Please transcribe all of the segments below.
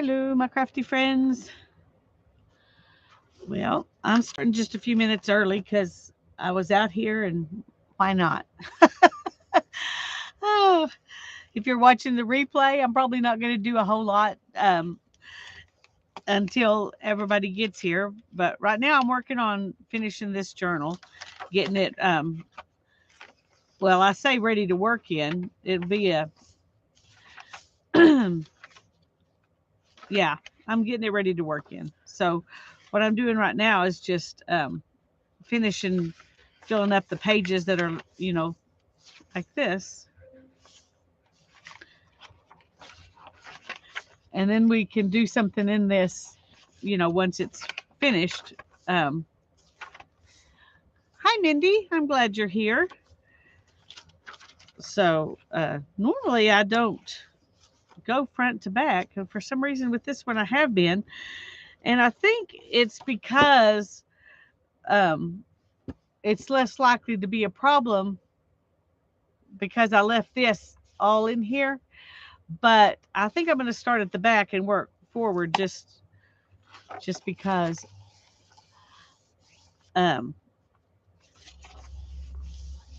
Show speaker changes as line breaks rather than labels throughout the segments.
Hello, my crafty friends. Well, I'm starting just a few minutes early because I was out here and why not? Oh, if you're watching the replay, I'm probably not going to do a whole lot until everybody gets here. But right now, I'm working on finishing this journal, getting it, well, I say ready to work in. It'll be a, yeah, I'm getting it ready to work in. So, what I'm doing right now is just finishing filling up the pages that are, like this. And then we can do something in this, once it's finished. Um, Hi, Mindy. I'm glad you're here. So, normally I don't go front to back. For some reason, with this one, I have been. And I think it's because um, it's less likely to be a problem because I left this all in here. But I think I'm going to start at the back and work forward just um,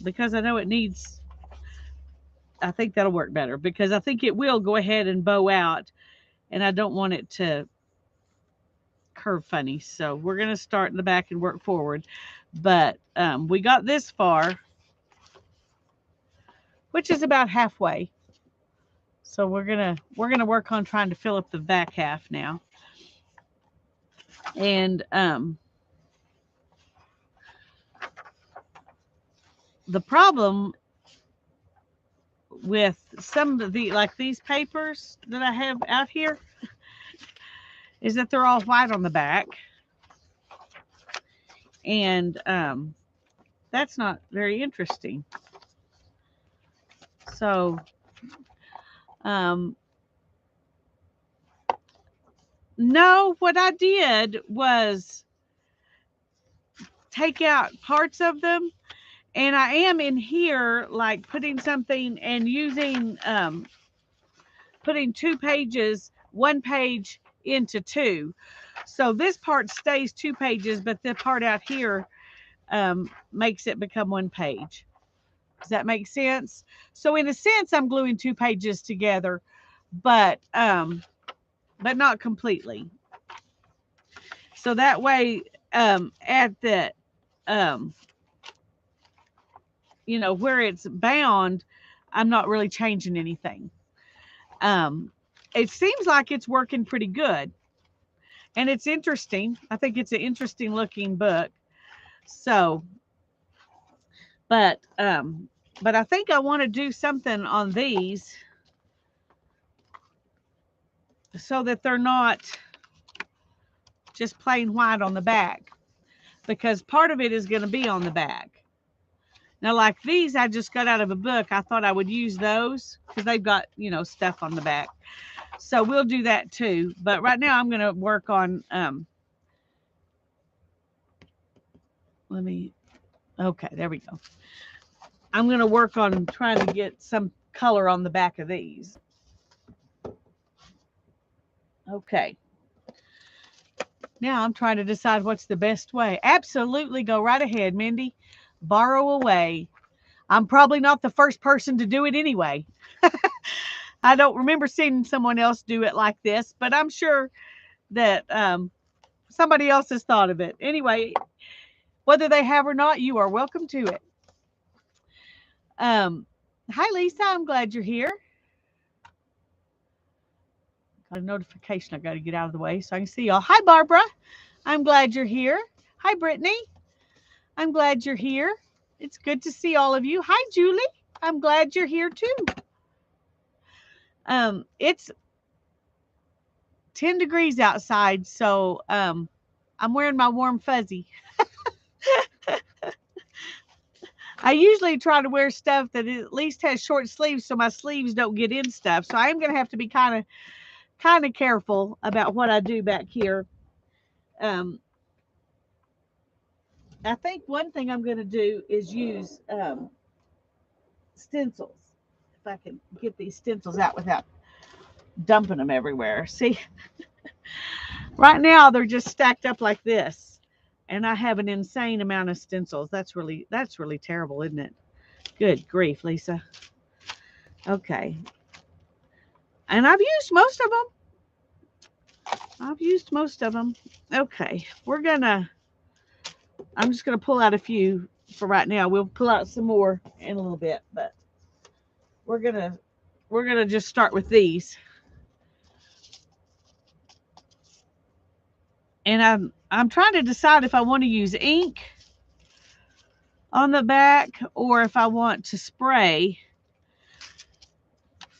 because I know it needs. I think that'll work better because I think it will go ahead and bow out, and I don't want it to curve funny. So we're going to start in the back and work forward. But we got this far, which is about halfway. So we're gonna work on trying to fill up the back half now. And the problem with some of the like these papers that I have out here is that they're all white on the back, and that's not very interesting. So um, no, what I did was take out parts of them, and I am in here like putting something and using putting two pages, one page into two. So this part stays two pages, but the part out here makes it become one page. Does that make sense? So in a sense, I'm gluing two pages together, but not completely. So that way, at the um, where it's bound, I'm not really changing anything. Um, it seems like it's working pretty good, and it's interesting. I think it's an interesting looking book. So, but um, but I think I want to do something on these so that they're not just plain white on the back, because part of it is going to be on the back. Now, like these, I just got out of a book. I thought I would use those because they've got, stuff on the back. So we'll do that too. But right now, I'm going to work on, okay, there we go. I'm going to work on trying to get some color on the back of these. Okay. Now I'm trying to decide what's the best way. Absolutely, go right ahead, Mindy. Borrow away. I'm probably not the first person to do it anyway. I don't remember seeing someone else do it like this, but I'm sure that somebody else has thought of it. Anyway, whether they have or not, you are welcome to it. Hi, Lisa. I'm glad you're here. Got a notification. I got to get out of the way so I can see y'all. Hi, Barbara. I'm glad you're here. Hi, Brittany. I'm glad you're here. It's good to see all of you. Hi, Julie. I'm glad you're here too. It's 10 degrees outside, so I'm wearing my warm fuzzy. I usually try to wear stuff that at least has short sleeves so my sleeves don't get in stuff. So I am going to have to be kind of careful about what I do back here. Um, I think one thing I'm going to do is use stencils. If I can get these stencils out without dumping them everywhere. See, right now they're just stacked up like this. And I have an insane amount of stencils. That's really terrible, isn't it? Good grief, Lisa. Okay. And I've used most of them. I've used most of them. Okay. I'm just gonna pull out a few for right now. We'll pull out some more in a little bit, but we're gonna just start with these. And I'm trying to decide if I want to use ink on the back or if I want to spray.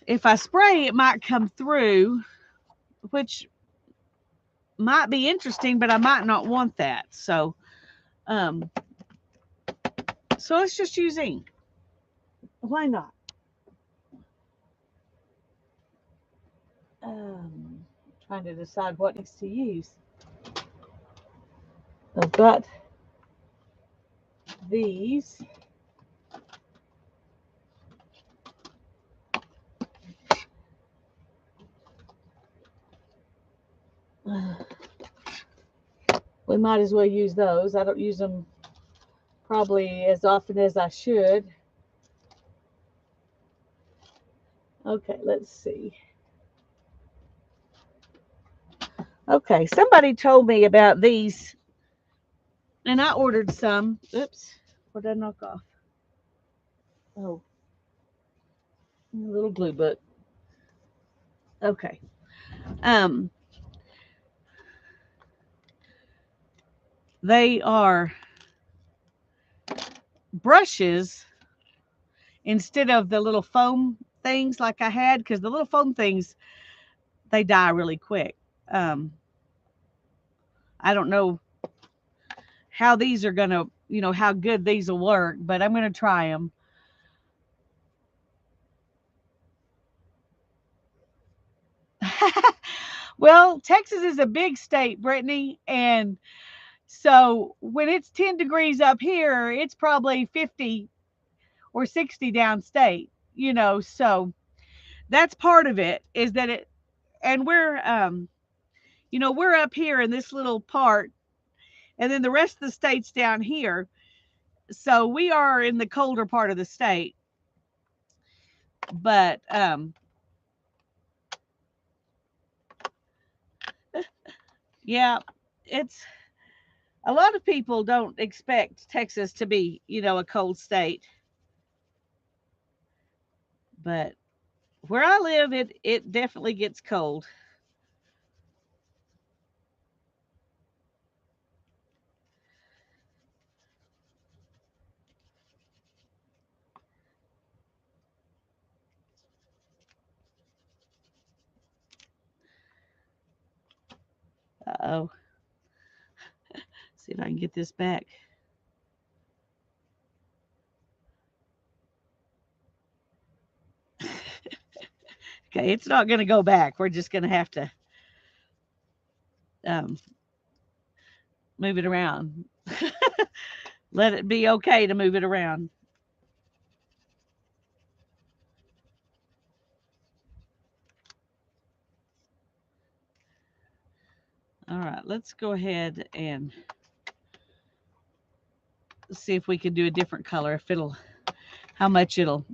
If I spray, it might come through, which might be interesting, but I might not want that. So let's just use ink. Why not? Trying to decide what needs to use. I've got these. We might as well use those. I don't use them probably as often as I should. Okay, let's see. Okay, somebody told me about these, and I ordered some. Oops, what did I knock off? Oh, a little glue book. Okay. They are brushes instead of the little foam things like I had, because the little foam things, they die really quick. I don't know how these are going to, how good these will work, but I'm going to try them. Well, Texas is a big state, Brittany, and so when it's 10 degrees up here, it's probably 50 or 60 downstate, so that's part of it, is that it, and we're up here in this little part, and then the rest of the state's down here. So we are in the colder part of the state. But yeah, it's a lot of people don't expect Texas to be, a cold state. But where I live, it definitely gets cold. Uh-oh. See if I can get this back. Okay, it's not going to go back. We're just going to have to um, move it around. Let it be okay to move it around. All right, let's go ahead and see if we can do a different color. How much it'll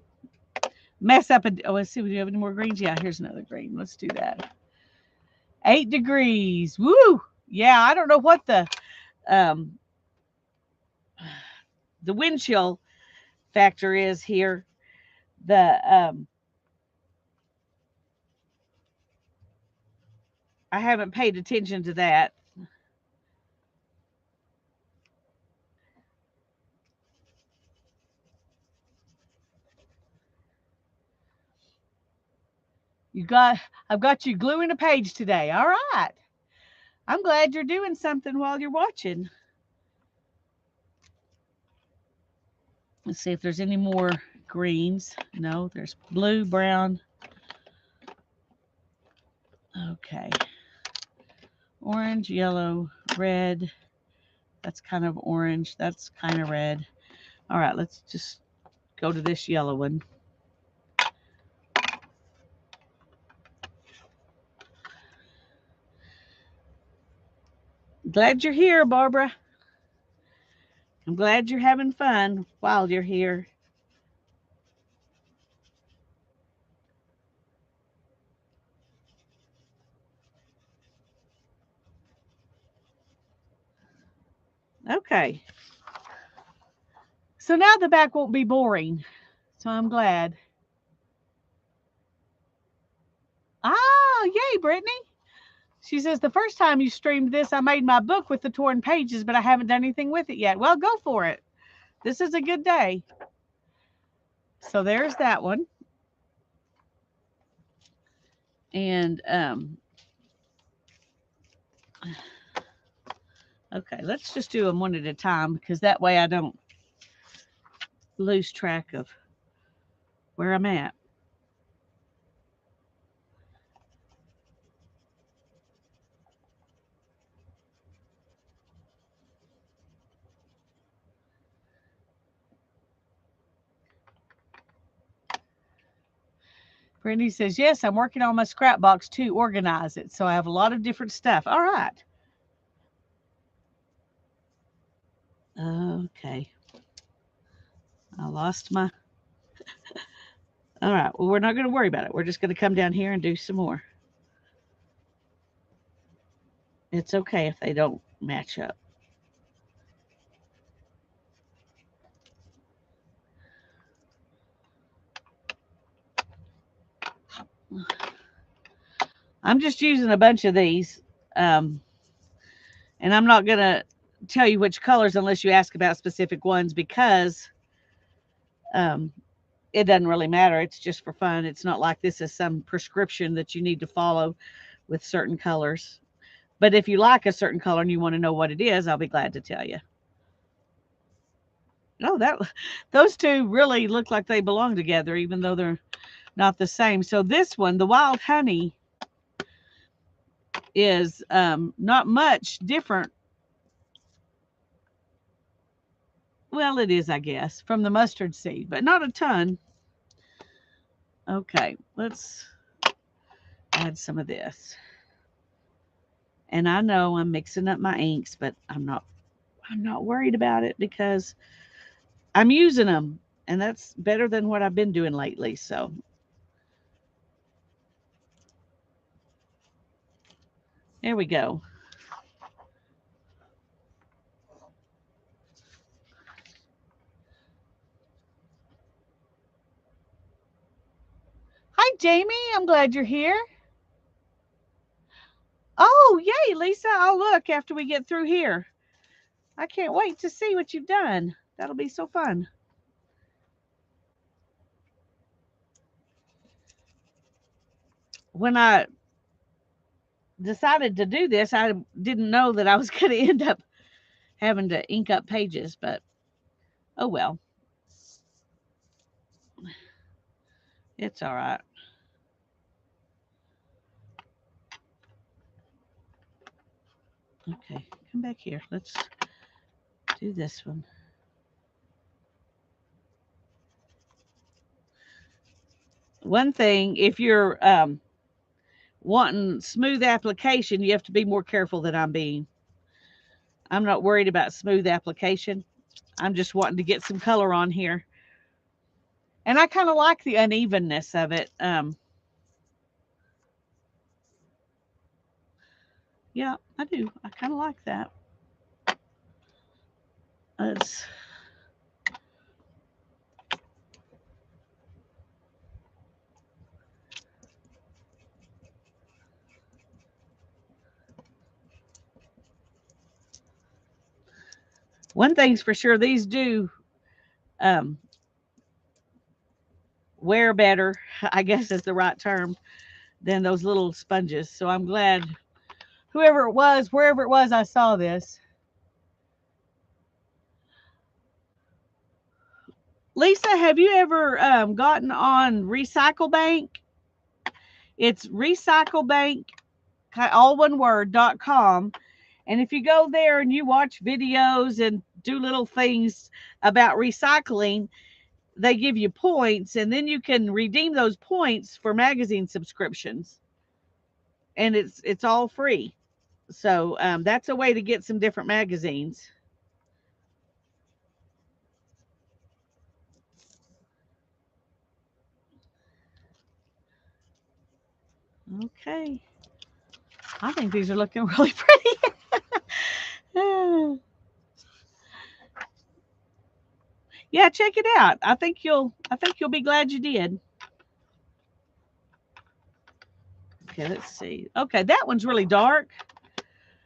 mess up. Let's see. Do you have any more greens? Yeah, here's another green. Let's do that. 8 degrees. Woo! Yeah, I don't know what um, the wind chill factor is here. I haven't paid attention to that. I've got you gluing a page today. All right. I'm glad you're doing something while you're watching. Let's see if there's any more greens. No, there's blue, brown. Okay. Orange, yellow, red. That's kind of orange. That's kind of red. All right, let's just go to this yellow one. Glad you're here, Barbara. I'm glad you're having fun while you're here. Okay. So now the back won't be boring. So I'm glad. Ah, yay, Brittany. She says, the first time you streamed this, I made my book with the torn pages, but I haven't done anything with it yet. Well, go for it. This is a good day. So there's that one. And, okay, let's just do them one at a time because that way I don't lose track of where I'm at. Brandy says, yes, I'm working on my scrap box to organize it. So I have a lot of different stuff. All right. Okay. I lost my. All right. Well, we're not going to worry about it. We're just going to come down here and do some more. It's okay if they don't match up. I'm just using a bunch of these. And I'm not going to tell you which colors unless you ask about specific ones because um, it doesn't really matter. It's just for fun. It's not like this is some prescription that you need to follow with certain colors. But if you like a certain color and you want to know what it is, I'll be glad to tell you. Oh, those two really look like they belong together, even though they're not the same. So this one, the wild honey, is not much different. Well, it is, I guess, from the mustard seed, but not a ton. Okay, let's add some of this. And I know I'm mixing up my inks, but I'm not worried about it because I'm using them, and that's better than what I've been doing lately. So there we go. Hi, Jamie. I'm glad you're here. Oh, yay, Lisa. I'll look after we get through here. I can't wait to see what you've done. That'll be so fun. When I decided to do this, I didn't know that I was going to end up having to ink up pages, but oh well. It's all right. Okay, come back here. Let's do this one. One thing, if you're wanting smooth application, you have to be more careful than I'm being. I'm not worried about smooth application. I'm just wanting to get some color on here. And I kind of like the unevenness of it. Yeah, I do. I kind of like that. Let's. One thing's for sure, these do um, wear better, I guess is the right term, than those little sponges. So I'm glad whoever it was, wherever it was, I saw this. Lisa, have you ever gotten on Recycle Bank? It's recyclebank, all one word.com. And if you go there and you watch videos and do little things about recycling, they give you points, and then you can redeem those points for magazine subscriptions. And it's all free. So that's a way to get some different magazines. Okay. I think these are looking really pretty. Yeah, check it out. I think you'll be glad you did. Okay, let's see. Okay, that one's really dark.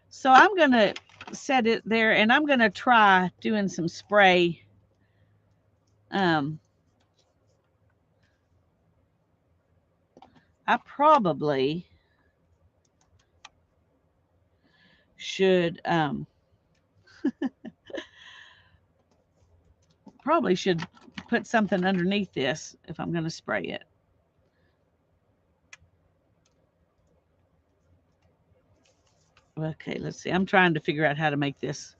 So I'm going to set it there and I'm going to try doing some spray. I should probably should put something underneath this if I'm going to spray it. Okay, let's see. I'm trying to figure out how to make this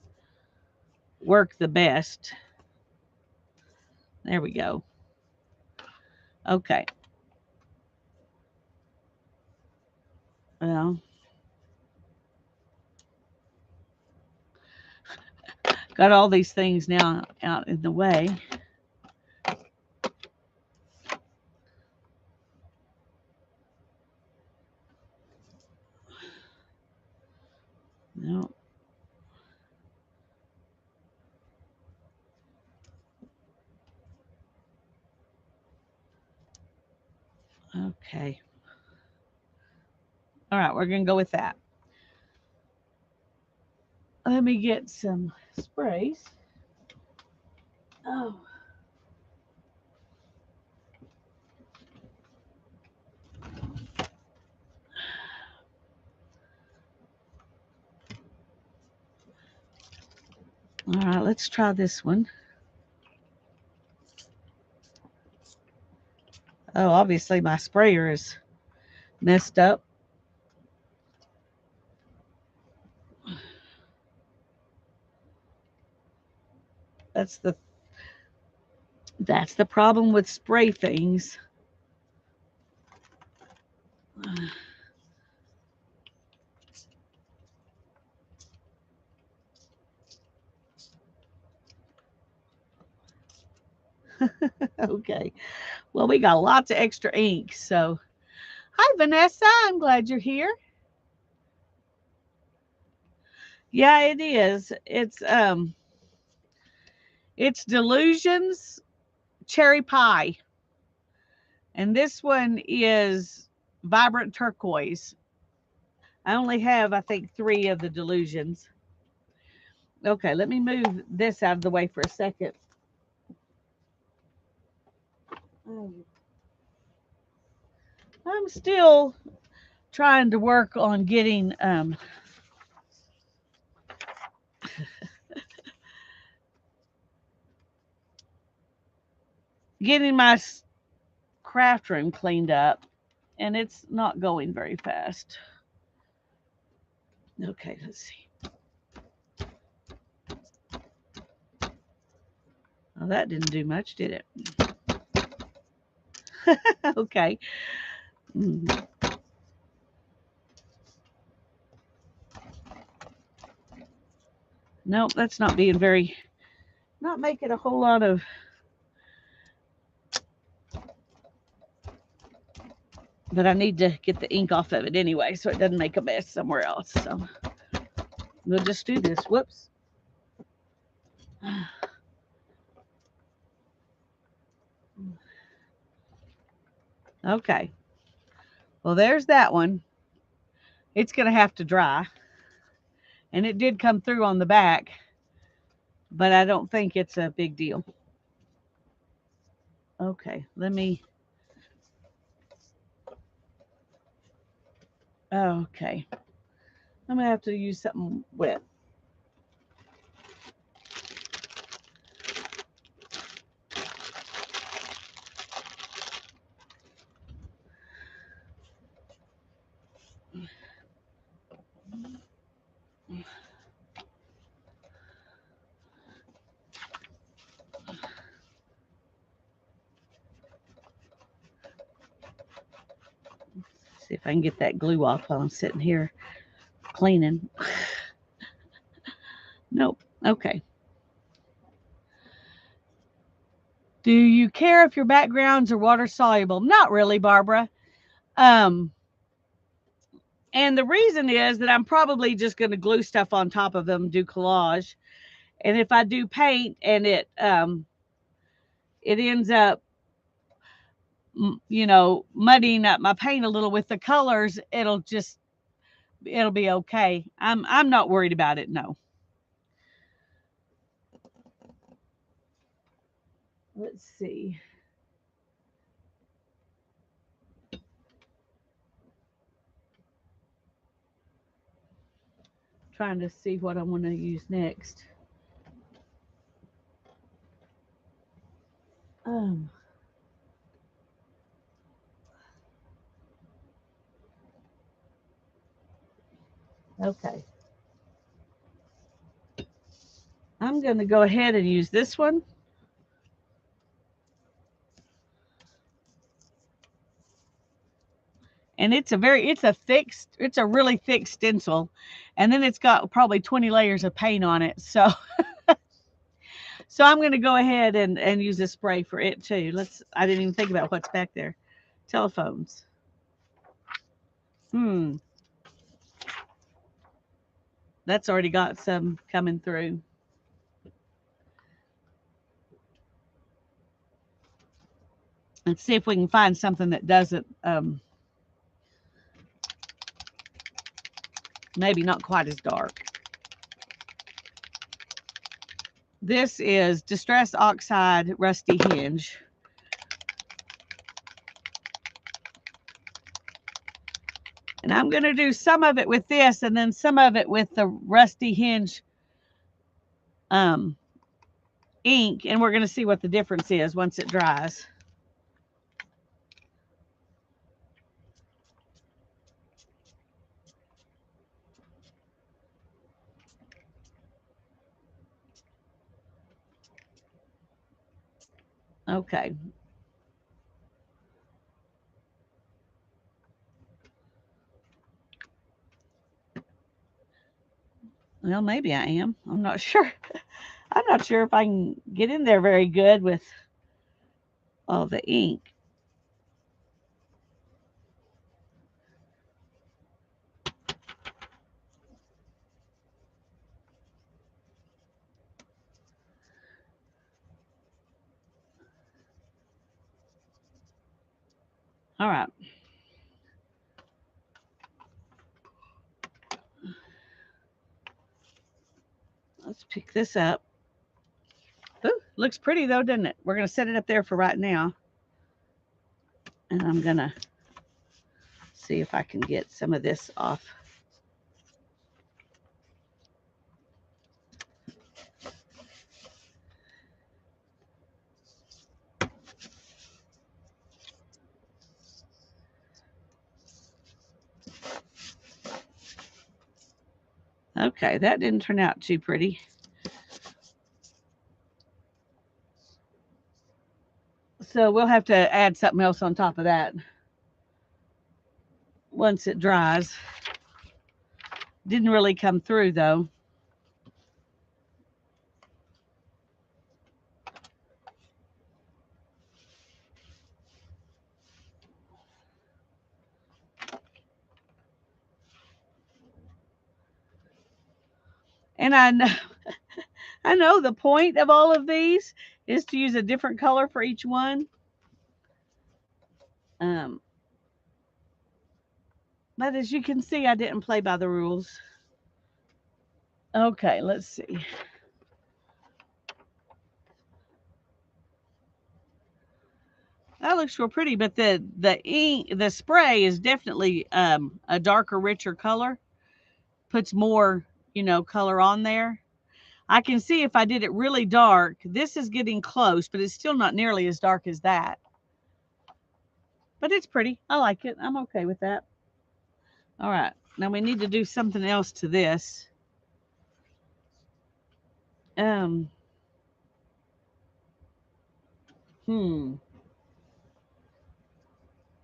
work the best. There we go. Okay. Well, got all these things now out in the way. No. Okay. All right, we're going to go with that. Let me get some sprays. Oh. All right, let's try this one. Oh, obviously my sprayer is messed up. That's the problem with spray things. Okay. Well, we got lots of extra ink, so hi Vanessa, I'm glad you're here. Yeah, it is. It's Delusions Cherry Pie. And this one is Vibrant Turquoise. I only have, I think, 3 of the Delusions. Okay, let me move this out of the way for a second. I'm still trying to work on getting my craft room cleaned up, and it's not going very fast. Okay, let's see. Oh, that didn't do much, did it? Okay. Nope, that's not making a whole lot of. But I need to get the ink off of it anyway, so it doesn't make a mess somewhere else. So we'll just do this. Whoops. Okay. Well, there's that one. It's going to have to dry. And it did come through on the back, but I don't think it's a big deal. Okay, let me. Okay. I'm going to have to use something wet. See if I can get that glue off while I'm sitting here cleaning. Nope. Okay. Do you care if your backgrounds are water soluble? Not really, Barbara. Um, and the reason is that I'm probably just going to glue stuff on top of them, do collage. And if I do paint and it ends up, muddying up my paint a little with the colors, it'll be okay. I'm not worried about it. No. Let's see. Trying to see what I want to use next. Um, okay. I'm going to go ahead and use this one. And it's a really thick stencil. And then it's got probably 20 layers of paint on it. So so I'm going to go ahead and use a spray for it too. I didn't even think about what's back there. Telephones. That's already got some coming through. Let's see if we can find something that doesn't, maybe not quite as dark. This is Distress Oxide Rusty Hinge. And I'm going to do some of it with this and then some of it with the Rusty Hinge ink. And we're going to see what the difference is once it dries. Okay. Well, maybe I am. I'm not sure. I'm not sure if I can get in there very good with all the ink. All right. Let's pick this up. Ooh, looks pretty though, doesn't it? We're going to set it up there for right now. And I'm going to see if I can get some of this off. Okay, that didn't turn out too pretty. So we'll have to add something else on top of that once it dries. Didn't really come through though. And I know the point of all of these is to use a different color for each one. But as you can see, I didn't play by the rules. Okay, let's see. That looks real pretty, but the ink, the spray is definitely a darker, richer color. Puts more, color on there. I can see if I did it really dark, this is getting close, but it's still not nearly as dark as that. But it's pretty. I like it. I'm okay with that. All right. Now we need to do something else to this.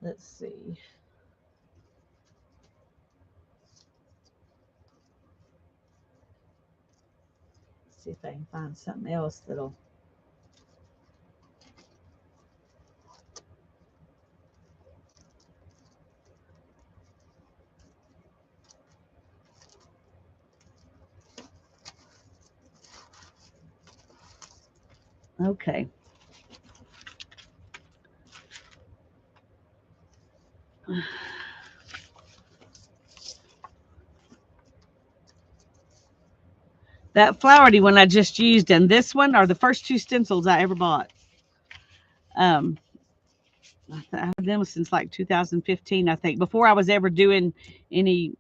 Let's see. see if I can find something else that'll. Okay. That Flowery one I just used and this one are the first two stencils I ever bought. Um, I had them since like 2015, I think, before I was ever doing anything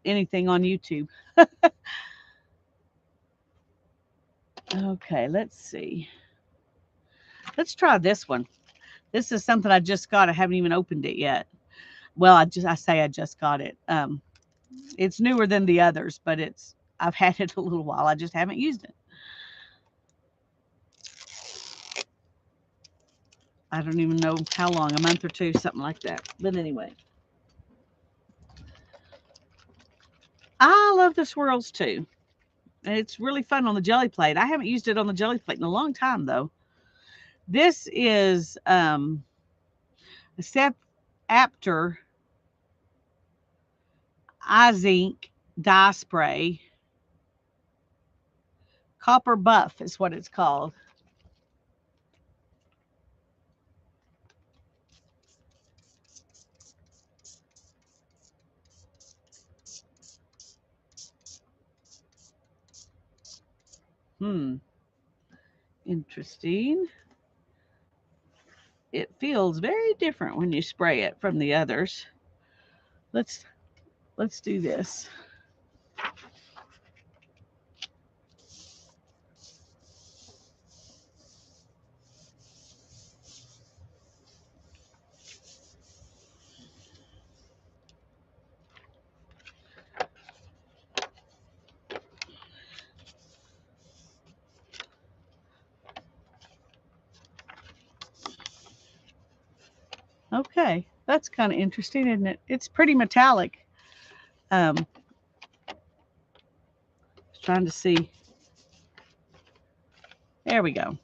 on YouTube. Okay, let's see. Let's try this one. This is something I just got. I haven't even opened it yet. Well, I say I just got it. It's newer than the others, but I've had it a little while. I just haven't used it. I don't even know how long, a month or two, something like that. But anyway, I love the swirls too. It's really fun on the jelly plate. I haven't used it on the jelly plate in a long time though. This is a Step Apter Eye Zinc dye spray. Copper Buff is what it's called. Interesting. It feels very different when you spray it from the others. Let's do this. Okay, that's kind of interesting, isn't it? It's pretty metallic. Trying to see. There we go.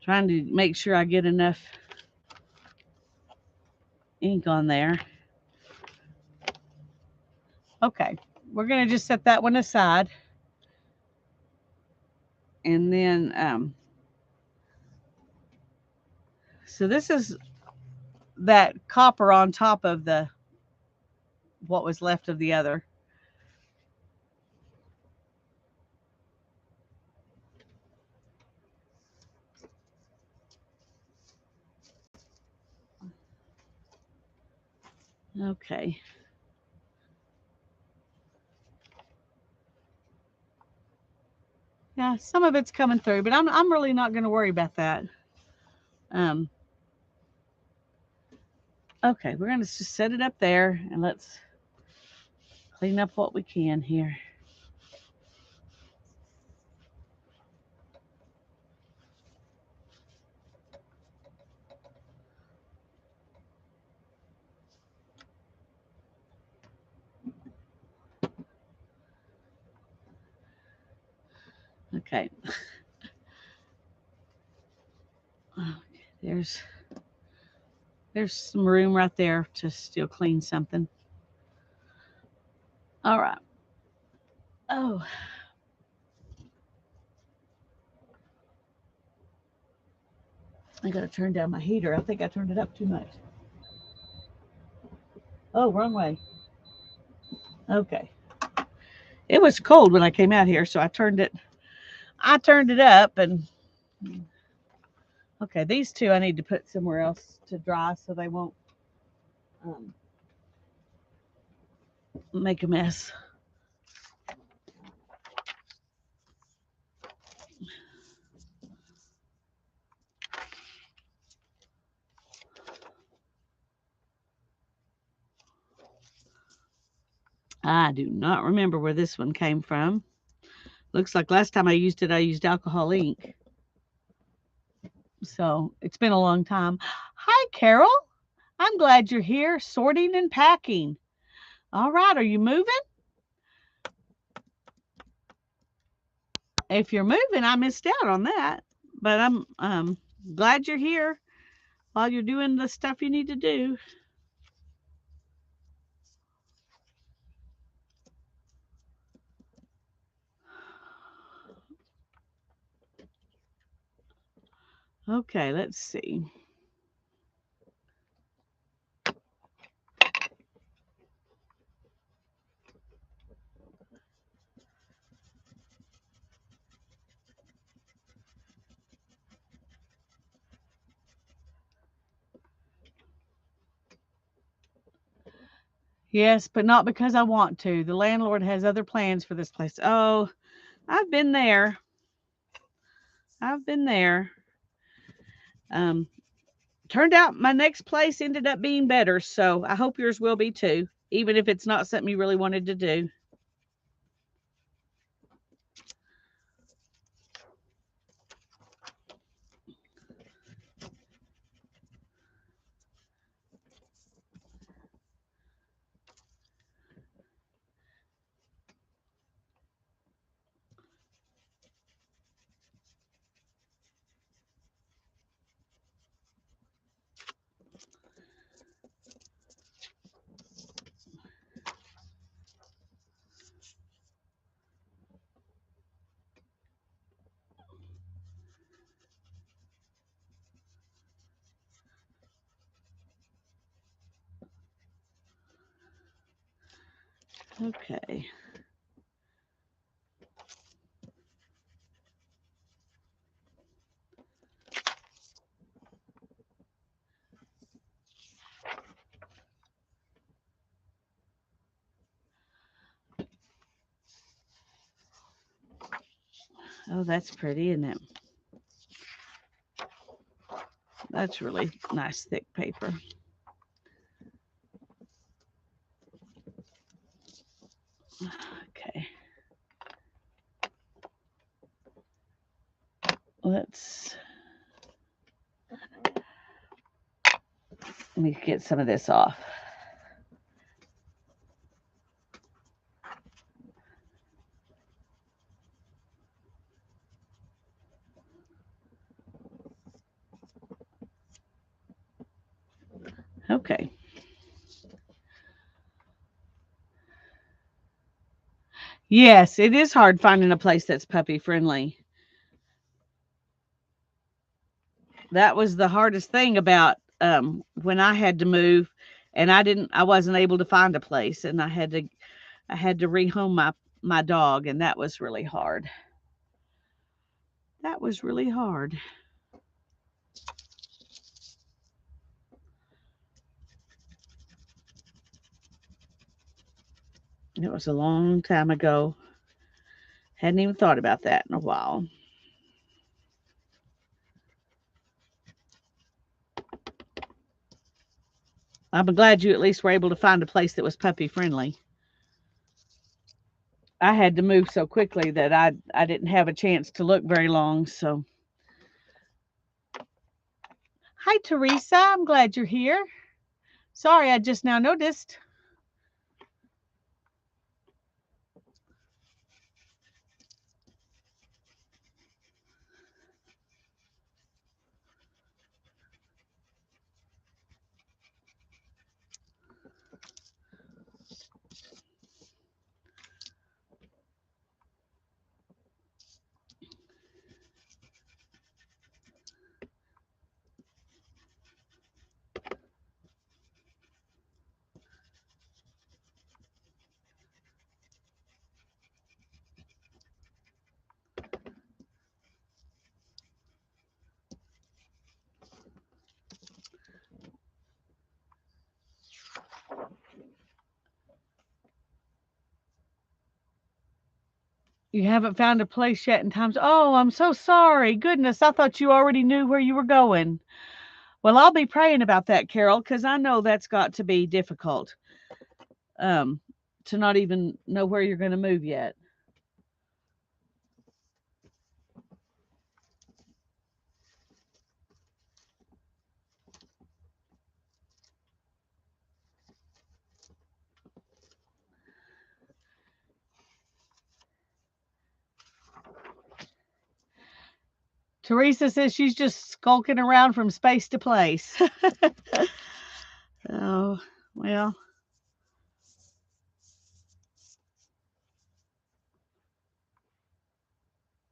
Trying to make sure I get enough ink on there. Okay, we're going to just set that one aside. And then, so this is that copper on top of what was left of the other. Okay. Yeah, some of it's coming through, but I'm really not going to worry about that. Okay, we're going to just set it up there and let's clean up what we can here. Okay. There's some room right there to still clean something. All right. Oh. I got to turn down my heater. I think I turned it up too much. Oh, wrong way. Okay. It was cold when I came out here, so I turned it up and okay, these two I need to put somewhere else to dry so they won't make a mess. I do not remember where this one came from. Looks like last time I used it, I used alcohol ink. So it's been a long time. Hi, Carol. I'm glad you're here, sorting and packing. All right, are you moving? If you're moving, I missed out on that. But I'm glad you're here while you're doing the stuff you need to do. Okay, let's see. Yes, but not because I want to. The landlord has other plans for this place. Oh, I've been there. I've been there. Um, Turned out my next place ended up being better, so I hope yours will be too, even if it's not something you really wanted to do. Okay. Oh, that's pretty, isn't it? That's really nice, thick paper. Okay. Let me get some of this off. Okay. Yes, it is hard finding a place that's puppy friendly. That was the hardest thing about when I had to move, and I wasn't able to find a place, and I had to rehome my dog, and that was really hard. That was really hard. It was a long time ago. Hadn't even thought about that in a while. I'm glad you at least were able to find a place that was puppy friendly. I had to move so quickly that I didn't have a chance to look very long. So, hi Teresa, I'm glad you're here. Sorry, I just now noticed. You haven't found a place yet in times. Oh, I'm so sorry. Goodness, I thought you already knew where you were going. Well, I'll be praying about that, Carol, because I know that's got to be difficult. Um, to not even know where you're going to move yet. Teresa says she's just skulking around from space to place. Oh, well.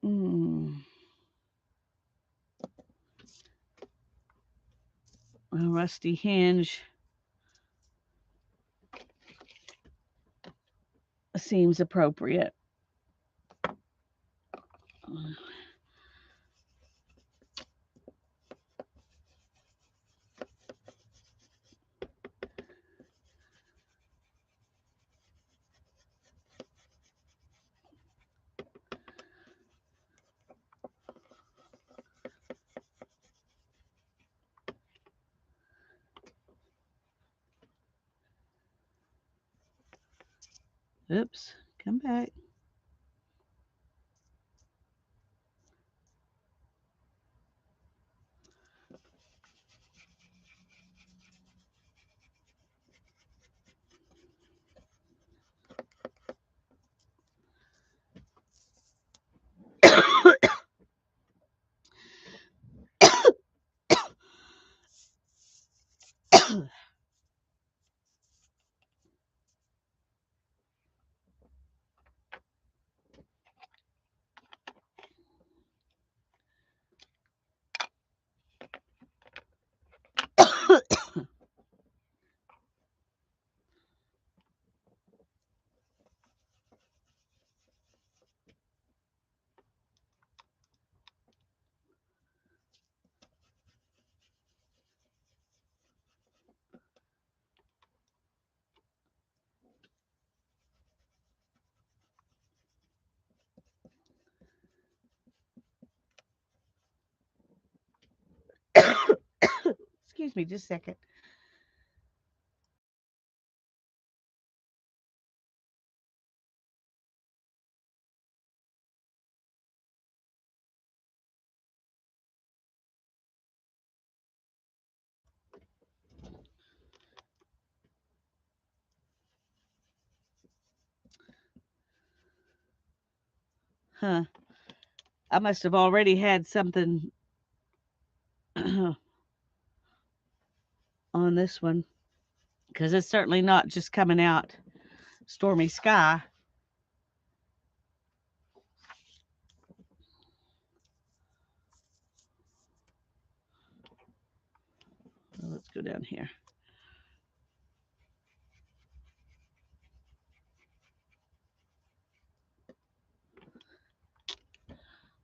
Mm. A rusty hinge seems appropriate. Oops, come back. Excuse me, just a second. Huh. I must have already had something on this one because it's certainly not just coming out stormy sky. Well, let's go down here.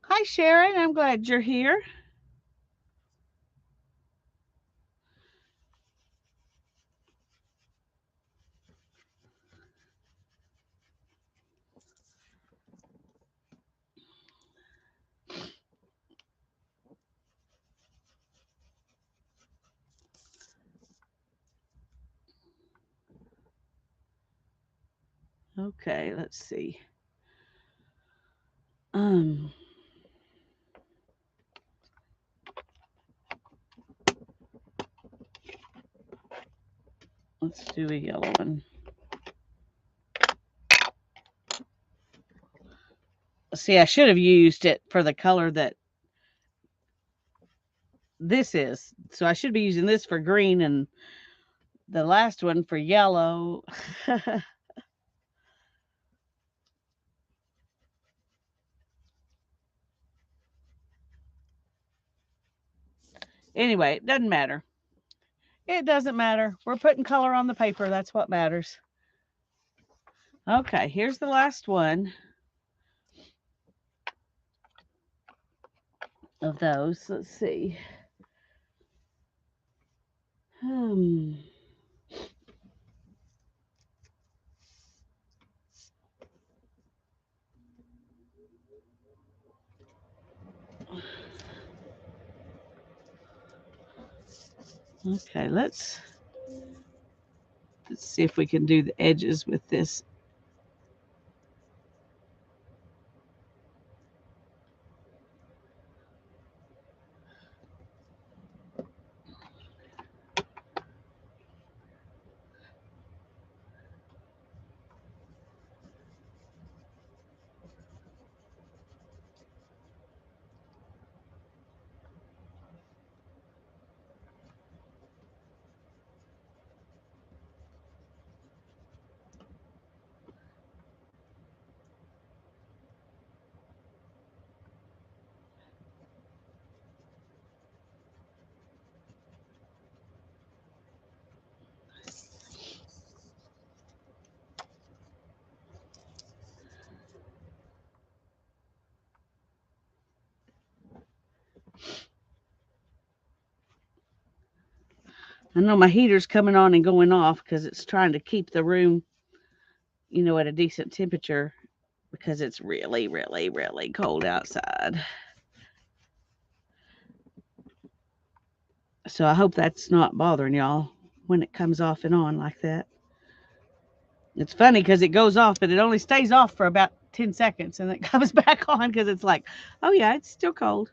Hi, Sharon. I'm glad you're here. Okay, let's see. Um, let's do a yellow one. See, I should have used it for the color that this is. So I should be using this for green and the last one for yellow. Anyway, it doesn't matter. It doesn't matter. We're putting color on the paper. That's what matters. Okay, here's the last one of those. Let's see. Hmm. Okay, let's see if we can do the edges with this. I know my heater's coming on and going off because it's trying to keep the room, at a decent temperature because it's really, really, really cold outside. So I hope that's not bothering y'all when it comes off and on like that. It's funny because it goes off, but it only stays off for about 10 seconds and it comes back on because it's like, oh, yeah, it's still cold.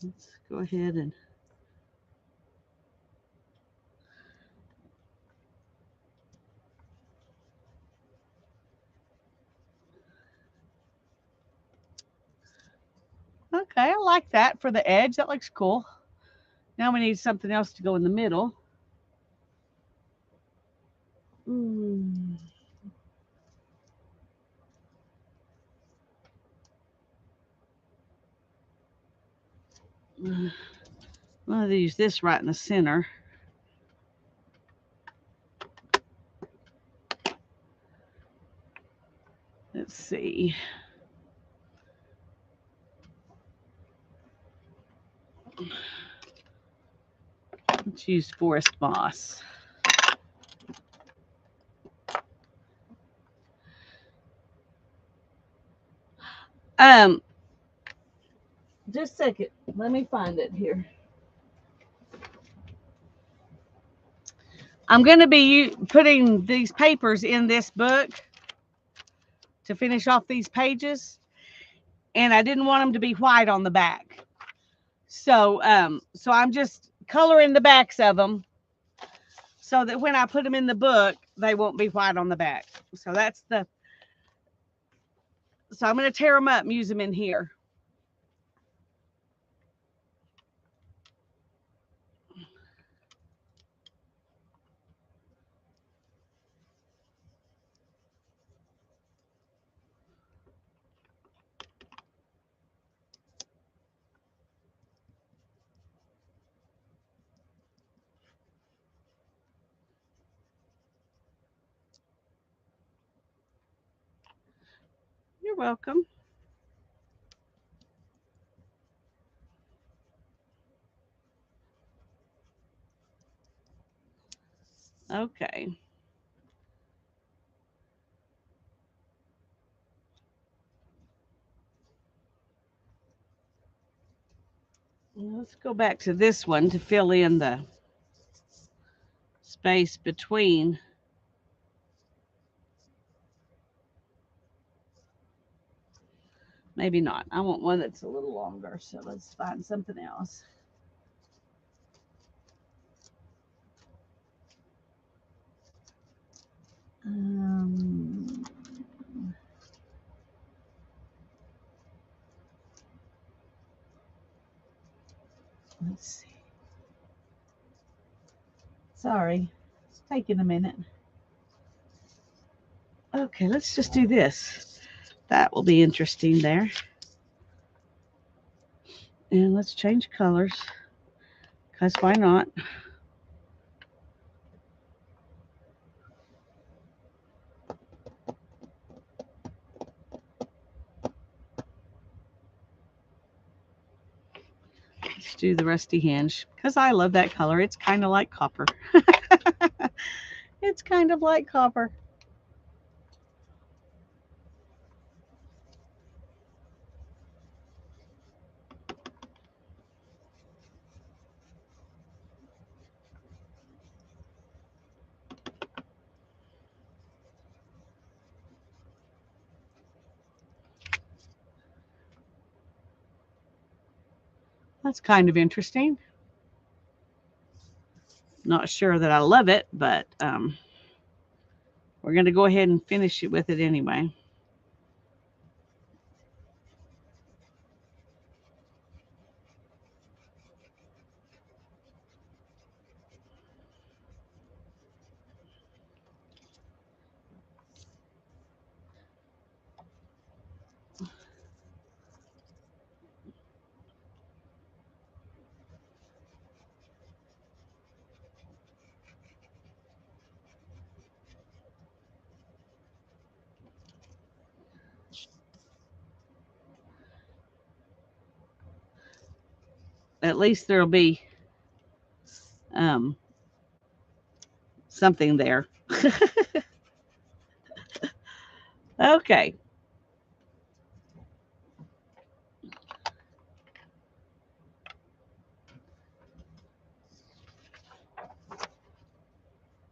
Let's go ahead and okay, I like that for the edge. That looks cool. Now we need something else to go in the middle. Mm. I'm going to use this right in the center. Let's see. Let's use forest moss. Um, just a second. Let me find it here. I'm going to be putting these papers in this book to finish off these pages, and I didn't want them to be white on the back. So I'm just coloring the backs of them so that when I put them in the book, they won't be white on the back. So I'm going to tear them up and use them in here. You're welcome. Okay. Let's go back to this one to fill in the space between. Maybe not. I want one that's a little longer, so let's find something else. Um, let's see. Sorry, it's taking a minute. Okay, let's just do this. That will be interesting there. And let's change colors, because why not? Let's do the rusty hinge, because I love that color. It's kind of like copper. It's kind of like copper. That's kind of interesting. Not sure that I love it, but we're going to go ahead and finish it with it anyway. at least there'll be something there. Okay.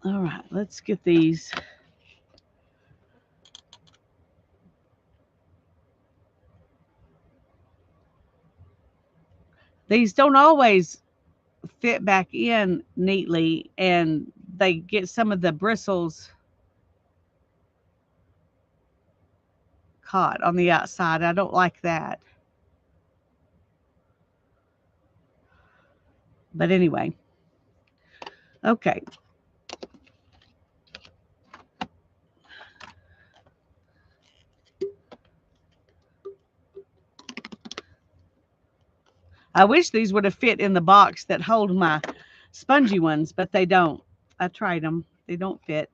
All right, let's get these. These don't always fit back in neatly, and they get some of the bristles caught on the outside. I don't like that. But anyway, okay. I wish these would have fit in the box that hold my spongy ones, but they don't. I tried them. They don't fit.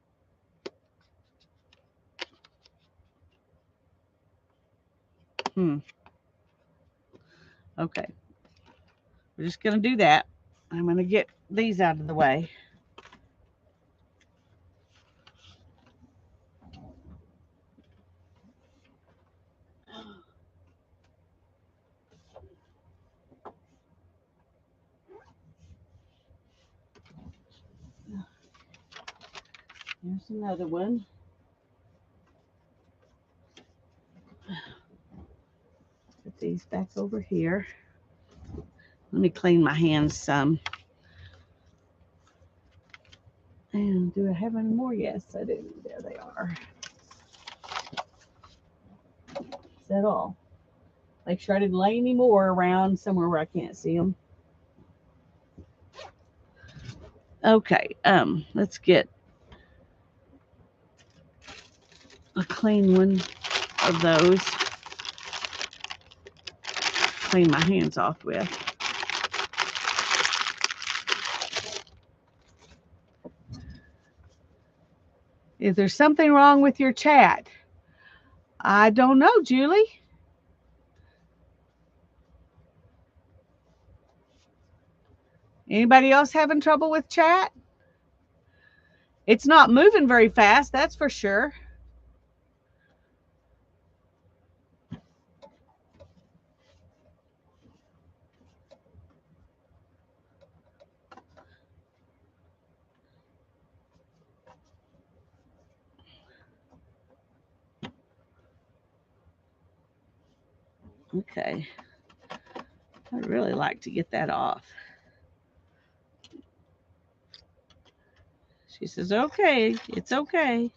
Okay. We're just going to do that. I'm going to get these out of the way. Here's another one. Put these back over here. Let me clean my hands some. And do I have any more? Yes, I do. There they are. Is that all? Make sure I didn't lay any more around somewhere where I can't see them. Okay, let's get a clean one of those. Clean my hands off with. Is there something wrong with your chat? I don't know, Julie. Anybody else having trouble with chat? It's not moving very fast, that's for sure. Okay. I'd really like to get that off. She says, okay, it's okay.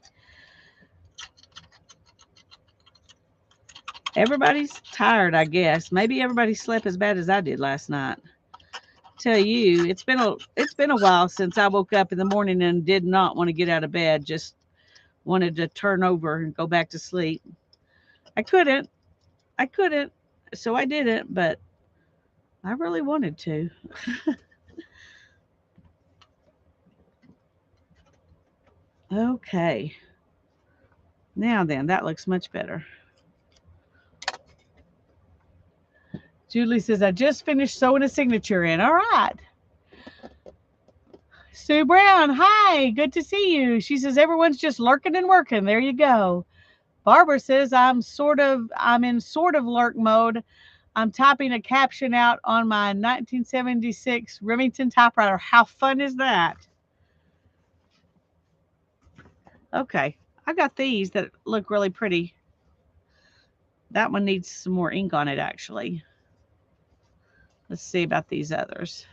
Everybody's tired, I guess. Maybe everybody slept as bad as I did last night. Tell you, it's been a while since I woke up in the morning and did not want to get out of bed. Just wanted to turn over and go back to sleep. I couldn't, so I didn't, but I really wanted to. Okay. Now then, that looks much better. Julie says, I just finished sewing a signature in. All right. Sue Brown, hi, good to see you. She says, everyone's just lurking and working. There you go. Barbara says, I'm in sort of lurk mode. I'm typing a caption out on my 1976 Remington typewriter. How fun is that? Okay, I got these that look really pretty. That one needs some more ink on it, actually. Let's see about these others.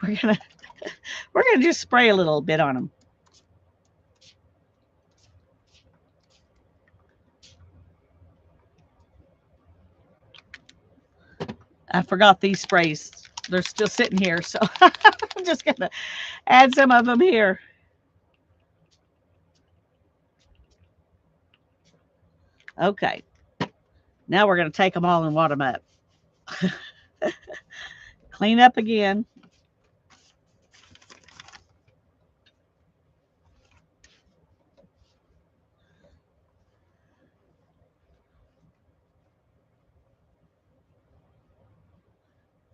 Okay, we're gonna just spray a little bit on them. I forgot these sprays. They're still sitting here, so I'm just gonna add some of them here. Okay. Now we're gonna take them all and wad them up. Clean up again.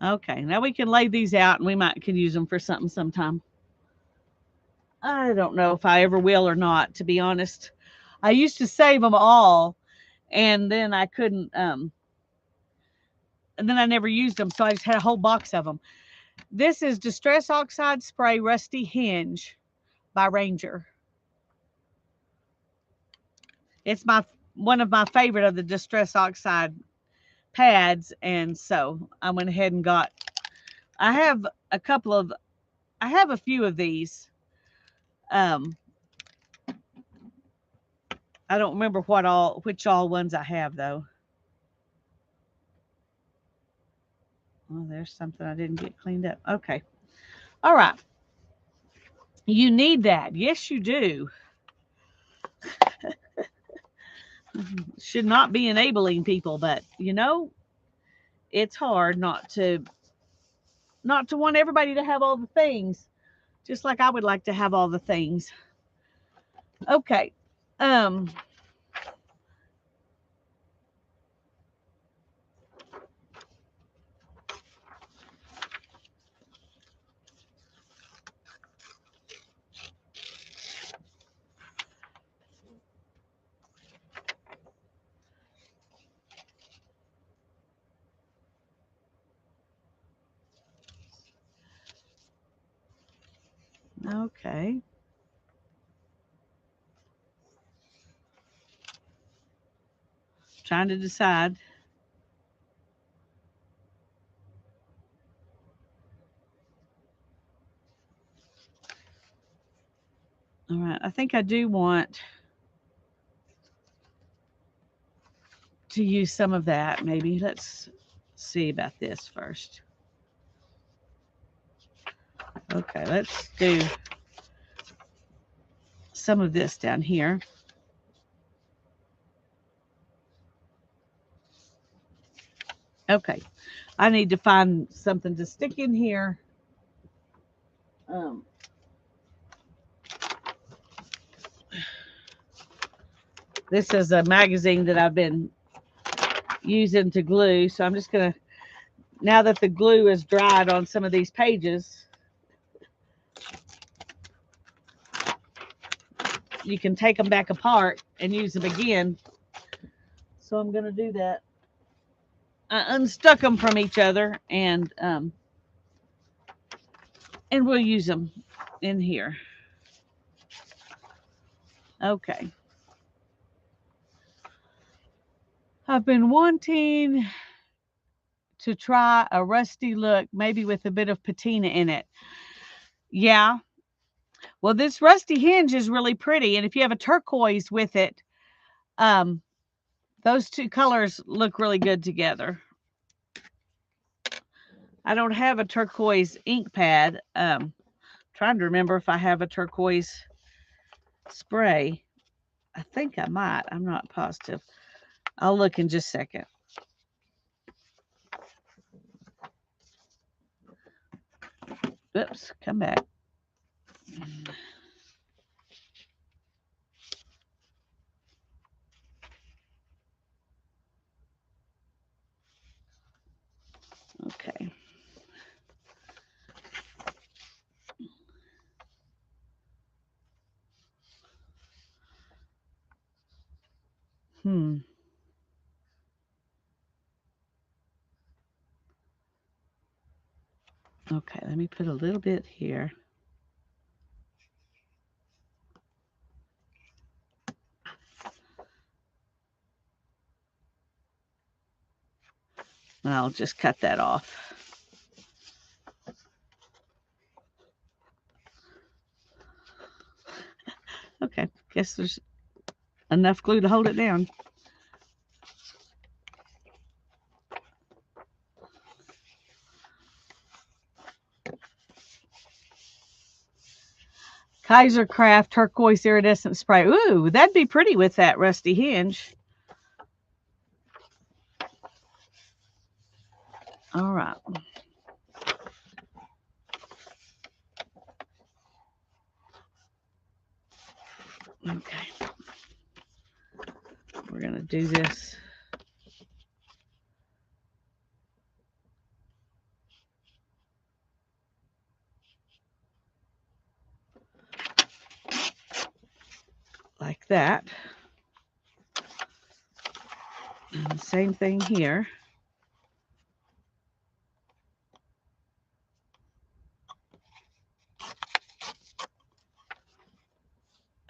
Okay, now we can lay these out and we might could use them for something sometime. I don't know if I ever will or not, to be honest. I used to save them all and then I couldn't, and then I never used them, so I just had a whole box of them. This is Distress Oxide Spray Rusty Hinge by Ranger. It's my one of my favorite of the Distress Oxide pads, and so I went ahead and got. I have a couple of. I have a few of these. Um, I don't remember which all ones I have though. Oh, there's something I didn't get cleaned up. Okay, all right. You need that. Yes, you do. Should not be enabling people, but it's hard not to want everybody to have all the things, just like I would like to have all the things. Okay. Um okay. Trying to decide. All right. I think I do want to use some of that maybe. Let's see about this first. Okay, let's do some of this down here. Okay. I need to find something to stick in here. Um, this is a magazine that I've been using to glue, so I'm just going to, now that the glue is dried on some of these pages, you can take them back apart and use them again. So I'm going to do that. I unstuck them from each other and we'll use them in here. Okay. I've been wanting to try a rusty look, maybe with a bit of patina in it. Yeah. Well, this rusty hinge is really pretty, and if you have a turquoise with it, um, those two colors look really good together. I don't have a turquoise ink pad. Trying to remember if I have a turquoise spray. I think I might. I'm not positive. I'll look in just a second. Oops, come back. Okay. Okay, let me put a little bit here. And I'll just cut that off. Okay, guess there's enough glue to hold it down. Kaiser Craft turquoise iridescent spray. Ooh, that'd be pretty with that rusty hinge. All right. Okay. We're going to do this. like that. And the same thing here.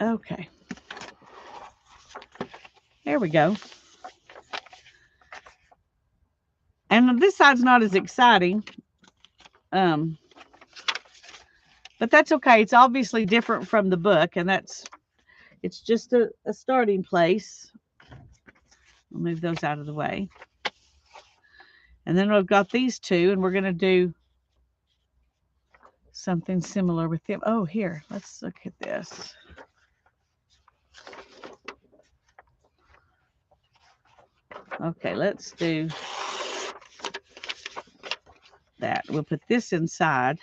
Okay. There we go. And this side's not as exciting. But that's okay. It's obviously different from the book, and it's just a starting place. I'll move those out of the way. And then I've got these two, and we're going to do something similar with them. Oh, here, let's look at this. Okay, let's do that. We'll put this inside.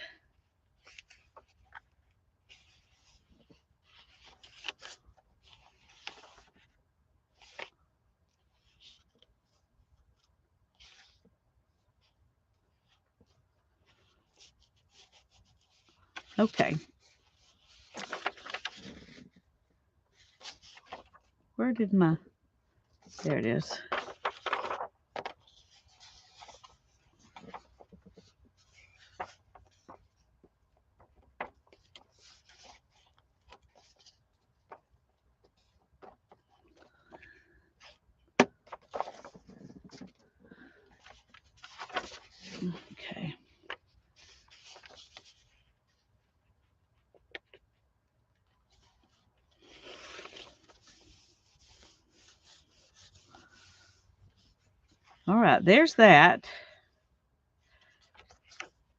Okay. Where did my... There it is. Okay. All right, there's that.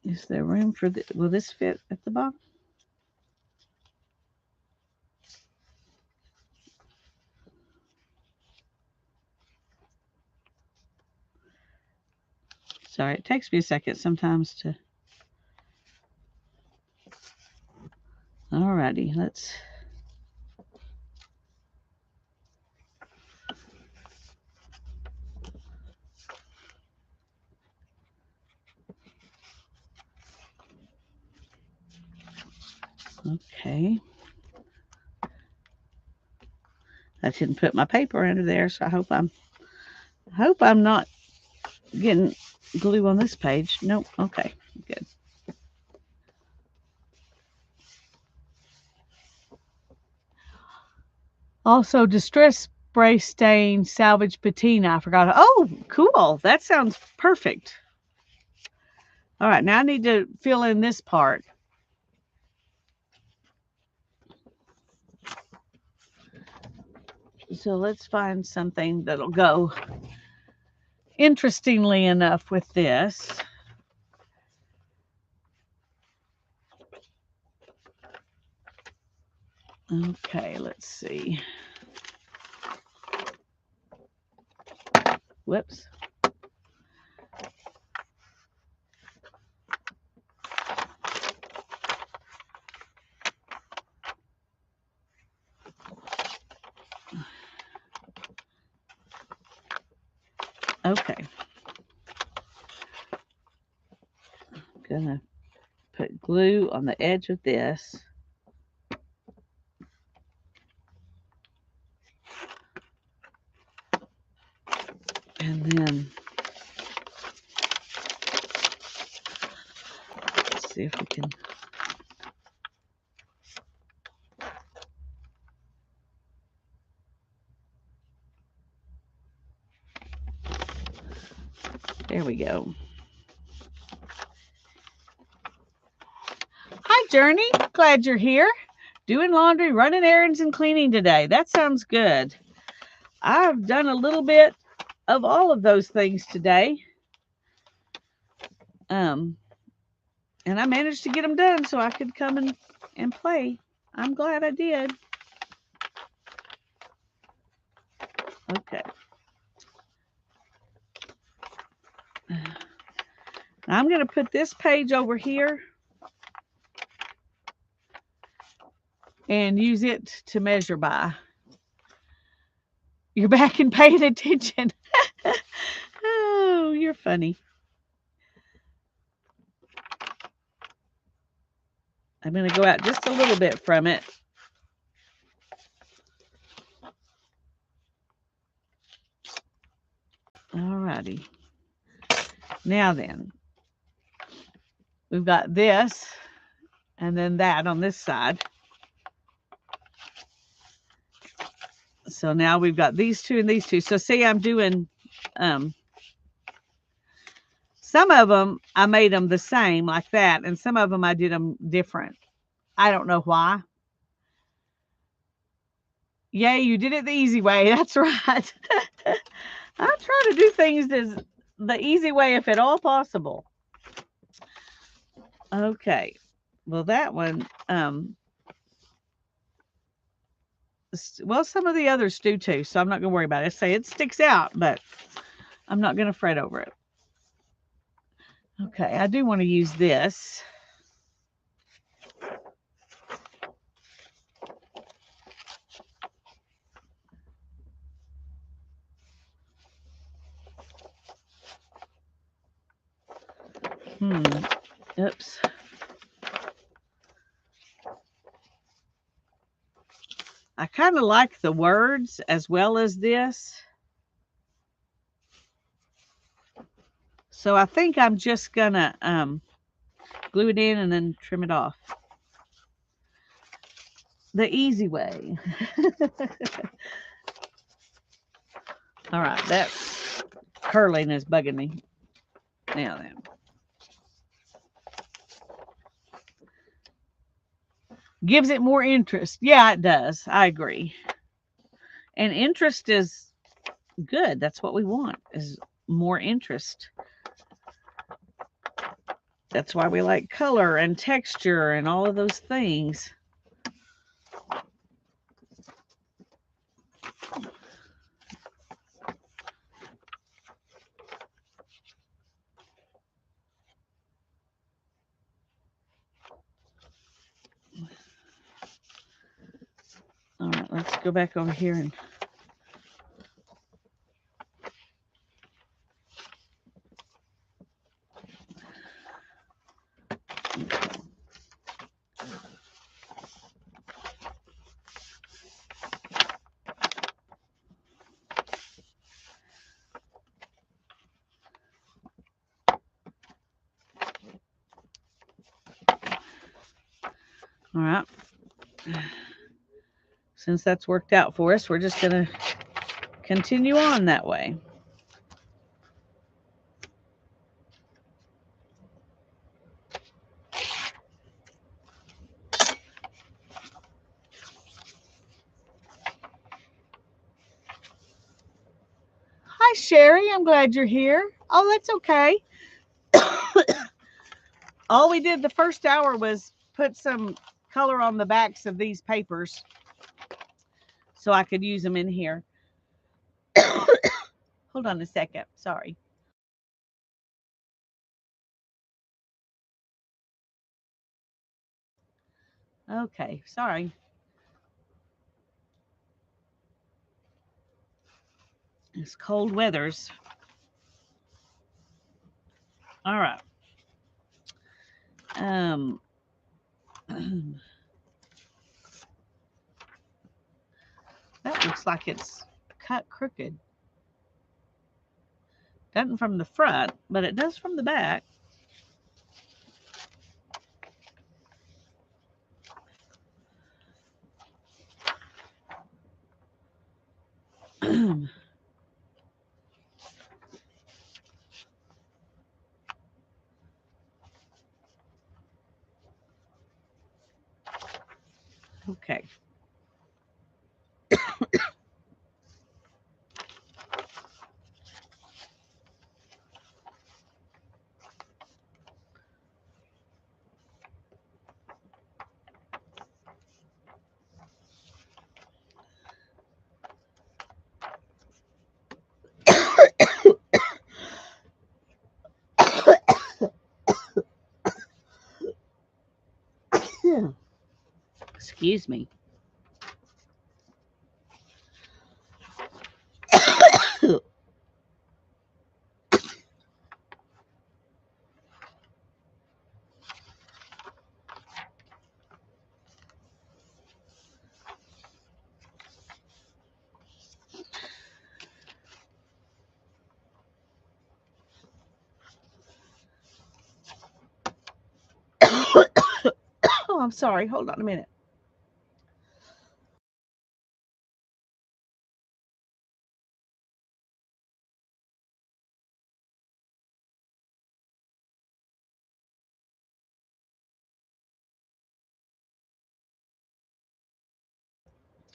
Is there room for the... Will this fit at the bottom? Sorry, it takes me a second sometimes to... Alrighty, let's... Okay. I didn't put my paper under there, so I hope I'm not getting glue on this page. Nope. Okay, good. Also, Distress Spray Stain Salvage Patina. I forgot. Oh, cool. That sounds perfect. All right, now I need to fill in this part. So let's find something that'll go interestingly enough with this. Okay, let's see. Whoops. Okay. I'm gonna put glue on the edge of this. And then let's see if we can. There we go. Hi, Journey. Glad you're here. Doing laundry, running errands, and cleaning today. That sounds good. I've done a little bit of all of those things today. And I managed to get them done so I could come and play. I'm glad I did. Okay. I'm going to put this page over here and use it to measure by. You're back and paying attention. Oh, you're funny. I'm going to go out just a little bit from it. All righty. Now then, we've got this and then that on this side. So now we've got these two and these two. So see, I'm doing, some of them, I made them the same like that. And some of them, I did them different. I don't know why. Yay, you did it the easy way. That's right. I try to do things the easy way if at all possible. Okay. Well, that one, well, some of the others do too, so I'm not going to worry about it. I say it sticks out, but I'm not going to fret over it. Okay, I do want to use this. Oops. I kind of like the words as well as this. So I think I'm just going to glue it in and then trim it off. The easy way. All right, that curling is bugging me. Now then. Gives it more interest. Yeah, it does. I agree. And interest is good. That's what we want, is more interest. That's why we like color and texture and all of those things. All right, let's go back over here and all right. Since that's worked out for us, we're just going to continue on that way. Hi, Sherry. I'm glad you're here. Oh, that's okay. All we did the first hour was put some color on the backs of these papers so I could use them in here. Hold on a second. Sorry. Okay, sorry. It's cold weathers. All right. That looks like it's cut crooked. Doesn't from the front, but it does from the back. Okay. Excuse me. sorry. Hold on a minute.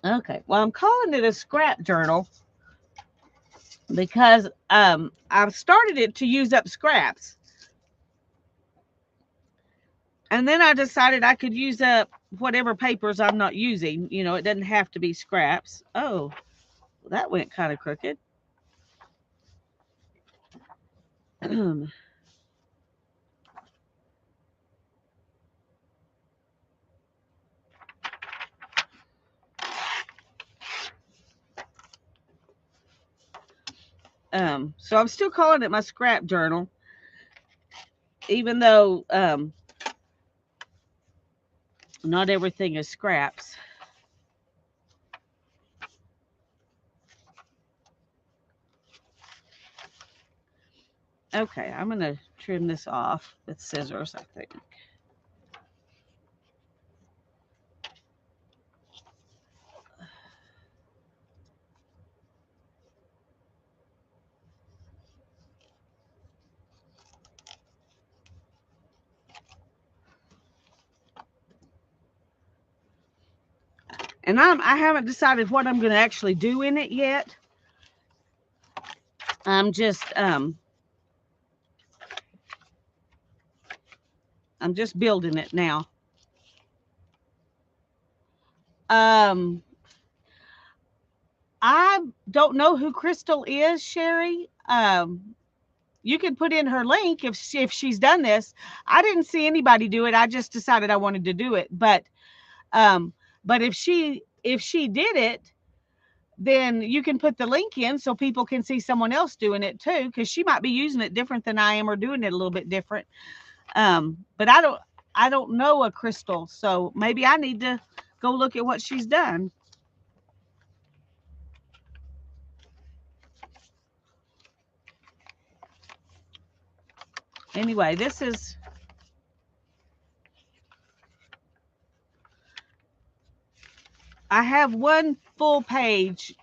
Okay. Well, I'm calling it a scrap journal because I've started it to use up scraps. And then I decided I could use up whatever papers I'm not using. You know, it doesn't have to be scraps. Oh, that went kind of crooked. So I'm still calling it my scrap journal, even though not everything is scraps. Okay, I'm going to trim this off with scissors, I think. And I haven't decided what I'm going to actually do in it yet. I'm just building it now. I don't know who Crystal is, Sherry. You can put in her link if she's done this. I didn't see anybody do it. I just decided I wanted to do it. Um, but if she did it, then you can put the link in so people can see someone else doing it too, because she might be using it different than I am or doing it a little bit different. But I don't know a Crystal, so maybe I need to go look at what she's done. Anyway, this is I have one full page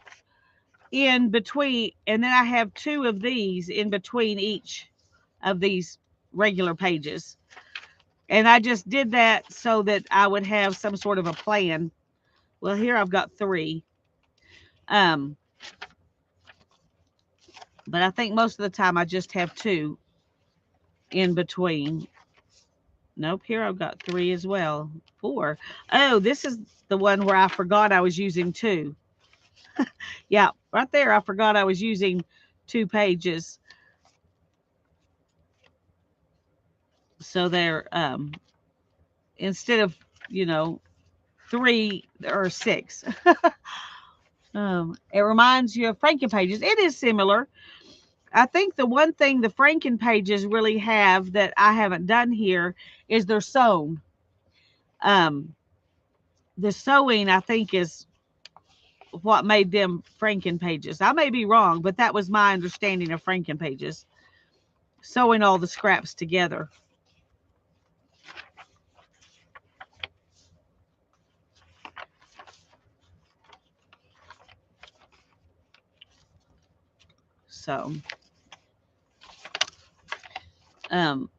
in between, and then I have two of these in between each of these regular pages. And I just did that so that I would have some sort of a plan. Well, here I've got three. But I think most of the time I just have two in between. Nope, here I've got three as well. Four. Oh, this is the one where I forgot I was using two. Yeah, right there, I forgot I was using 2 pages. So they're instead of, you know, 3 or 6. It reminds you of Franken pages. It is similar. I think the one thing the Franken pages really have that I haven't done here is they're sewn. The sewing, I think, is what made them Franken pages. I may be wrong, but that was my understanding of Franken pages. Sewing all the scraps together. So, um,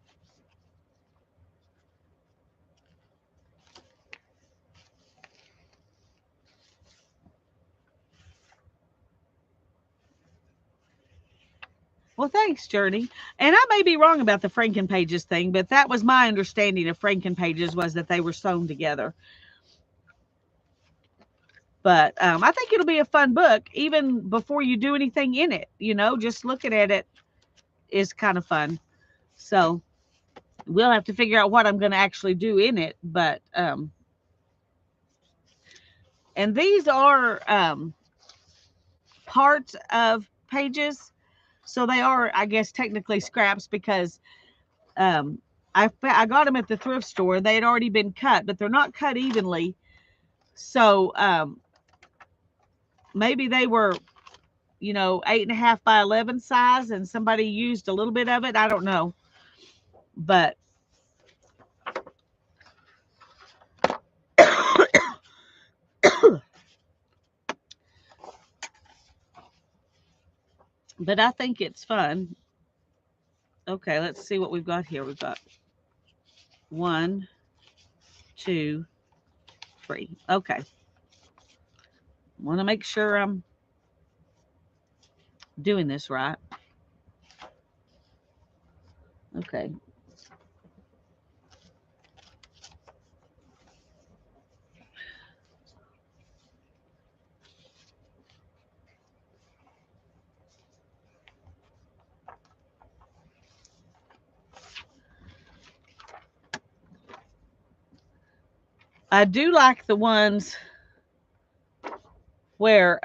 well, thanks, Journey. And I may be wrong about the Franken pages thing, but that was my understanding of Franken pages was that they were sewn together. But I think it'll be a fun book, even before you do anything in it. You know, just looking at it is kind of fun. So we'll have to figure out what I'm going to actually do in it. But and these are parts of pages, so they are, I guess, technically scraps because I got them at the thrift store. They had already been cut, but they're not cut evenly. So maybe they were, you know, 8.5 by 11 size, and somebody used a little bit of it. I don't know, but but I think it's fun. Okay, let's see what we've got here. We've got 1, 2, 3. Okay. Want to make sure I'm doing this right. Okay. I do like the ones where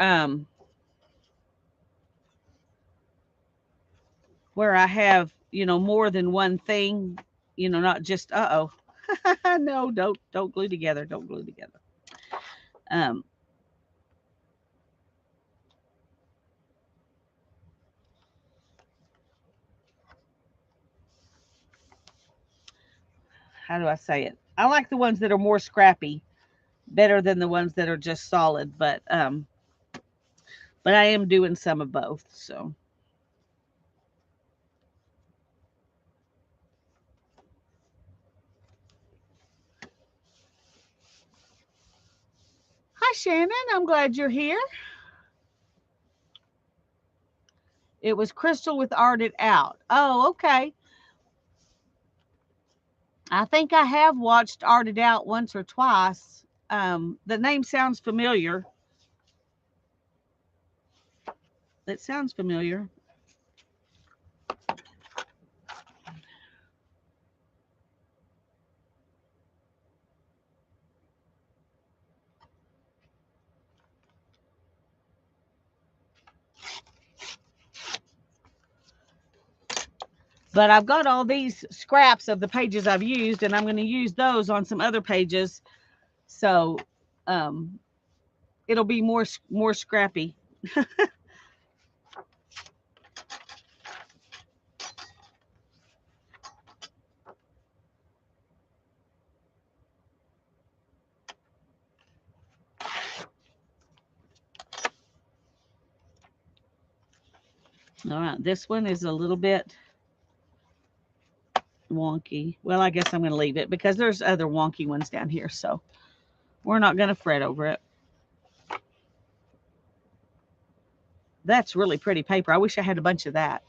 where I have, more than one thing, not just uh-oh. No, don't glue together. Don't glue together. Um how do I say it? I like the ones that are more scrappy better than the ones that are just solid, but I am doing some of both, so. Hi Shannon, I'm glad you're here. It was Crystal with Art It Out. Oh, okay. I think I have watched Art It Out once or twice. The name sounds familiar. It sounds familiar. But I've got all these scraps of the pages I've used, and I'm going to use those on some other pages. So um, it'll be more scrappy. All right, this one is a little bit wonky. Well, I guess I'm going to leave it because there's other wonky ones down here. So we're not going to fret over it. That's really pretty paper. I wish I had a bunch of that.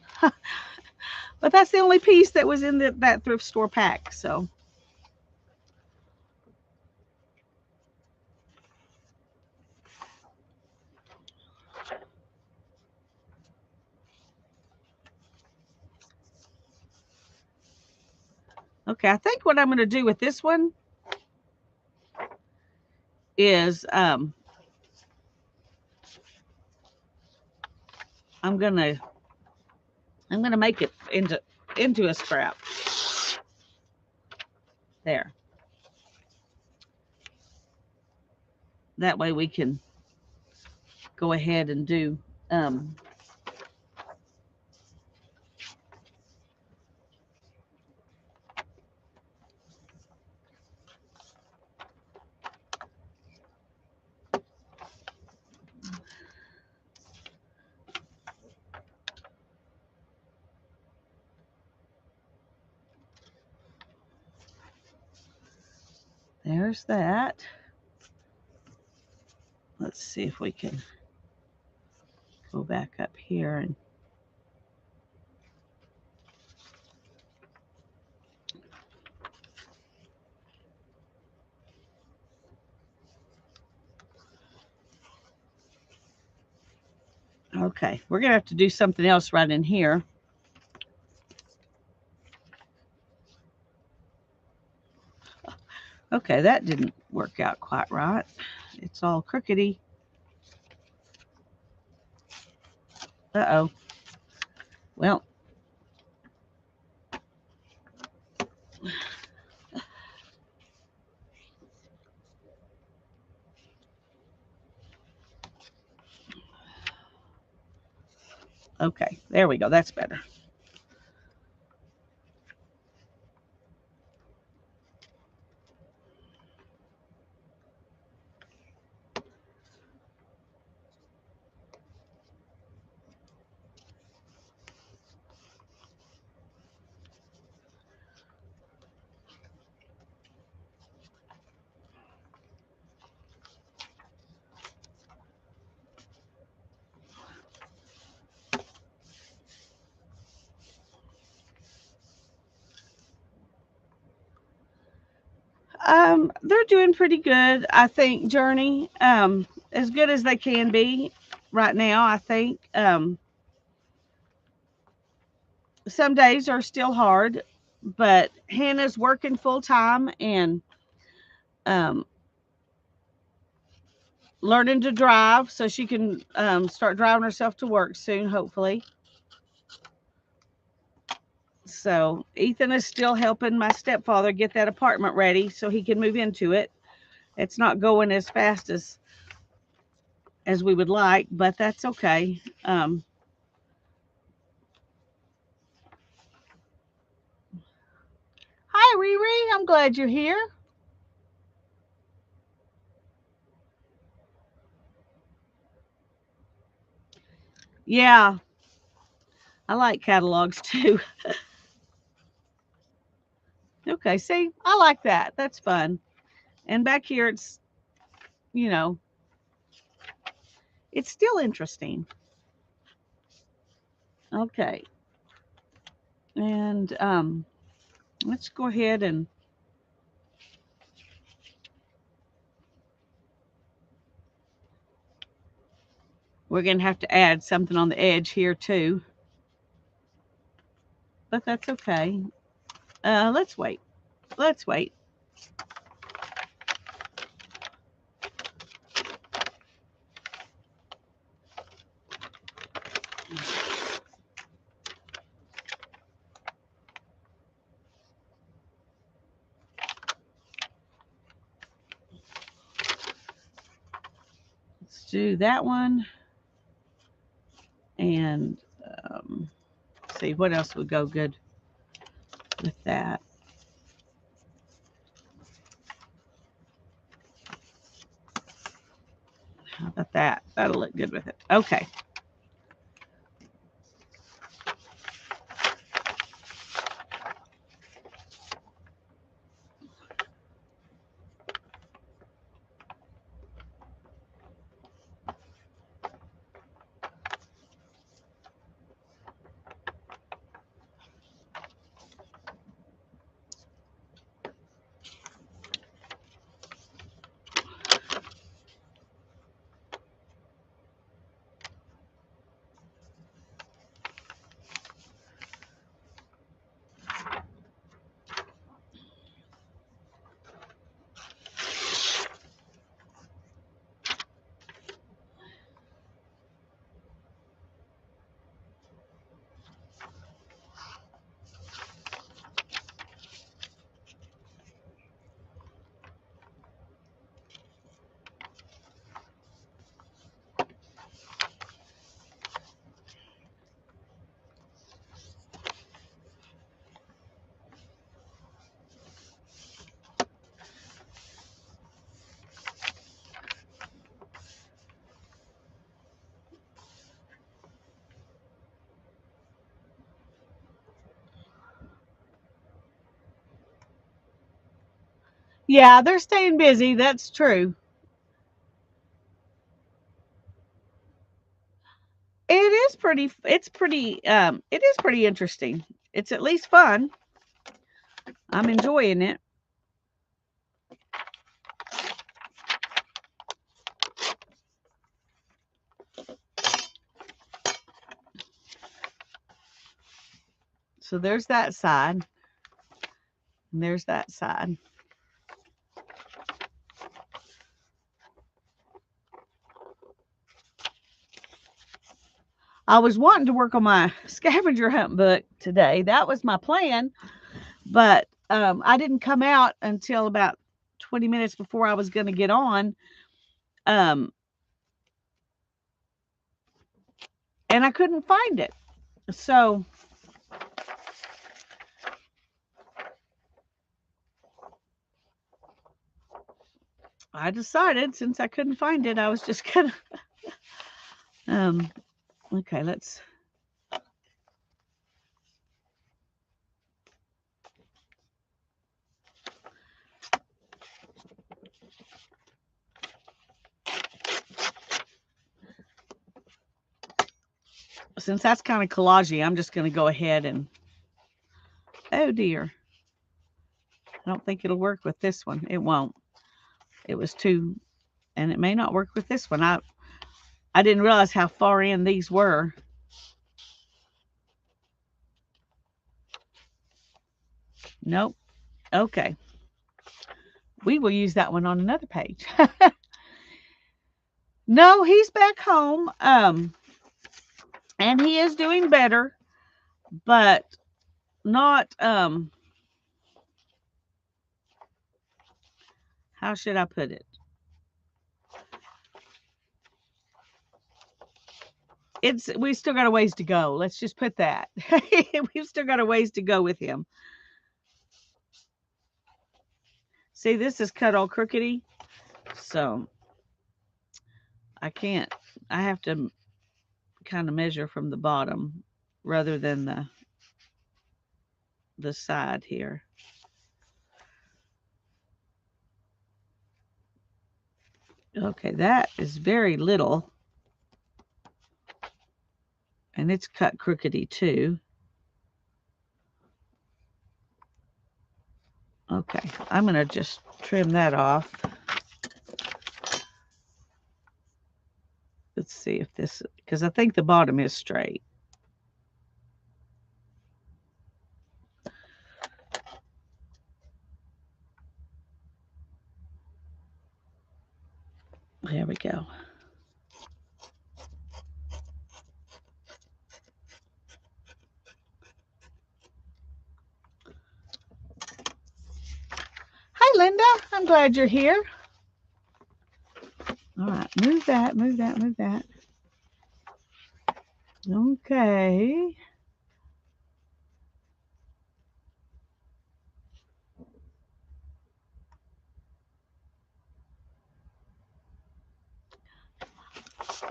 But that's the only piece that was in that thrift store pack. So. Okay, I think what I'm going to do with this one is I'm gonna make it into a scrap. There. That way we can go ahead and do there's that. Let's see if we can go back up here and okay, we're gonna have to do something else right in here. Okay, that didn't work out quite right. It's all crookedy. Uh-oh. Well, okay, there we go. That's better. They're doing pretty good, I think, Journey. As good as they can be right now, I think. Some days are still hard, but Hannah's working full time and um, learning to drive so she can start driving herself to work soon, hopefully. So Ethan is still helping my stepfather get that apartment ready so he can move into it. It's not going as fast as we would like, but that's okay. Hi, Riri. I'm glad you're here. Yeah, I like catalogs too. Okay, see, I like that. That's fun. And back here, you know, it's still interesting. Okay, and let's go ahead and we're gonna have to add something on the edge here too, but that's okay. Let's wait. Let's wait. Let's do that one, and see what else would go good with that. How about that? That'll look good with it. Okay. Yeah, they're staying busy. That's true. It is pretty interesting. It's at least fun. I'm enjoying it. So there's that side. And there's that side. I was wanting to work on my scavenger hunt book today. That was my plan, but I didn't come out until about 20 minutes before I was going to get on. Um, and I couldn't find it. So I decided since I couldn't find it, I was just going to, okay, let's, since that's kind of collagey, I'm just going to go ahead and, oh dear. I don't think it'll work with this one. It won't. It was too, and it may not work with this one. I didn't realize how far in these were. Nope. Okay. We will use that one on another page. No, he's back home. And he is doing better, but not how should I put it? We still got a ways to go. Let's just put that. We've still got a ways to go with him. See, this is cut all crookedy, so I can't. I have to kind of measure from the bottom rather than the side here. Okay, that is very little. And it's cut crookedy too. Okay, I'm going to just trim that off. Let's see if this, because I think the bottom is straight. There we go. Hi, Linda. I'm glad you're here. All right, move that, move that, move that. Okay.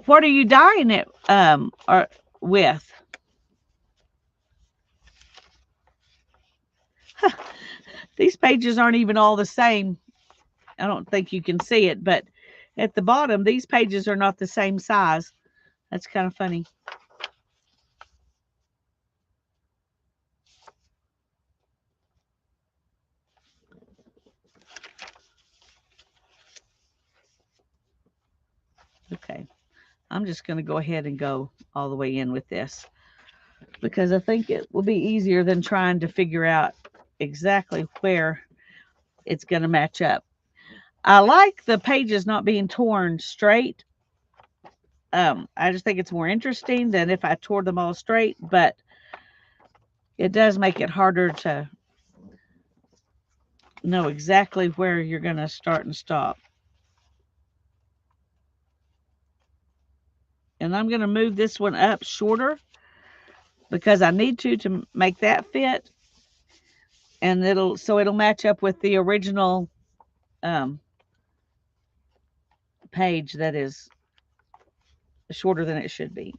What are you dyeing it or with? These pages aren't even all the same. I don't think you can see it, but at the bottom, these pages are not the same size. That's kind of funny. Okay. I'm just going to go ahead and go all the way in with this because I think it will be easier than trying to figure out exactly where it's going to match up. I like the pages not being torn straight. I just think it's more interesting than if I tore them all straight, but it does make it harder to know exactly where you're going to start and stop. And I'm going to move this one up shorter because I need to make that fit. And it'll match up with the original page that is shorter than it should be.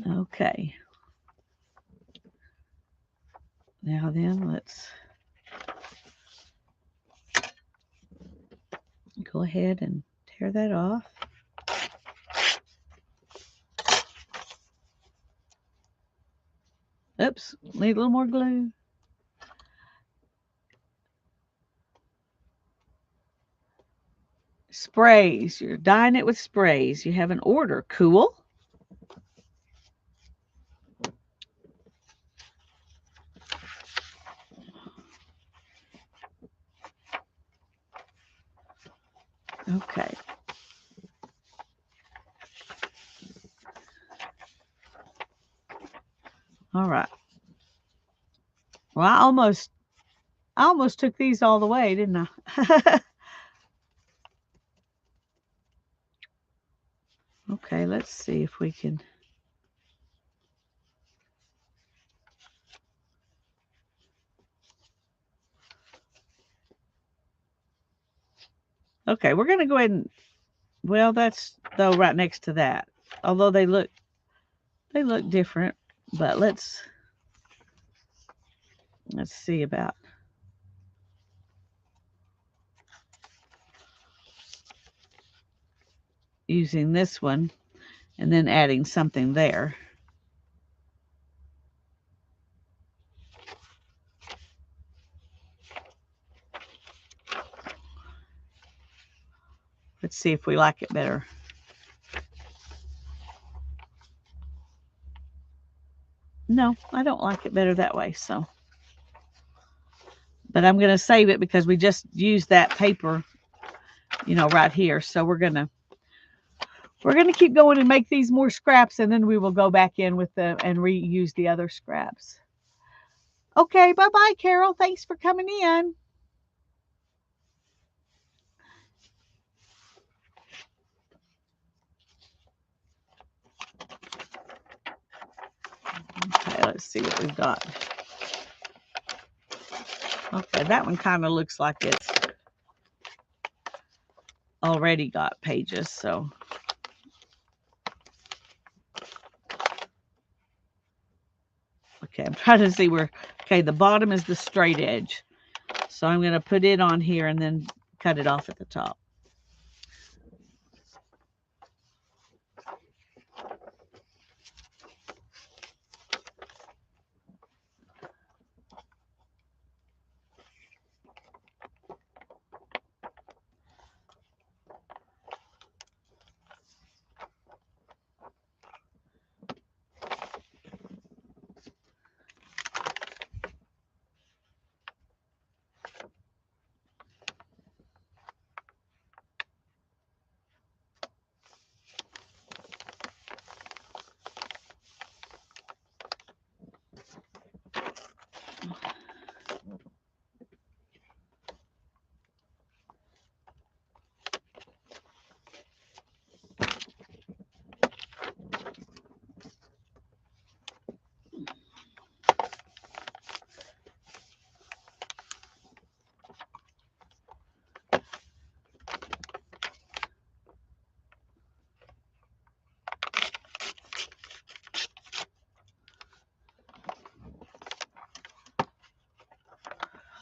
Okay. Now then, let's go ahead and tear that off. Oops, need a little more glue. Sprays. You're dyeing it with sprays. You have an order. Cool. Okay. All right. Well, I almost took these all the way, didn't I? Okay, let's see if we can. Okay, we're going to go ahead and, well, that's though right next to that. Although they look different, but let's see about. using this one and then adding something there. Let's see if we like it better. No, I don't like it better that way, so. But I'm going to save it because we just used that paper, you know, right here. So we're going to keep going and make these more scraps, and then we will go back in with the and reuse the other scraps. Okay, bye-bye, Carol. Thanks for coming in. Okay, let's see what we've got. Okay, that one kind of looks like it's already got pages, so. Okay, I'm trying to see where, okay, the bottom is the straight edge. So I'm going to put it on here and then cut it off at the top.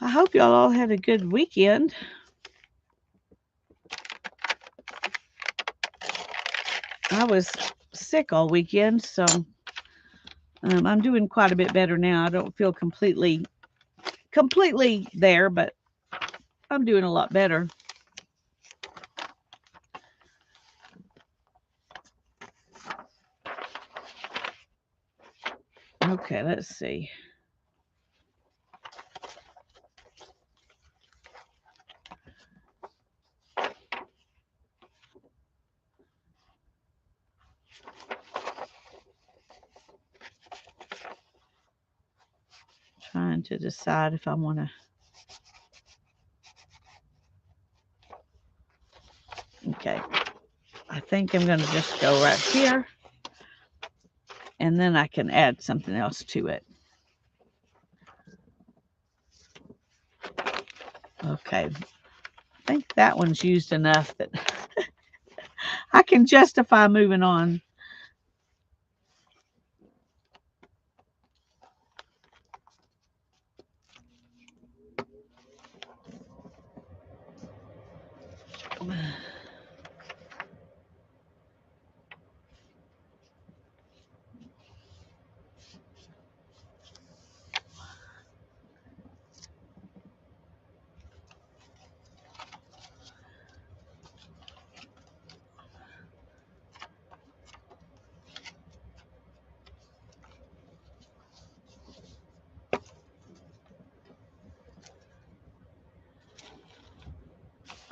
I hope y'all all had a good weekend. I was sick all weekend, so I'm doing quite a bit better now. I don't feel completely there, but I'm doing a lot better. Okay, let's see. Trying to decide if I want to. Okay, I think I'm going to just go right here, and then I can add something else to it. Okay, I think that one's used enough that I can justify moving on.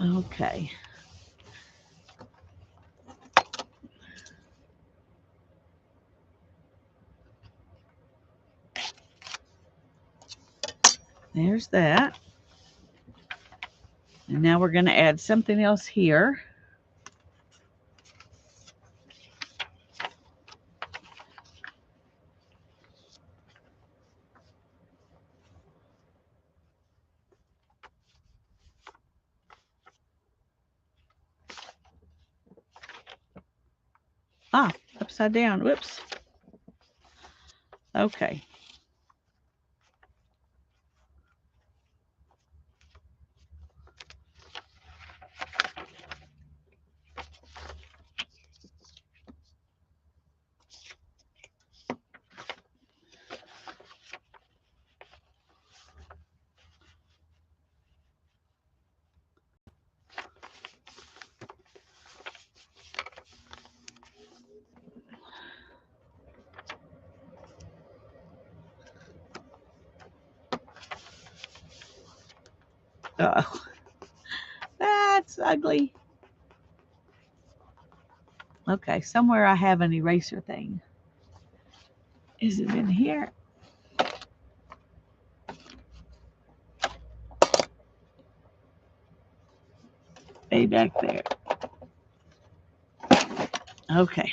Okay. There's that. And now we're going to add something else here. Ah, upside down. Whoops. Okay. Oh, that's ugly. Okay, somewhere I have an eraser thing. Is it in here? Way back there. Okay.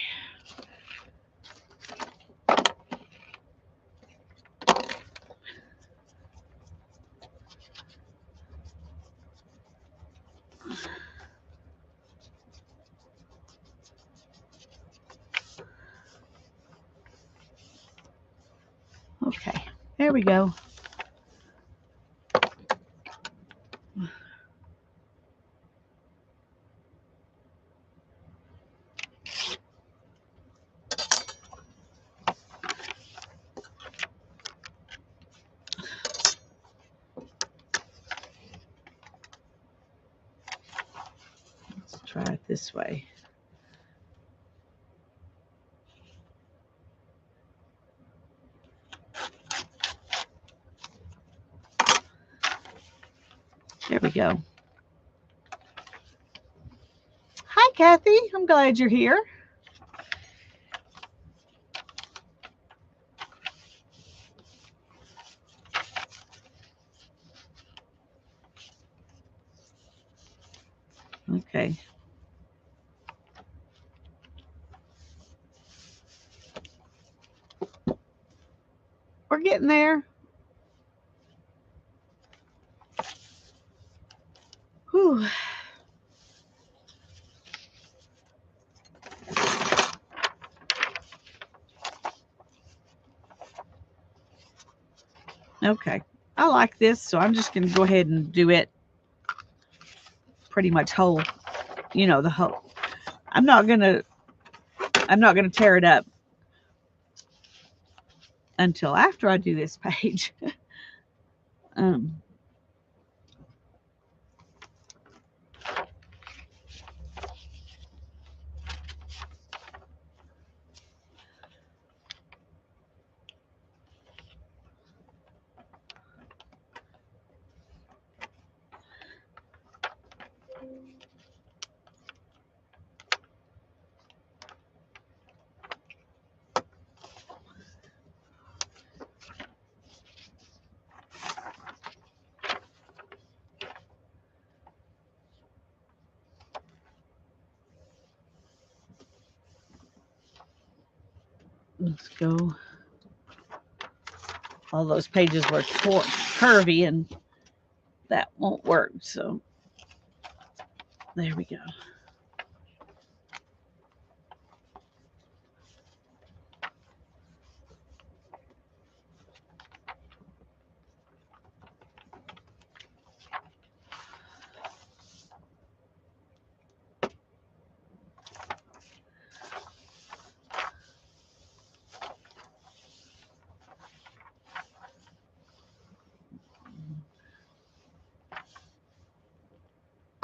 Okay, there we go. Let's try it this way. There we go. Hi, Kathy. I'm glad you're here. Okay. We're getting there. Whew. Okay. I like this, so I'm just going to go ahead and do it pretty much whole, the whole. I'm not going to tear it up until after I do this page. um Let's go. All those pages were curvy and that won't work. So there we go.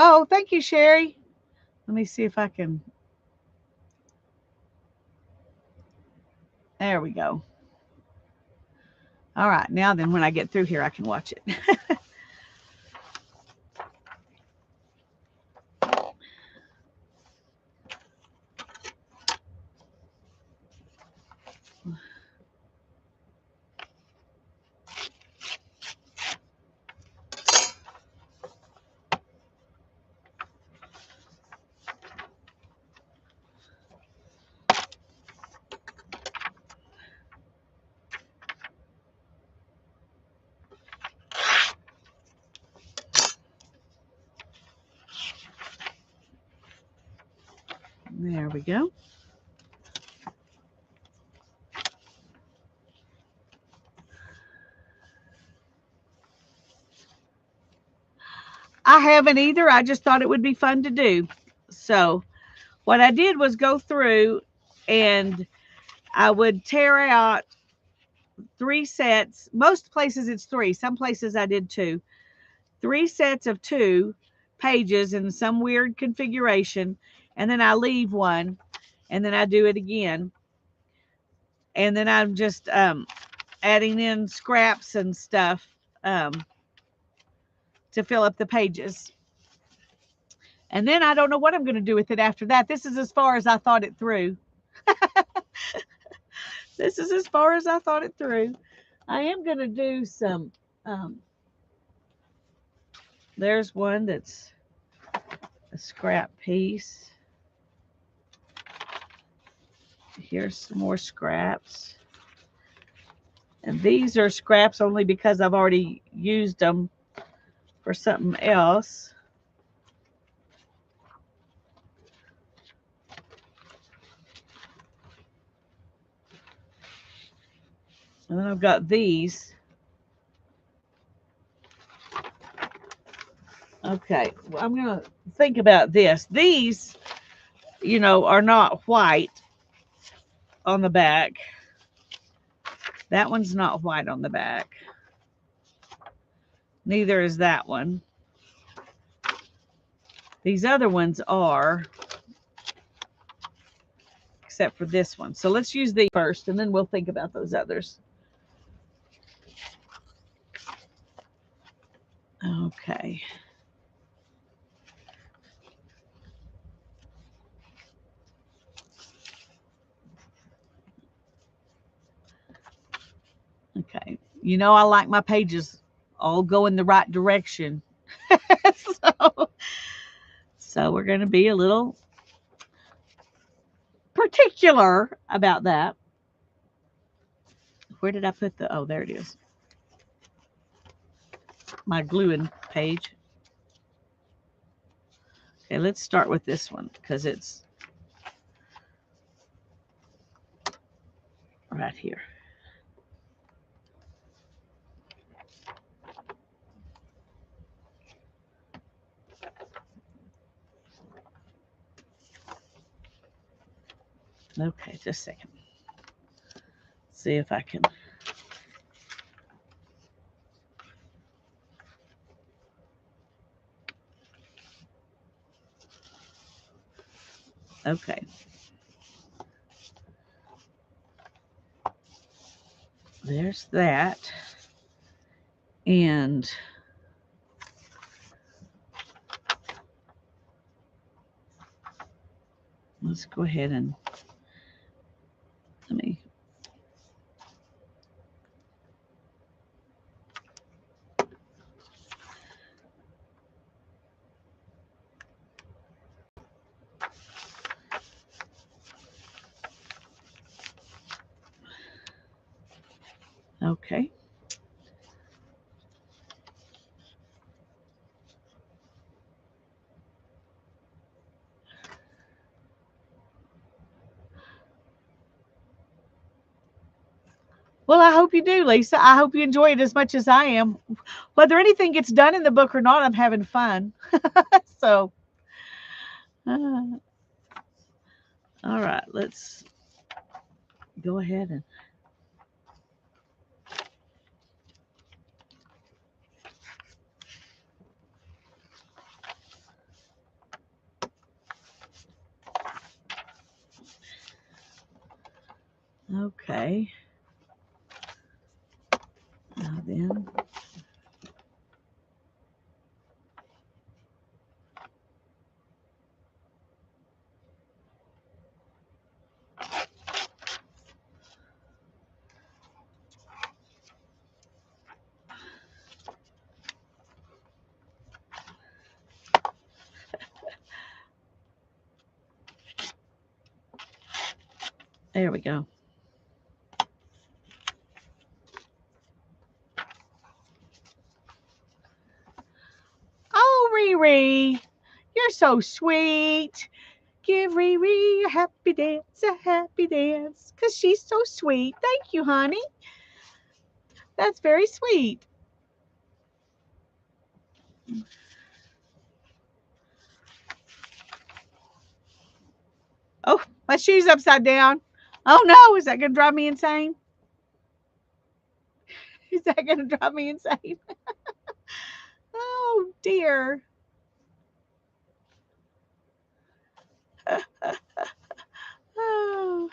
Oh, thank you, Sherry. Let me see if I can. There we go. All right, now then when I get through here, I can watch it. There we go. I haven't either. I just thought it would be fun to do. So what I did was go through and I would tear out 3 sets. Most places it's 3. Some places I did 2. 3 sets of 2 pages in some weird configuration. And then I leave one. And then I do it again. And then I'm just adding in scraps and stuff to fill up the pages. And then I don't know what I'm going to do with it after that. This is as far as I thought it through. This is as far as I thought it through. I am going to do some, there's one that's a scrap piece. Here's some more scraps. And these are scraps only because I've already used them for something else. And then I've got these. Okay, well, I'm going to think about this. These, you know, are not white on the back. That one's not white on the back. Neither is that one. These other ones are, except for this one. So let's use these first, and then we'll think about those others. Okay. Okay. You know, I like my pages all go in the right direction. so we're going to be a little particular about that. Where did I put the, oh, there it is. My gluing page. Okay, let's start with this one because it's right here. Okay, just a second. See if I can. Okay. There's that. And let's go ahead and let me. Okay. Well, I hope you do, Lisa. I hope you enjoy it as much as I am. Whether anything gets done in the book or not, I'm having fun. So, all right, let's go ahead and. Okay. Now then. There we go. Oh, Riri, you're so sweet. Give Riri a happy dance, because she's so sweet. Thank you, honey. That's very sweet. Oh, my shoe's upside down. Oh no, is that going to drive me insane? Is that going to drive me insane? Oh dear. Oh,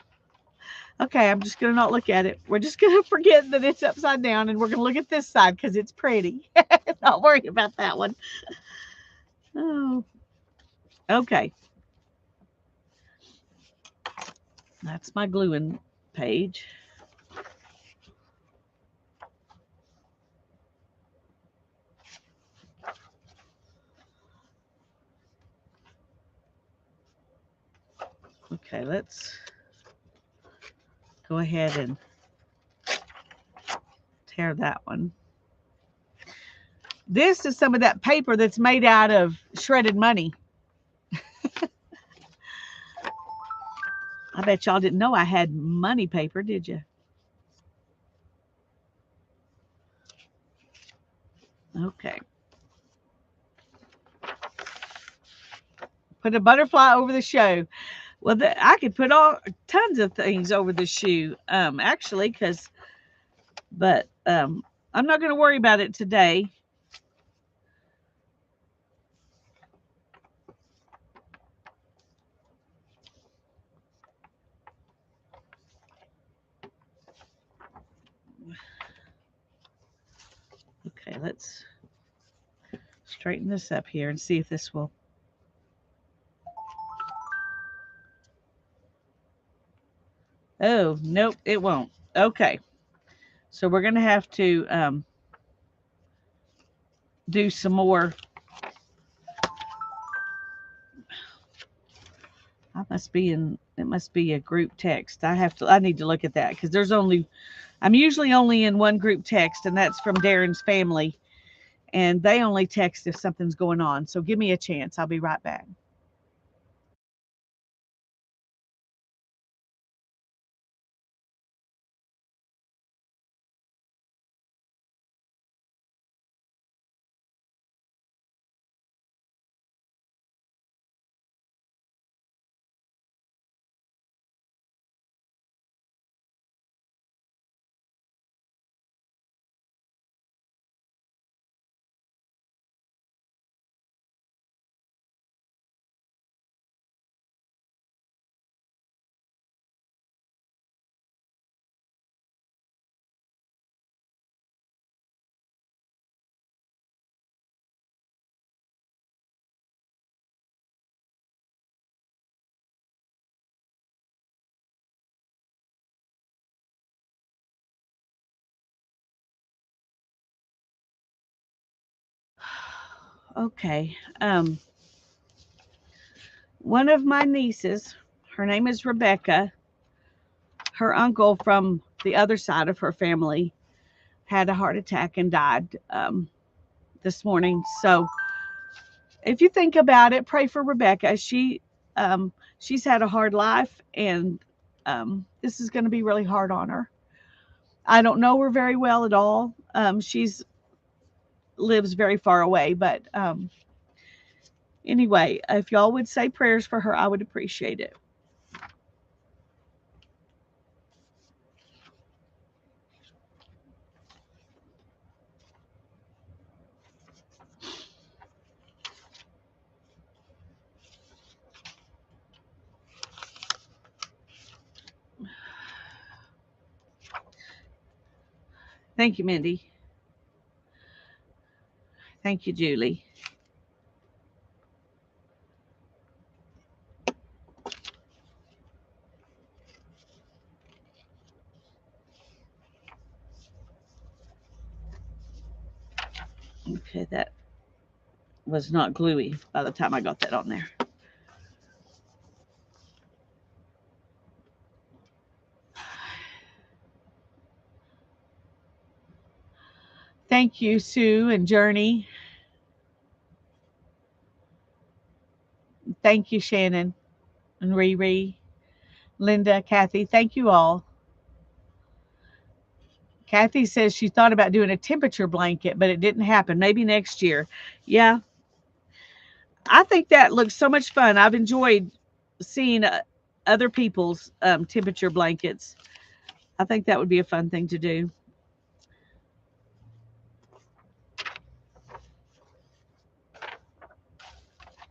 Okay, I'm just going to not look at it. We're just going to forget that it's upside down and we're going to look at this side because it's pretty. Not worry about that one. Oh, okay. That's my gluing page. Okay, let's go ahead and tear that one. This is some of that paper that's made out of shredded money. I bet y'all didn't know I had money paper, did you? Okay. Put a butterfly over the show. Well, I could put all tons of things over the shoe, actually, but I'm not going to worry about it today. Okay, let's straighten this up here and see if this will. Oh, nope, it won't. Okay, so we're going to have to do some more. It must be a group text. I need to look at that because I'm usually only in one group text, and that's from Darren's family, and they only text if something's going on. So give me a chance. I'll be right back. Okay. One of my nieces, her name is Rebecca. Her uncle from the other side of her family had a heart attack and died this morning. So if you think about it, pray for Rebecca. She's had a hard life, and this is going to be really hard on her. I don't know her very well at all. She's lives very far away, but anyway, if y'all would say prayers for her, I would appreciate it. Thank you, Mindy. Thank you, Julie. Okay, that was not gluey by the time I got that on there. Thank you, Sue and Journey. Thank you, Shannon and Riri, Linda, Kathy. Thank you all. Kathy says she thought about doing a temperature blanket, but it didn't happen. Maybe next year. Yeah, I think that looks so much fun. I've enjoyed seeing other people's temperature blankets. I think that would be a fun thing to do.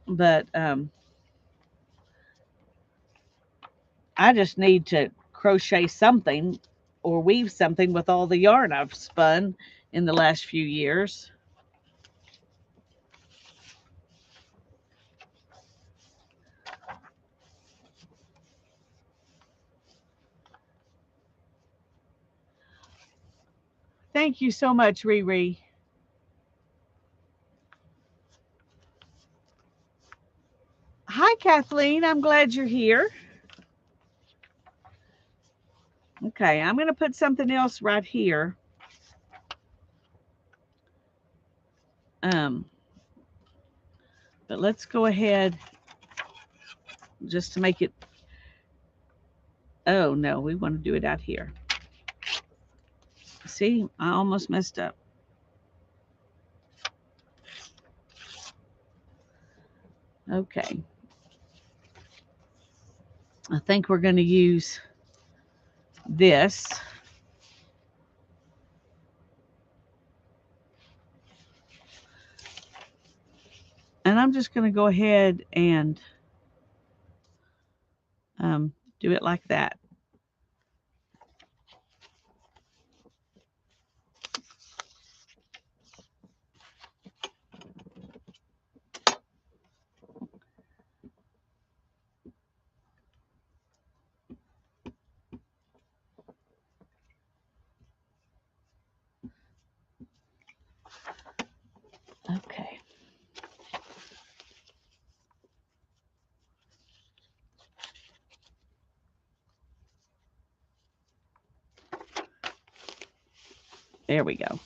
But I just need to crochet something or weave something with all the yarn I've spun in the last few years. Thank you so much, Riri. Hi, Kathleen. I'm glad you're here. Okay, I'm going to put something else right here. But let's go ahead just to make it. Oh, no, we want to do it out here. See, I almost messed up. Okay. I think we're going to use this. And I'm just going to go ahead and do it like that. Okay. There we go.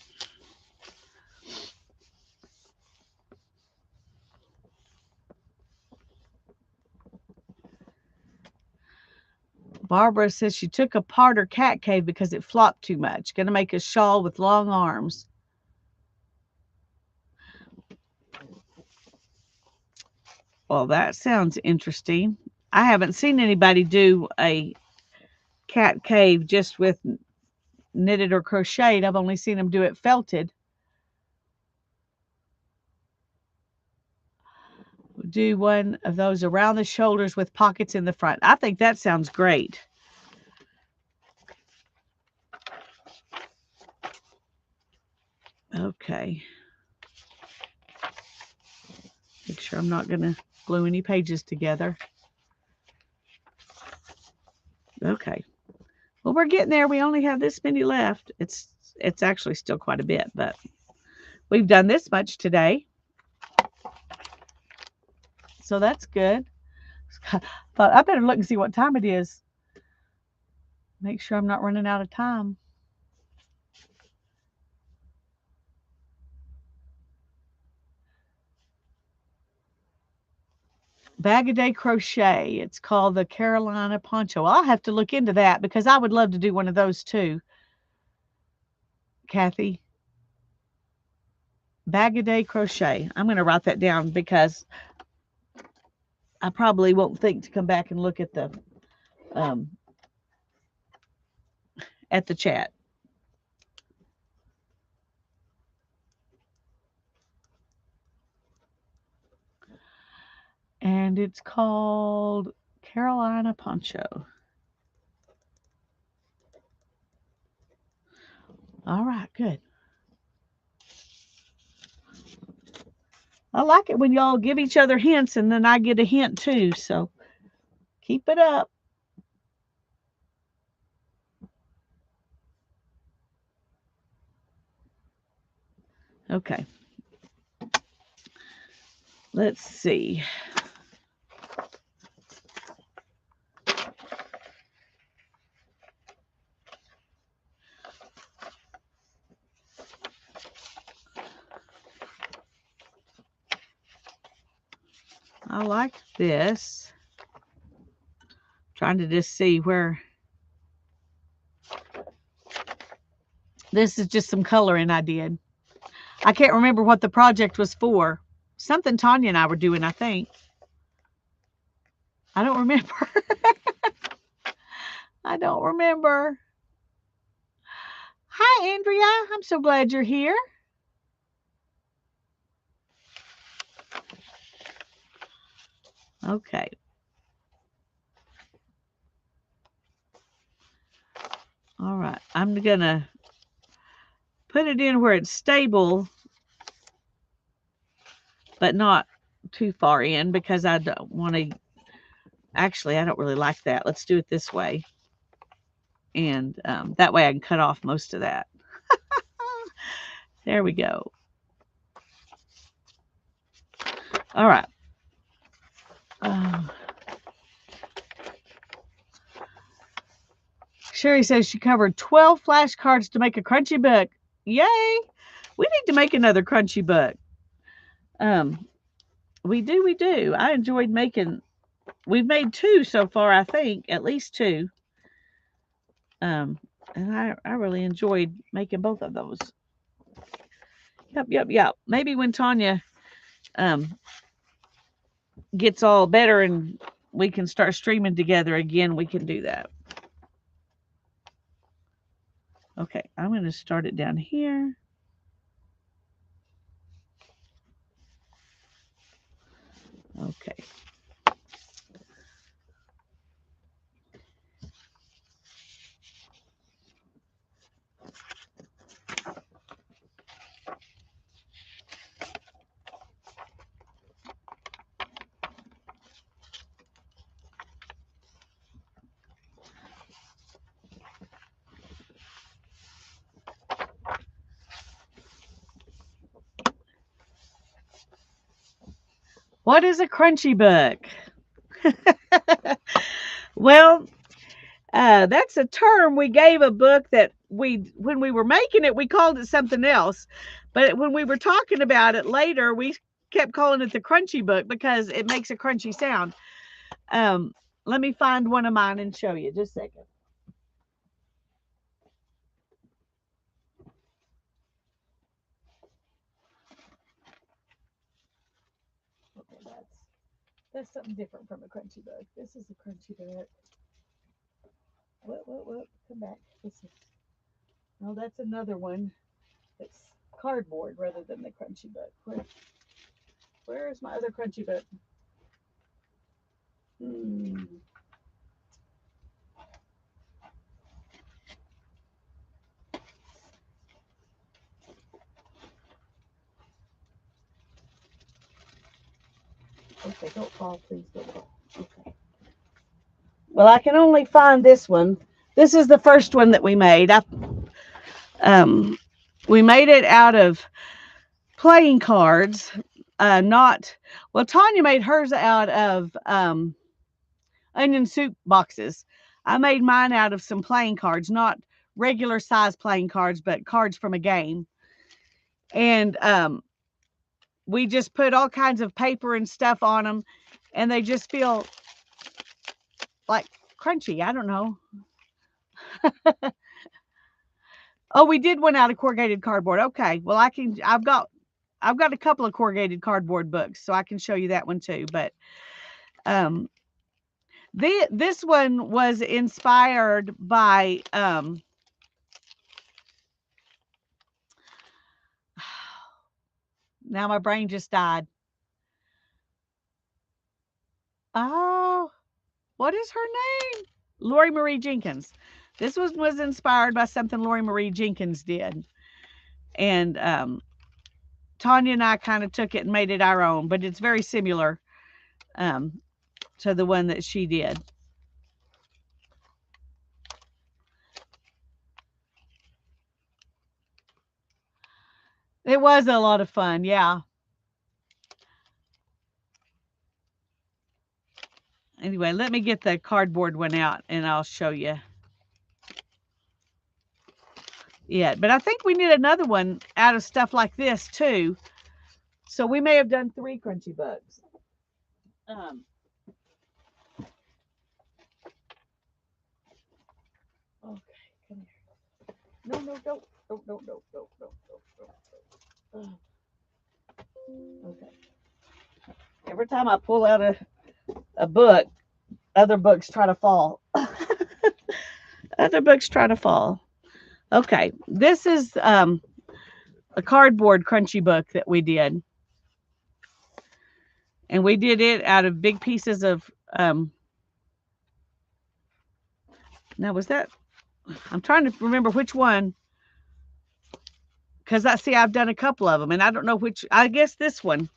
Barbara says she took apart her cat cave because it flopped too much. Going to make a shawl with long arms. Well, that sounds interesting. I haven't seen anybody do a cat cave just with knitted or crocheted. I've only seen them do it felted. Do one of those around the shoulders with pockets in the front. I think that sounds great. Okay. Make sure I'm not going to glue any pages together. Okay. Well, we're getting there. We only have this many left. It's actually still quite a bit, but we've done this much today. So that's good. Thought I better look and see what time it is. Make sure I'm not running out of time. Bag-A-Day crochet. It's called the Carolina poncho. I'll have to look into that because I would love to do one of those too. Kathy. Bag-A-Day crochet. I'm going to write that down because I probably won't think to come back and look at the chat. And it's called Carolina poncho. All right, good. I like it when y'all give each other hints and then I get a hint too. So keep it up. Okay. Let's see. I like this. Trying to just see where. This is just some coloring I did. I can't remember what the project was for. Something Tanya and I were doing, I think. I don't remember. I don't remember. Hi, Andrea. I'm so glad you're here. Okay. All right, I'm gonna put it in where it's stable, but not too far in because I don't want to. Actually, I don't really like that. Let's do it this way, and that way I can cut off most of that. There we go. All right. Sherry says she covered 12 flashcards to make a crunchy book. Yay! We need to make another crunchy book. We do. I enjoyed making. We've made 2 so far, I think, at least 2. And I really enjoyed making both of those. Yep. Maybe when Tanya gets all better and we can start streaming together again, we can do that. Okay, I'm going to start it down here. Okay. What is a crunchy book? Well, that's a term we gave a book that when we were making it, we called it something else. But when we were talking about it later, we kept calling it the crunchy book because it makes a crunchy sound. Let me find one of mine and show you. Just a second. Okay, that's something different from a crunchy book. This is a crunchy book. What? Come back. This is. No, that's another one. It's cardboard rather than the crunchy book. Where is my other crunchy book? Okay, don't fall, please. Don't fall. Okay. Well, I can only find this one. This is the first one that we made. We made it out of playing cards. Tanya made hers out of onion soup boxes. I made mine out of some playing cards, not regular size playing cards, but cards from a game. And we just put all kinds of paper and stuff on them, and they just feel like crunchy. I don't know. Oh, we did one out of corrugated cardboard. Okay. Well, I've got a couple of corrugated cardboard books, so I can show you that one too. But this one was inspired by now my brain just died. Oh, what is her name? Lori Marie Jenkins. This was inspired by something Lori Marie Jenkins did. And Tanya and I kind of took it and made it our own, but it's very similar to the one that she did. It was a lot of fun, yeah. Anyway, let me get the cardboard one out and I'll show you. Yeah, but I think we need another one out of stuff like this too. So we may have done 3 crunchy bugs. Okay, come here. No, don't. Okay. Every time I pull out a book, other books try to fall. Other books try to fall. Okay, this is a cardboard crunchy book that we did. And we did it out of big pieces of now was that I'm trying to remember which one, because I see I've done a couple of them, and I don't know which. I guess this one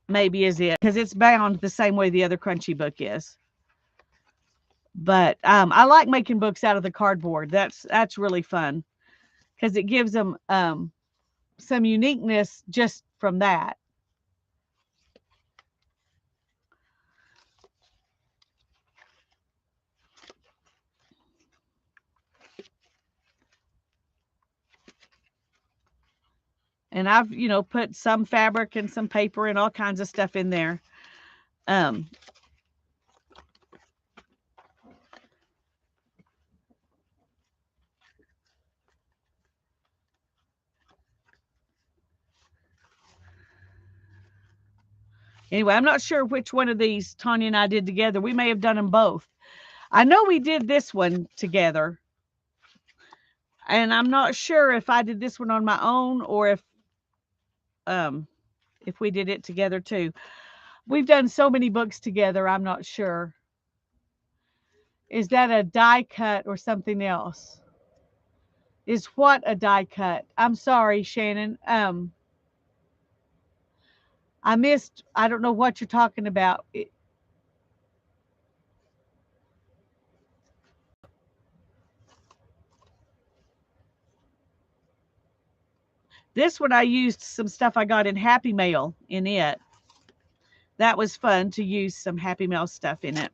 maybe is it, because it's bound the same way the other Crunchy book is. But I like making books out of the cardboard. That's really fun because it gives them some uniqueness just from that. And I've, put some fabric and some paper and all kinds of stuff in there. Um, anyway, I'm not sure which one of these Tanya and I did together. We may have done them both. I know we did this one together. And I'm not sure if I did this one on my own or if we did it together too. We've done so many books together, I'm not sure. Is that a die cut or something else? Is what a die cut? I'm sorry, Shannon. I missed, I don't know what you're talking about. This one I used some stuff I got in Happy Mail in it. That was fun to use some Happy Mail stuff in it.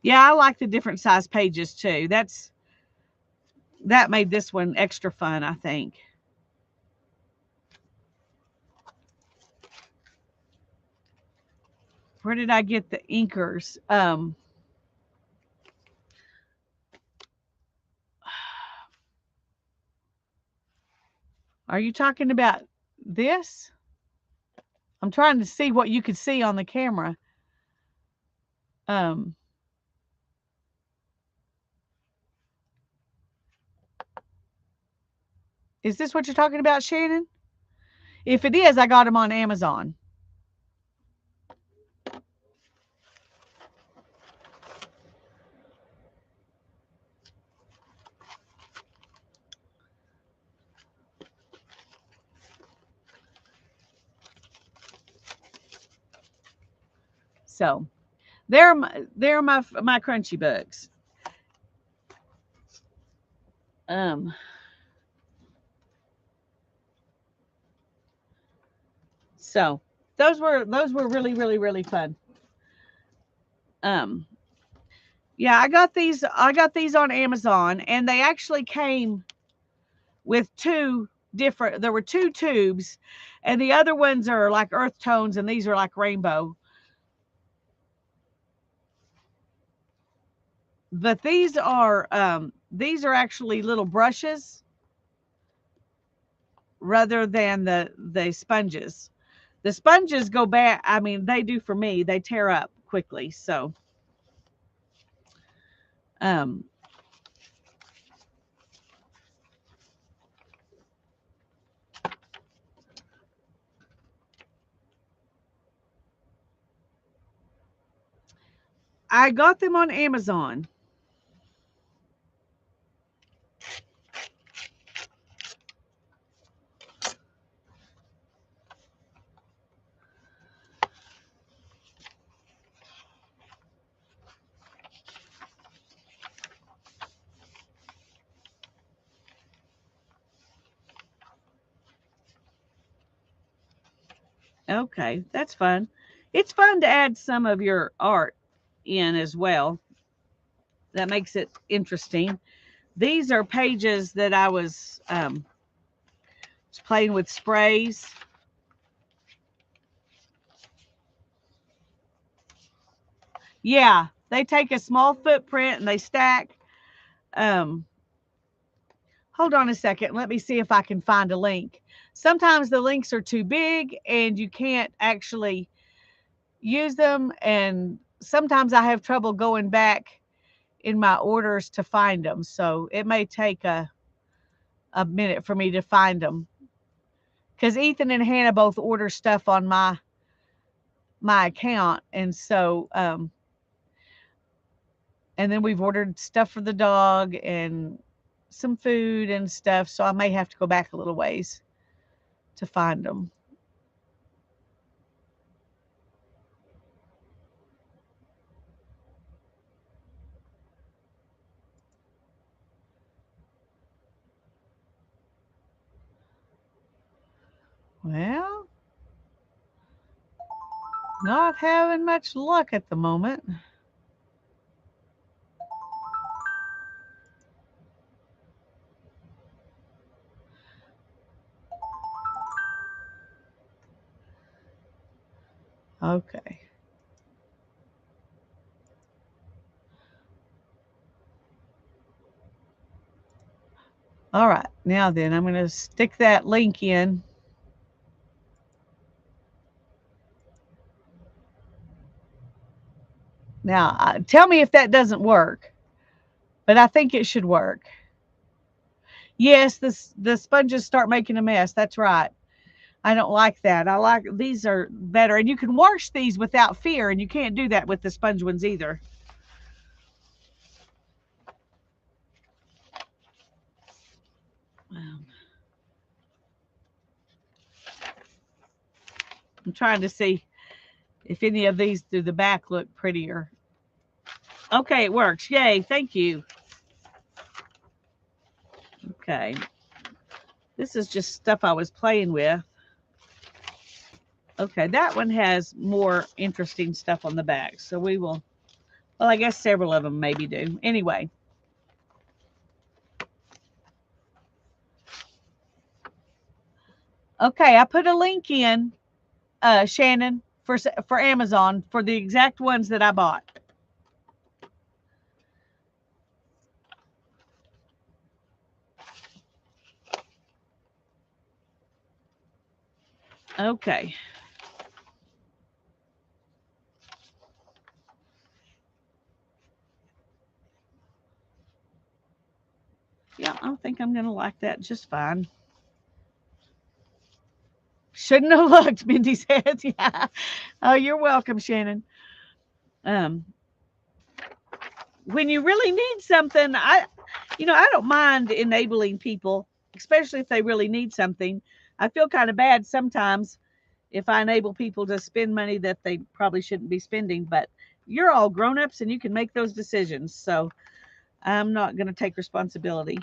Yeah, I like the different size pages too. That made this one extra fun, I think. Where did I get the inkers? Are you talking about this? I'm trying to see what you could see on the camera. Um, is this what you're talking about, Shannon? If it is, I got them on Amazon. So they're my Crunchy books. Um, so those were really really really fun. Um, yeah, I got these on Amazon, and they actually came with two different. There were two tubes, and the other ones are like earth tones, and these are like rainbow. But these are actually little brushes rather than the sponges. The sponges go bad. I mean, they do for me. They tear up quickly. So, um, I got them on Amazon. Okay, that's fun. It's fun to add some of your art in as well. That makes it interesting. These are pages that I was playing with sprays. Yeah, they take a small footprint and they stack. Um, hold on a second. Let me see if I can find a link. Sometimes the links are too big and you can't actually use them. And sometimes I have trouble going back in my orders to find them. So it may take a minute for me to find them. Because Ethan and Hannah both order stuff on my account. And so and then we've ordered stuff for the dog and some food and stuff. So I may have to go back a little ways to find them. Well, not having much luck at the moment. Okay. All right. Now then, I'm going to stick that link in. Now, tell me if that doesn't work, but I think it should work. Yes, the sponges start making a mess. That's right. I don't like that. I like these are better, and you can wash these without fear, and you can't do that with the sponge ones either. I'm trying to see if any of these through the back look prettier. Okay, it works. Yay, thank you. Okay. This is just stuff I was playing with. Okay, that one has more interesting stuff on the back. So we will, well, I guess several of them maybe do. Anyway. Okay, I put a link in, Shannon, for Amazon for the exact ones that I bought. Okay. Yeah, I think I'm going to like that just fine. Shouldn't have looked, Mindy says. Yeah. Oh, you're welcome, Shannon. When you really need something, I don't mind enabling people, especially if they really need something. I feel kind of bad sometimes if I enable people to spend money that they probably shouldn't be spending, but you're all grown-ups and you can make those decisions. So I'm not going to take responsibility.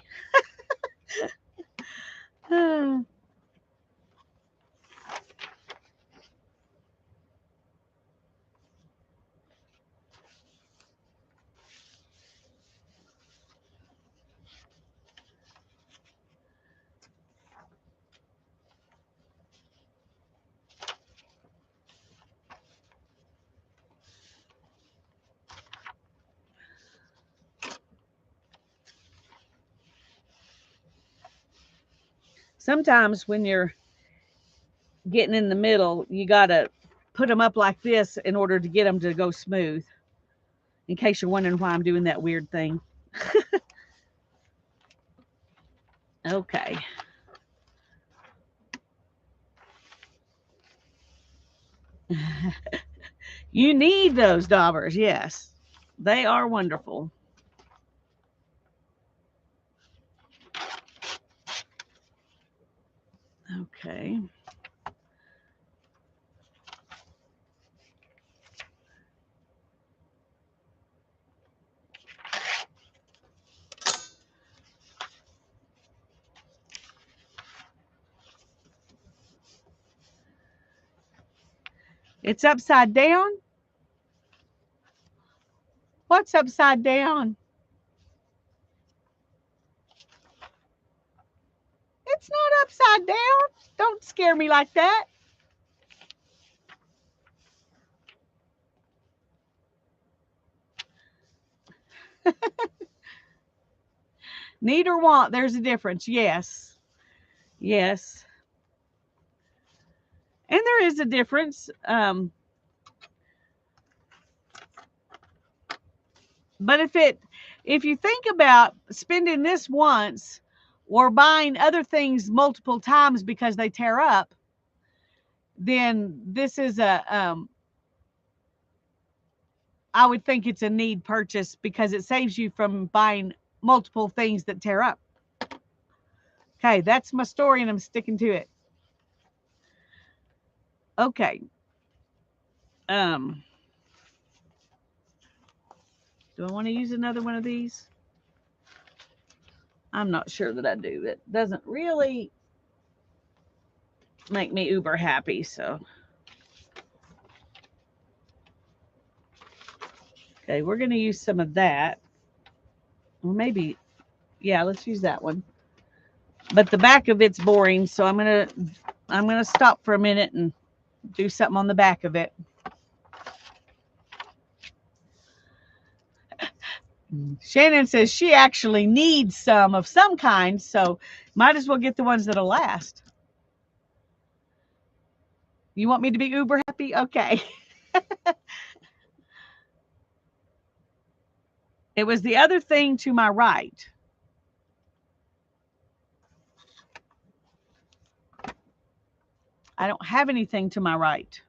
Sometimes when you're getting in the middle, you got to put them up like this in order to get them to go smooth. In case you're wondering why I'm doing that weird thing. Okay. You need those daubers, yes. They are wonderful. Okay. It's upside down? What's upside down? It's not upside down. Don't scare me like that. Need or want, there's a difference. Yes. Yes. And there is a difference. But if it, if you think about spending this once or buying other things multiple times because they tear up, then this is I would think it's a need purchase because it saves you from buying multiple things that tear up. Okay, that's my story and I'm sticking to it. Okay. Do I want to use another one of these? I'm not sure that I do. It doesn't really make me uber happy, so. Okay, we're going to use some of that. Or maybe, yeah, let's use that one. But the back of it's boring, so I'm gonna stop for a minute and do something on the back of it. Shannon says she actually needs some of some kind, so might as well get the ones that'll last. You want me to be uber happy? Okay. It was the other thing to my right. I don't have anything to my right.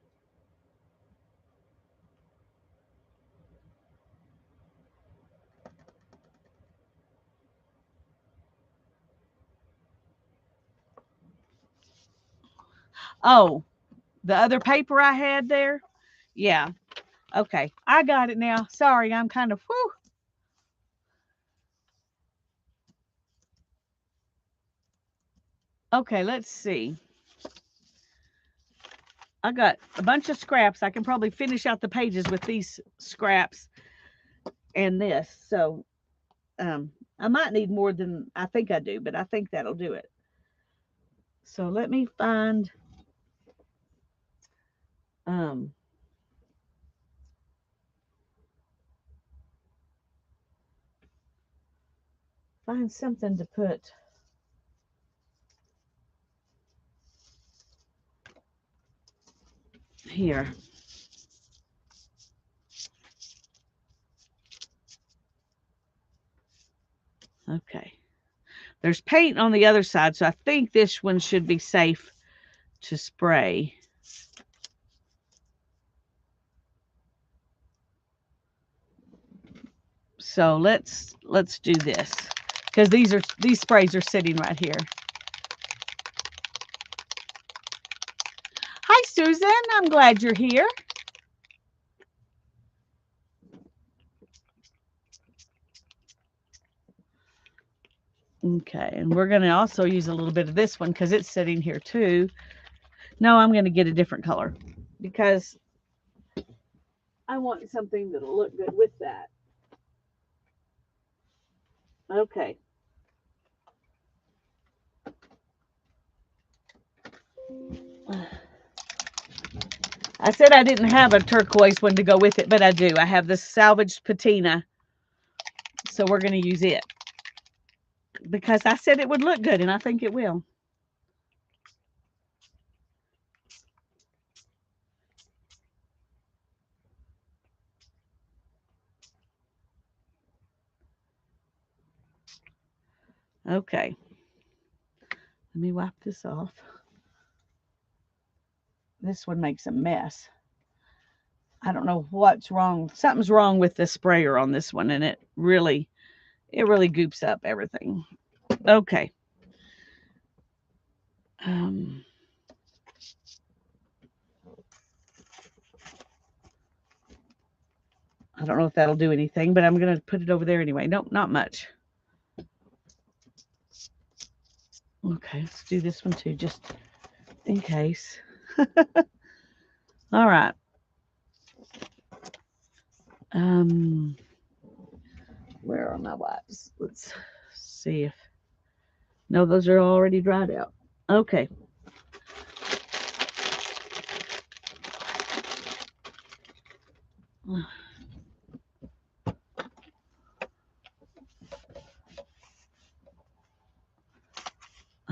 Oh, the other paper I had there? Yeah. Okay. I got it now. Sorry, I'm kind of, whew. Okay, let's see. I got a bunch of scraps. I can probably finish out the pages with these scraps and this. So I might need more than I think I do, but I think that'll do it. So let me find find something to put here. Okay. There's paint on the other side, so I think this one should be safe to spray. So let's do this because these sprays are sitting right here. Hi, Susan. I'm glad you're here. Okay, and we're going to also use a little bit of this one because it's sitting here too. No, I'm going to get a different color because I want something that'll look good with that. Okay. I said I didn't have a turquoise one to go with it, but I do. I have this salvaged patina. So we're going to use it because I said it would look good, and I think it will. Okay. Let me wipe this off. This one makes a mess. I don't know what's wrong. Something's wrong with the sprayer on this one, and it really goops up everything. Okay. I don't know if that'll do anything, but I'm going to put it over there anyway. Nope, not much. Okay, let's do this one too, just in case. All right. Where are my wipes? Let's see if, no, those are already dried out. Okay.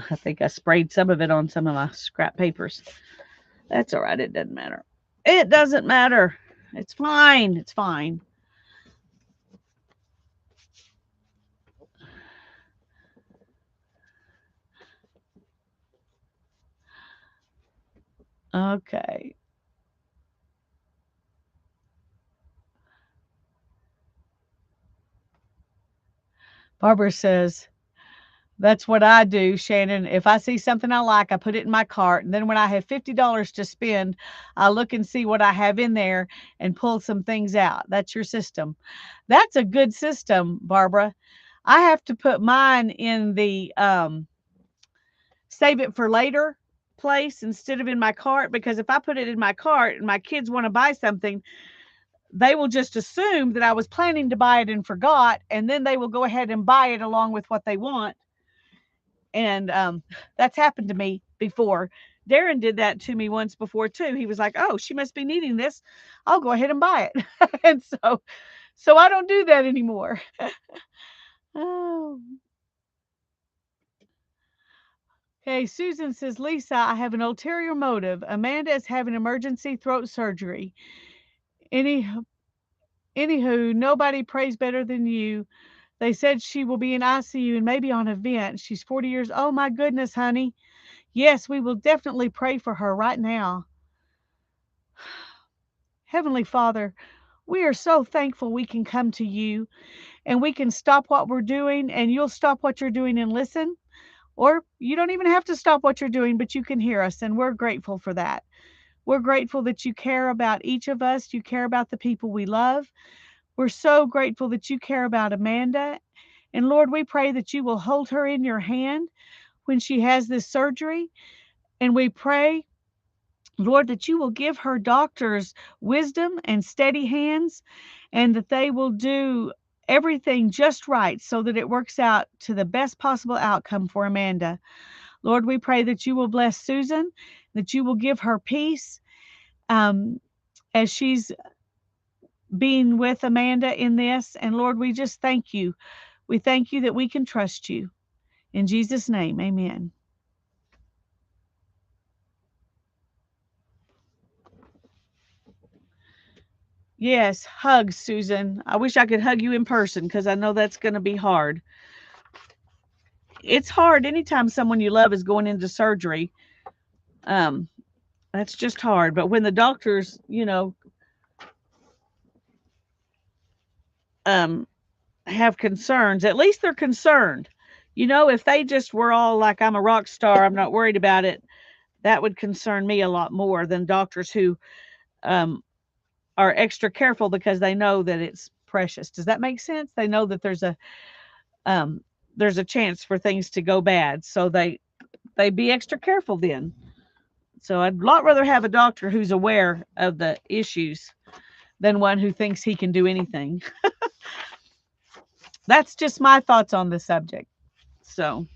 I think I sprayed some of it on some of my scrap papers. That's all right. It doesn't matter. It doesn't matter. It's fine. It's fine. Okay. Barbara says, that's what I do, Shannon. If I see something I like, I put it in my cart. And then when I have $50 to spend, I look and see what I have in there and pull some things out. That's your system. That's a good system, Barbara. I have to put mine in the save it for later place instead of in my cart, because if I put it in my cart and my kids want to buy something, they will just assume that I was planning to buy it and forgot, and then they will go ahead and buy it along with what they want. And that's happened to me before. Darren did that to me once before too. He was like, "Oh, she must be needing this. I'll go ahead and buy it." And so I don't do that anymore. Oh. Okay, Susan says, Lisa, I have an ulterior motive. Amanda is having emergency throat surgery. Any, anywho, nobody prays better than you. They said she will be in ICU and maybe on a vent. She's 40 years. Oh my goodness, honey. Yes, we will definitely pray for her right now. Heavenly Father, we are so thankful we can come to you and we can stop what we're doing, and you'll stop what you're doing and listen. Or you don't even have to stop what you're doing, but you can hear us, and we're grateful for that. We're grateful that you care about each of us. You care about the people we love. We're so grateful that you care about Amanda. And Lord, we pray that you will hold her in your hand when she has this surgery. And we pray, Lord, that you will give her doctors wisdom and steady hands, and that they will do everything just right so that it works out to the best possible outcome for Amanda. Lord, we pray that you will bless Susan, that you will give her peace um, as she's being with Amanda in this. And Lord, we just thank you. We thank you that we can trust you. In Jesus' name, amen. Yes, hugs, Susan. I wish I could hug you in person because I know that's going to be hard. It's hard anytime someone you love is going into surgery. Um, that's just hard. But when the doctors, um, have concerns, at least they're concerned. If they just were all like, I'm a rock star, I'm not worried about it, that would concern me a lot more than doctors who um, are extra careful because they know that it's precious. Does that make sense? They know that um, there's a chance for things to go bad, so they be extra careful then. So I'd a lot rather have a doctor who's aware of the issues than one who thinks he can do anything. That's just my thoughts on the subject. So,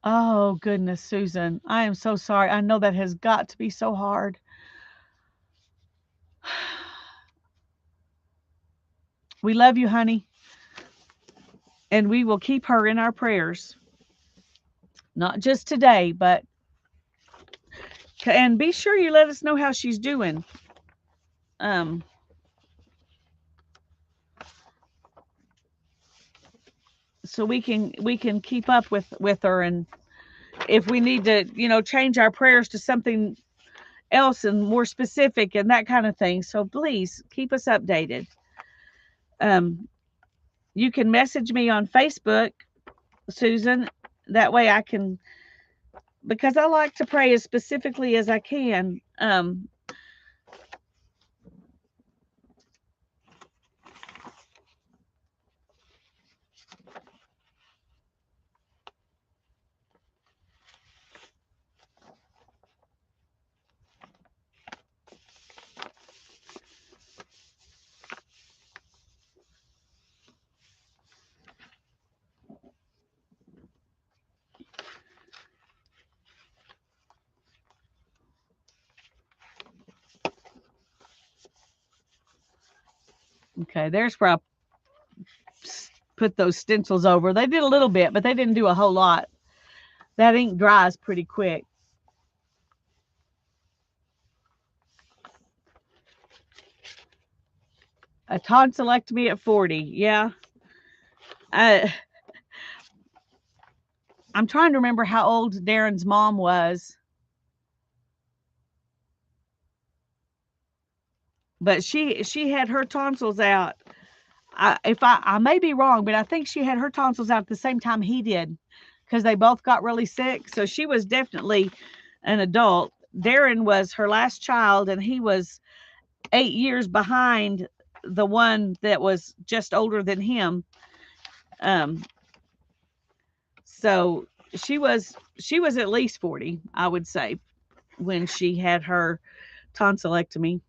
oh goodness, Susan, I am so sorry. I know that has got to be so hard. We love you, honey, and we will keep her in our prayers. Not just today, but and be sure you let us know how she's doing. Um, so we can keep up with her, and if we need to, change our prayers to something else and more specific and that kind of thing. So please keep us updated. Um, you can message me on Facebook, Susan. That way I can, because I like to pray as specifically as I can. Okay, there's where I put those stencils over. They did a little bit, but they didn't do a whole lot. That ink dries pretty quick. A tonsillectomy at 40. Yeah. I I'm trying to remember how old Darren's mom was, but she had her tonsils out. I may be wrong, but I think she had her tonsils out at the same time he did, because they both got really sick. So she was definitely an adult. Darren was her last child, and he was 8 years behind the one that was just older than him. Um, so she was at least 40, I would say, when she had her tonsillectomy.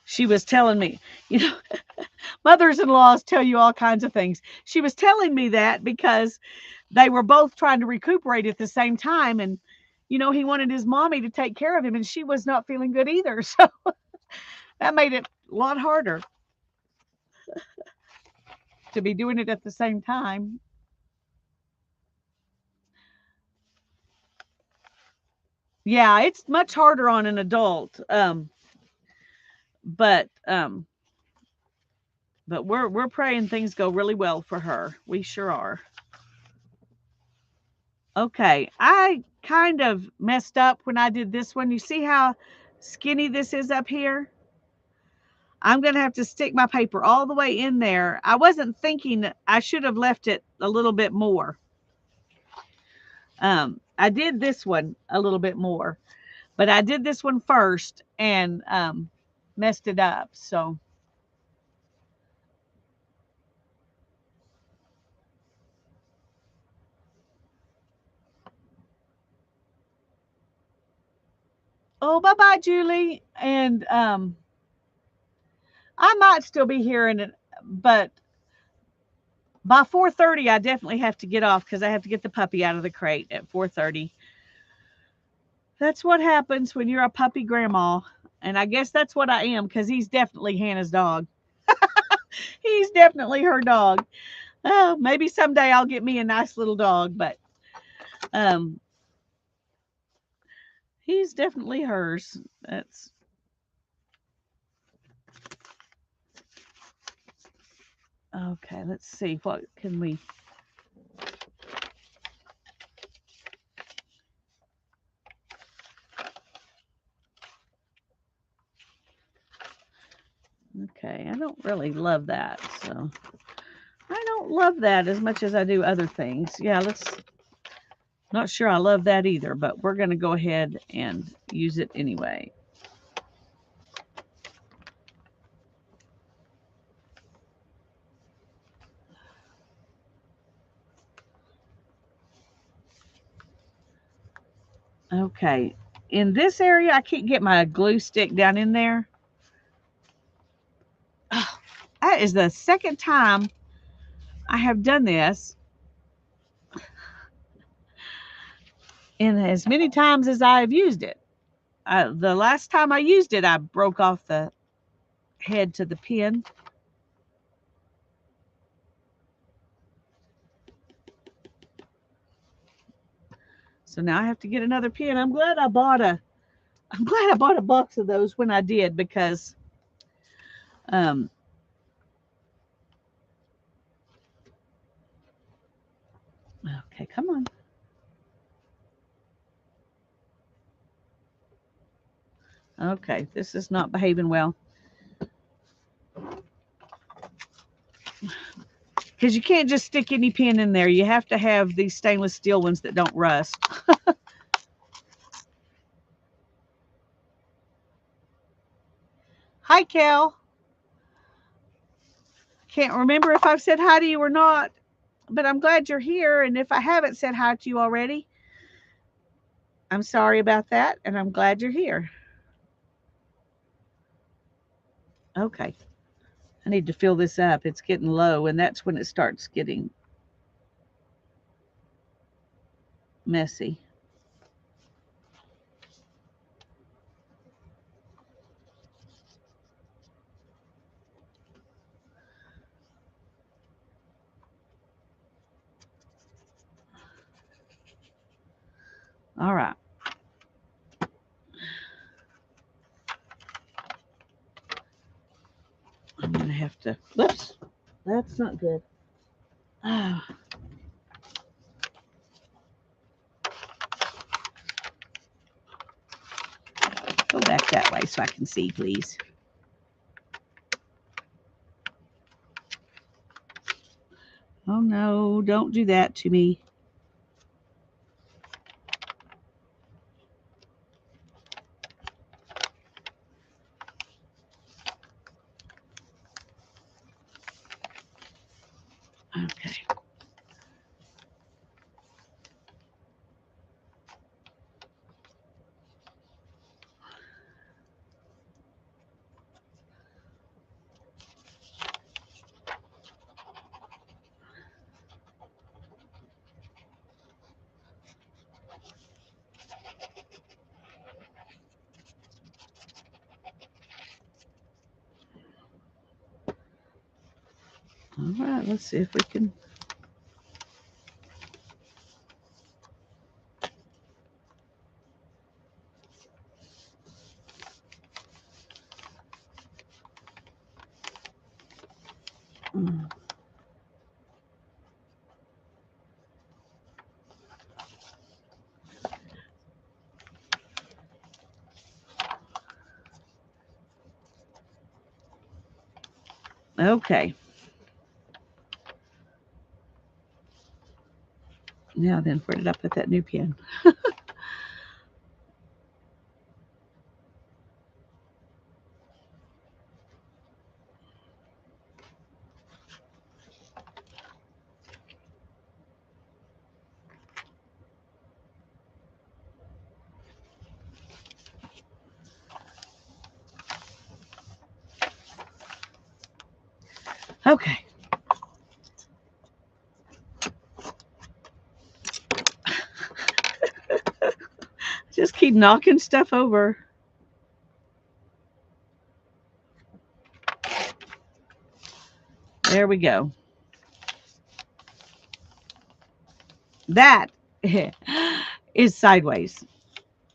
She was telling me, you know, mothers-in-laws tell you all kinds of things. She was telling me that because they were both trying to recuperate at the same time, and he wanted his mommy to take care of him, and she was not feeling good either. So that made it a lot harder to be doing it at the same time. Yeah, it's much harder on an adult. But we're praying things go really well for her. We sure are. Okay, I kind of messed up when I did this one. You see how skinny this is up here? I'm going to have to stick my paper all the way in there. I wasn't thinking I should have left it a little bit more. I did this one a little bit more, but I did this one first and messed it up. So, oh, bye bye, Julie. And I might still be here in it, but by 4:30, I definitely have to get off because I have to get the puppy out of the crate at 4:30. That's what happens when you're a puppy grandma. And I guess that's what I am because he's definitely Hannah's dog. He's definitely her dog. Oh, maybe someday I'll get me a nice little dog, but um, he's definitely hers. That's okay. Let's see. What can we? Okay, I don't really love that. So I don't love that as much as I do other things. Yeah, let's. Not sure I love that either, but we're going to go ahead and use it anyway. Okay. In this area, I can't get my glue stick down in there. Oh, that is the second time I have done this, and as many times as I have used it. The last time I used it, I broke off the head to the pin. So now I have to get another pin. I'm glad I bought a box of those when I did because um okay, come on. Okay, this is not behaving well. Because you can't just stick any pin in there. You have to have these stainless steel ones that don't rust. Hi, Cal. Can't remember if I've said hi to you or not, but I'm glad you're here. And if I haven't said hi to you already, I'm sorry about that, and I'm glad you're here. Okay. I need to fill this up. It's getting low, and that's when it starts getting messy. All right. I'm going to have to, whoops, that's not good. Oh, go back that way so I can see, please. Oh no, don't do that to me. Okay. All right, let's see if we can. Mm. Okay. Now then, where did I put that new pen? Okay. Just keep knocking stuff over. There we go. That is sideways.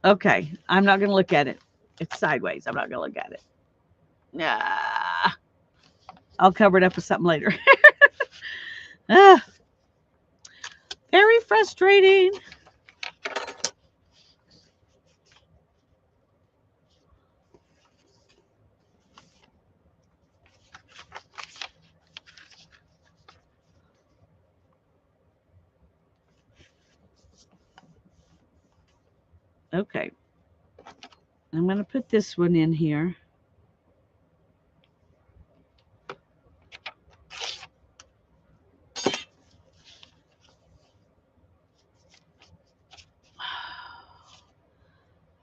Okay. I'm not going to look at it. It's sideways. I'm not going to look at it. Nah. I'll cover it up with something later. Ah, very frustrating. Okay. I'm going to put this one in here.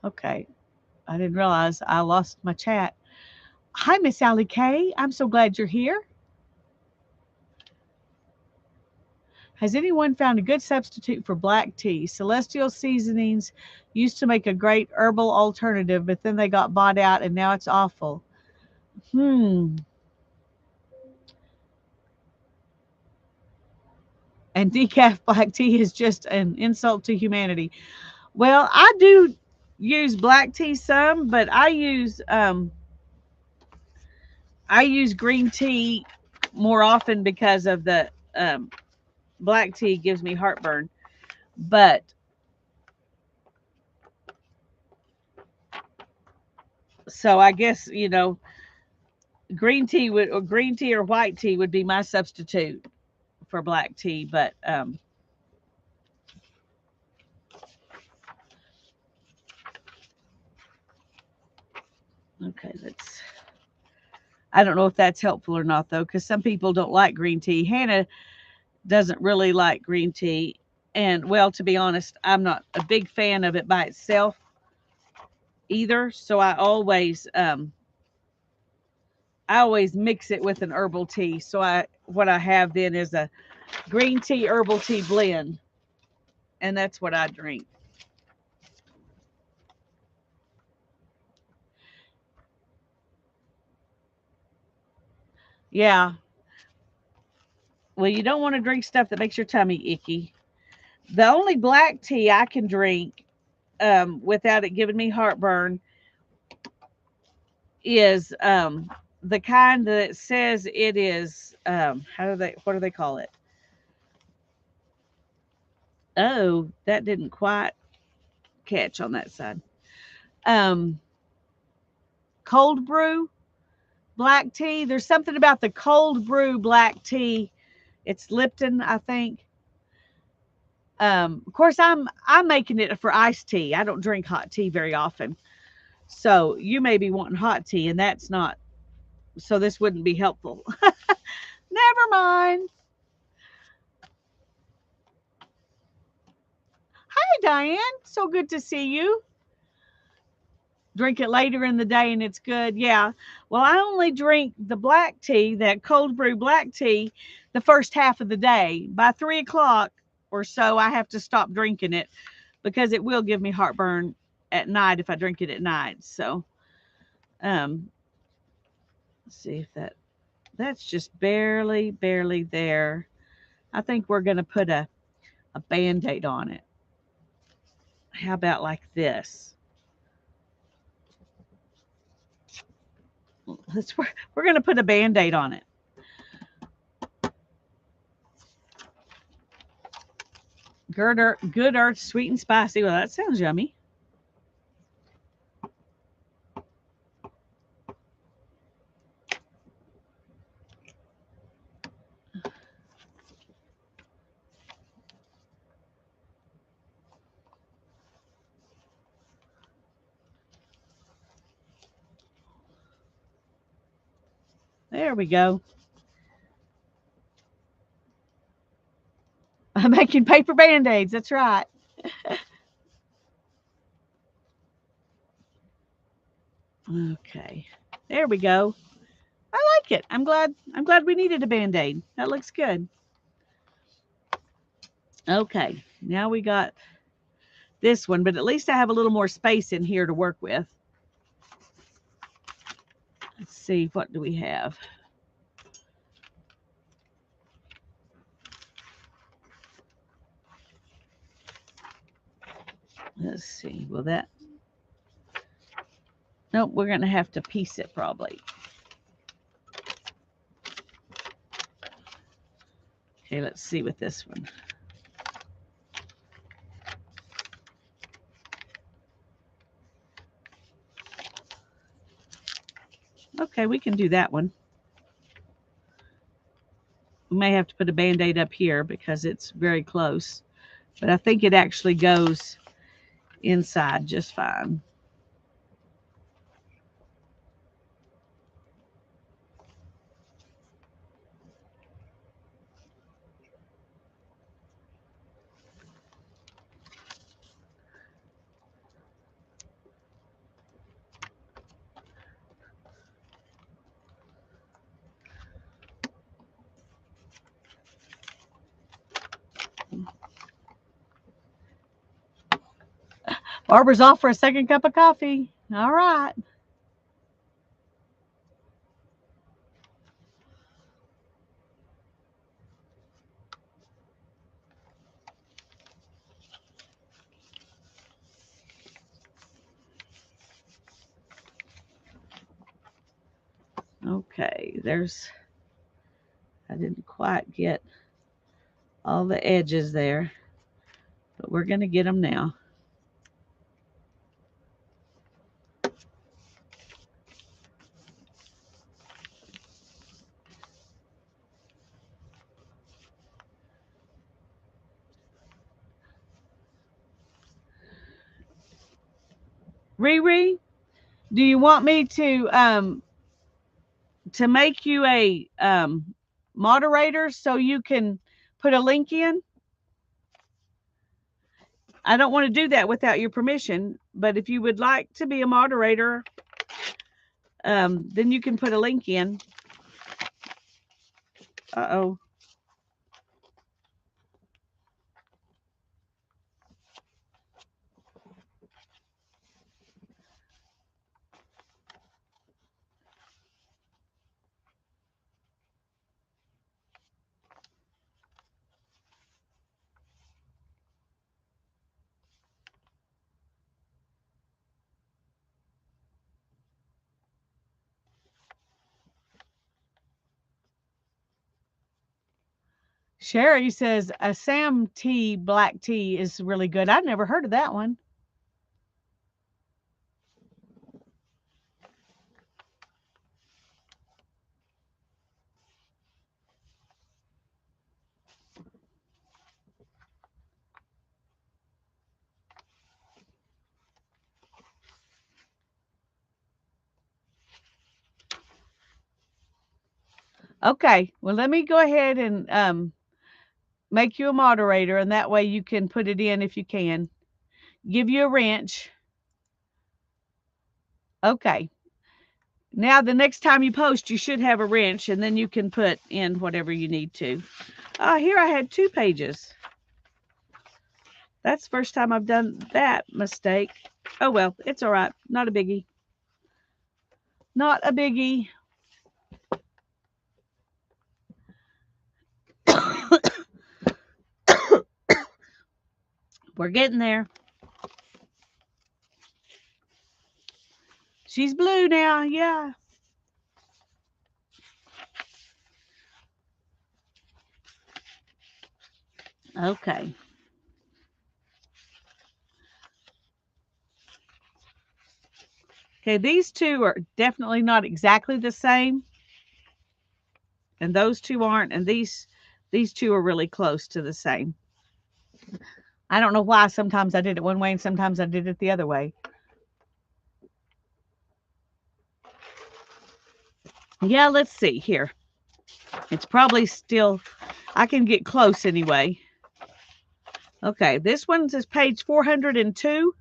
Okay. I didn't realize I lost my chat. Hi, Miss Allie Kay. I'm so glad you're here. Has anyone found a good substitute for black tea? Celestial Seasonings used to make a great herbal alternative, but then they got bought out and now it's awful. Hmm. And decaf black tea is just an insult to humanity. Well, I do use black tea some, but I use green tea more often because of the black tea gives me heartburn. But so I guess green tea or white tea would be my substitute for black tea. But okay, let's. I don't know if that's helpful or not though, because some people don't like green tea. Hannah doesn't really like green tea, and well, to be honest, I'm not a big fan of it by itself either. So I always mix it with an herbal tea. So what I have then is a green tea herbal tea blend, and that's what I drink. Yeah. Well, you don't want to drink stuff that makes your tummy icky. The only black tea I can drink without it giving me heartburn is the kind that says it is what do they call it? Oh, that didn't quite catch on that side. Um, cold brew black tea. There's something about the cold brew black tea. It's Lipton, I think. Of course, I'm making it for iced tea. I don't drink hot tea very often, so you may be wanting hot tea, and that's not. So this wouldn't be helpful. Never mind. Hi, Diane. So good to see you. Drink it later in the day and it's good. Yeah. Well, I only drink the black tea, that cold brew black tea, the first half of the day. By 3 o'clock or so, I have to stop drinking it because it will give me heartburn at night if I drink it at night. So, um, let's see if that's just barely there. I think we're going to put a band-aid on it. How about like this? We're going to put a band-aid on it. Good earth, sweet and spicy. Well, that sounds yummy. There we go. I'm making paper band-aids. That's right. Okay. There we go. I like it. I'm glad we needed a band-aid. That looks good. Okay. Now we got this one, but at least I have a little more space in here to work with. Let's see, what do we have? Let's see. Will that? Nope, we're going to have to piece it probably. Okay, let's see with this one. Okay, we can do that one. We may have to put a band-aid up here because it's very close, but I think it actually goes inside just fine. Barbara's off for a second cup of coffee. All right. Okay, I didn't quite get all the edges there, but we're going to get them now. Riri, do you want me to make you a moderator so you can put a link in? I don't want to do that without your permission, but if you would like to be a moderator, then you can put a link in. Uh-oh. Sherry says a Sam tea black tea is really good. I've never heard of that one. Okay, well, let me go ahead and make you a moderator, and that way you can put it in if you can. Give you a wrench. Okay. Now, the next time you post, you should have a wrench, and then you can put in whatever you need to. Here I had 2 pages. That's the first time I've done that mistake. Oh, well, it's all right. Not a biggie. Not a biggie. We're getting there. She's blue now, yeah. Okay. Okay, these 2 are definitely not exactly the same. And those 2 aren't, and these 2 are really close to the same. I don't know why sometimes I did it one way and sometimes I did it the other way. Yeah, let's see here. It's probably still, I can get close anyway. Okay, this one says page 402.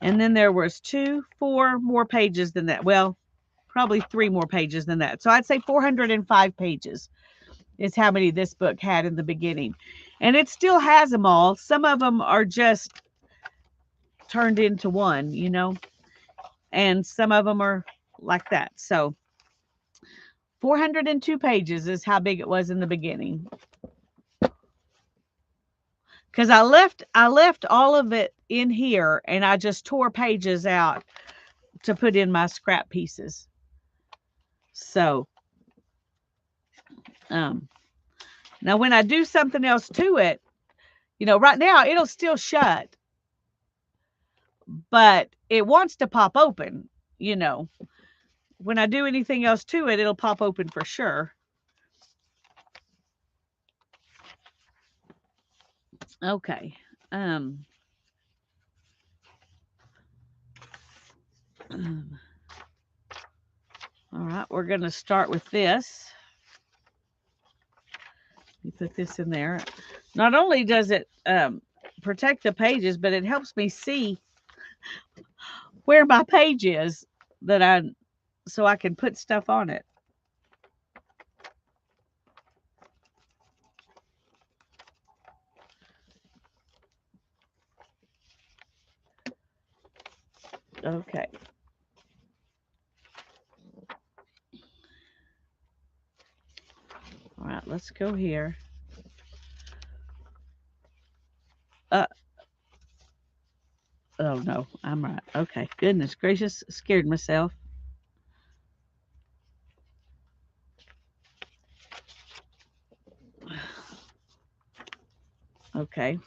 And then there was 2, 4 more pages than that. Well, probably 3 more pages than that. So I'd say 405 pages is how many this book had in the beginning. And it still has them all. Some of them are just turned into one, you know, and some of them are like that. So 402 pages is how big it was in the beginning. Because I left all of it in here and I just tore pages out to put in my scrap pieces. So now when I do something else to it, you know, right now it'll still shut, but it wants to pop open, you know. When I do anything else to it, it'll pop open for sure. Okay. All right, we're going to start with this. You put this in there. Not only does it protect the pages, but it helps me see where my page is so I can put stuff on it. Okay. All right, let's go here. Oh no, I'm right. Okay, goodness gracious, scared myself. Okay,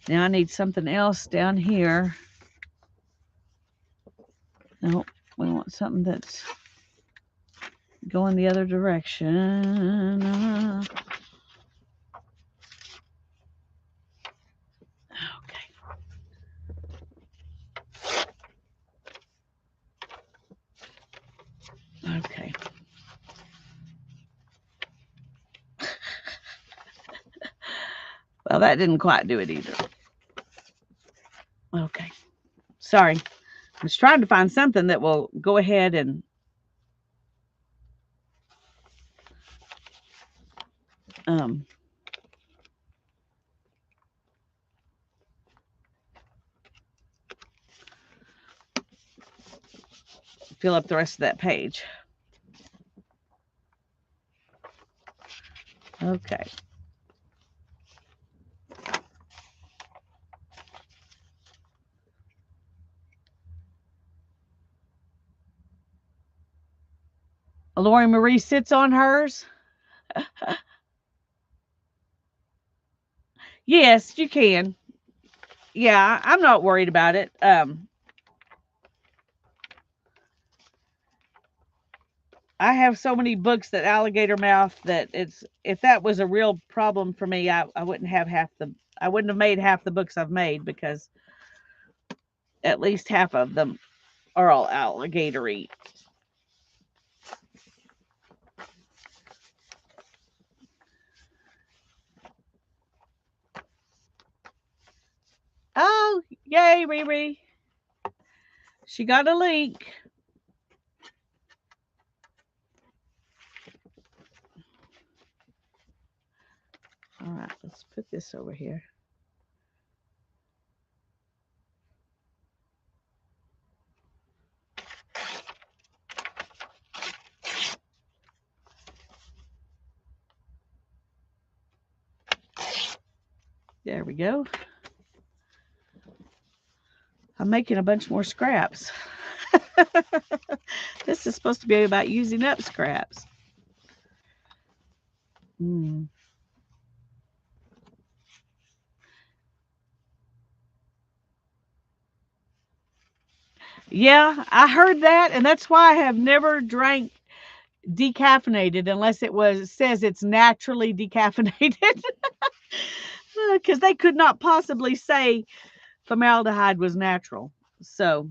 now I need something else down here. No, we want something that's going the other direction. Okay. Okay. Well, that didn't quite do it either. Okay. Sorry. I was trying to find something that will go ahead and fill up the rest of that page. Okay. Lori Marie sits on hers. Yes, you can. Yeah, I'm not worried about it. I have so many books that alligator mouth that it's if that was a real problem for me, I wouldn't have half the I wouldn't have made half the books I've made because at least half of them are all alligatory. Oh, yay, Riri. She got a link. All right, let's put this over here. There we go. I'm making a bunch more scraps. This is supposed to be about using up scraps. Mm. Yeah, I heard that, and that's why I have never drank decaffeinated unless it says it's naturally decaffeinated, because they could not possibly say formaldehyde was natural. So,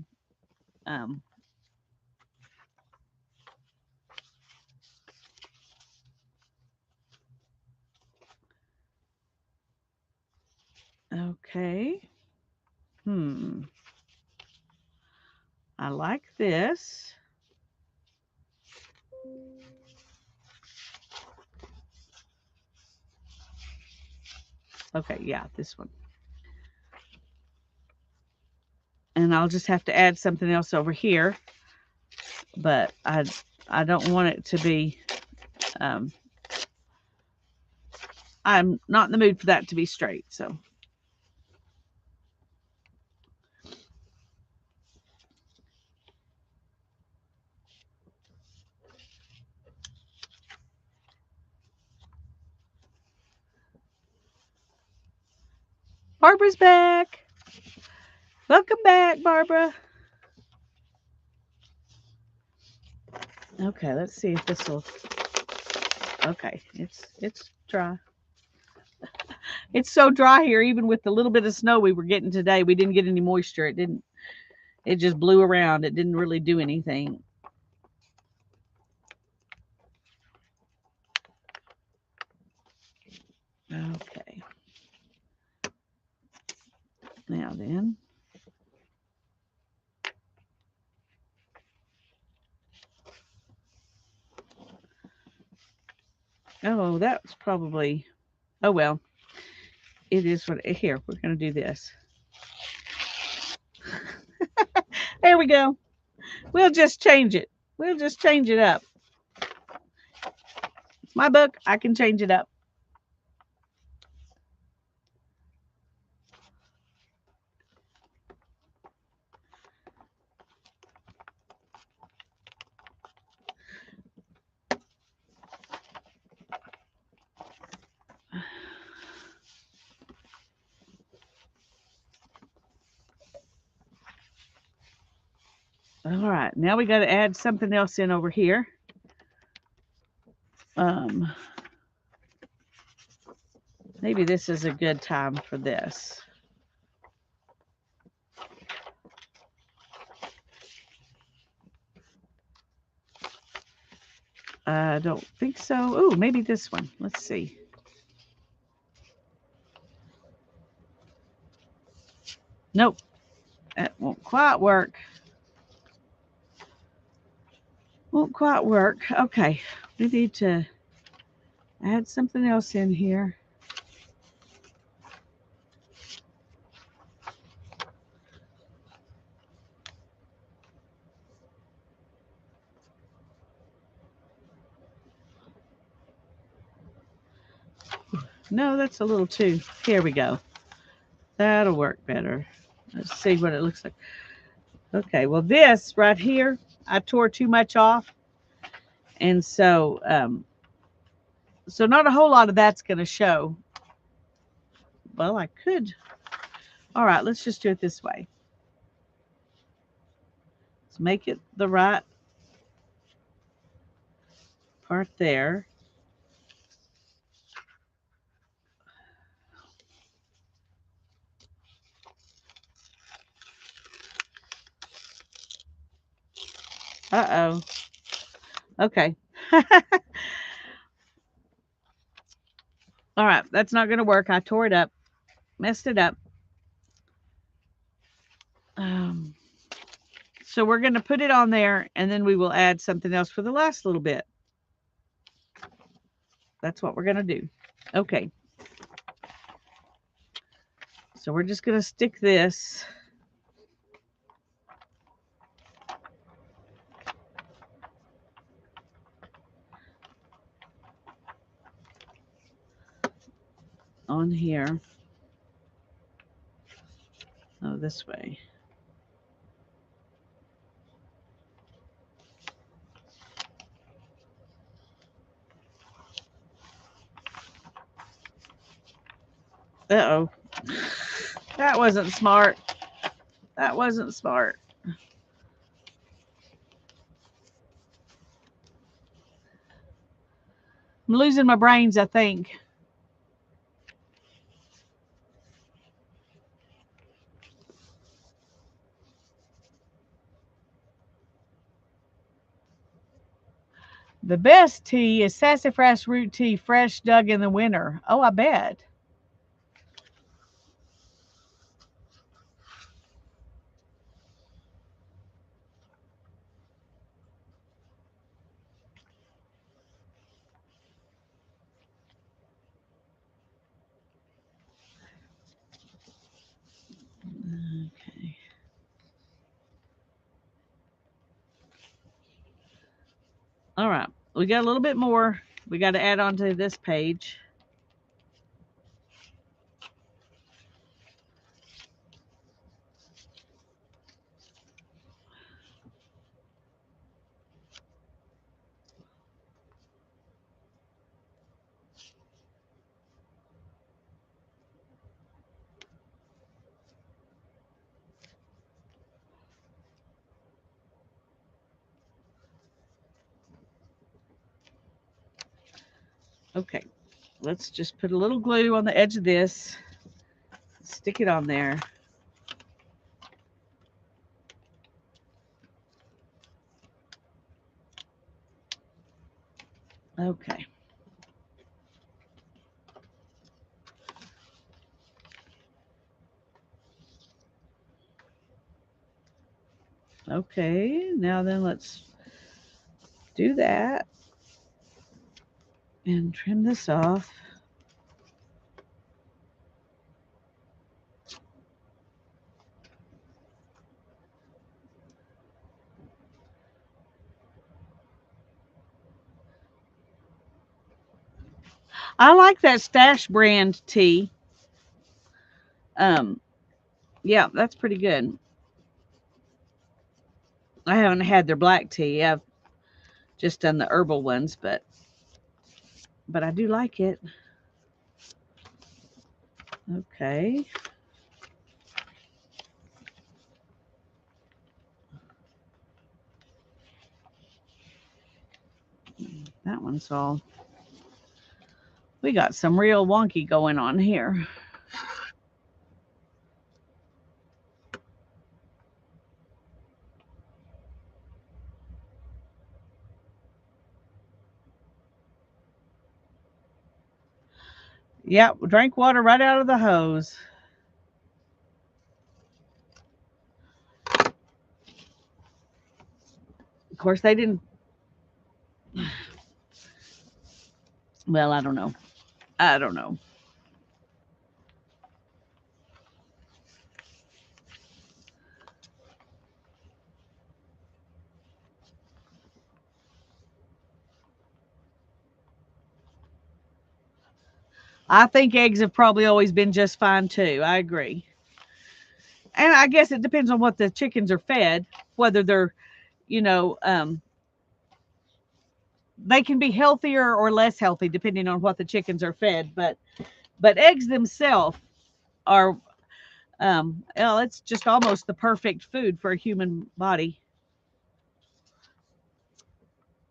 um, okay. Hmm. I like this. Okay, yeah, this one. And I'll just have to add something else over here, but I don't want it to be um I'm not in the mood for that to be straight. So, Barbara's back. Welcome back, Barbara. Okay, let's see if this will. Okay, it's dry. It's so dry here, even with the little bit of snow we were getting today. We didn't get any moisture. It didn't. It just blew around. It didn't really do anything. Okay. Now then. Oh, that's probably. Oh well. It is what. Here, we're gonna do this. There we go. We'll just change it. We'll just change it up. It's my book. I can change it up. All right, now we got to add something else in over here. Um, Maybe this is a good time for this. I don't think so. Oh, maybe this one. Let's see. Nope, that won't quite work. Won't quite work. Okay, we need to add something else in here. No, that's a little too. Here we go. That'll work better. Let's see what it looks like. Okay, well, this right here, I tore too much off. And so not a whole lot of that's going to show. Well, I could. All right, let's just do it this way. Let's make it the right part there. Uh-oh. Okay. All right, that's not going to work. I tore it up, messed it up. Um, so we're going to put it on there, and then we will add something else for the last little bit. That's what we're going to do. Okay. So we're just going to stick this on here. Oh, this way. Uh-oh. That wasn't smart. That wasn't smart. I'm losing my brains, I think. The best tea is sassafras root tea, fresh dug in the winter. Oh, I bet. Okay. All right. We got a little bit more. We got to add on to this page. Okay. Let's just put a little glue on the edge of this. Stick it on there. Okay. Okay, now then let's do that and trim this off. I like that Stash brand tea. Yeah, that's pretty good. I haven't had their black tea. I've just done the herbal ones, but I do like it. Okay. That one's all. We got some real wonky going on here. Yep, drank water right out of the hose. Of course, they didn't. Well, I don't know. I don't know. I think eggs have probably always been just fine too. I agree. And I guess it depends on what the chickens are fed, whether they're, you know, they can be healthier or less healthy depending on what the chickens are fed. But eggs themselves, are, well, it's just almost the perfect food for a human body.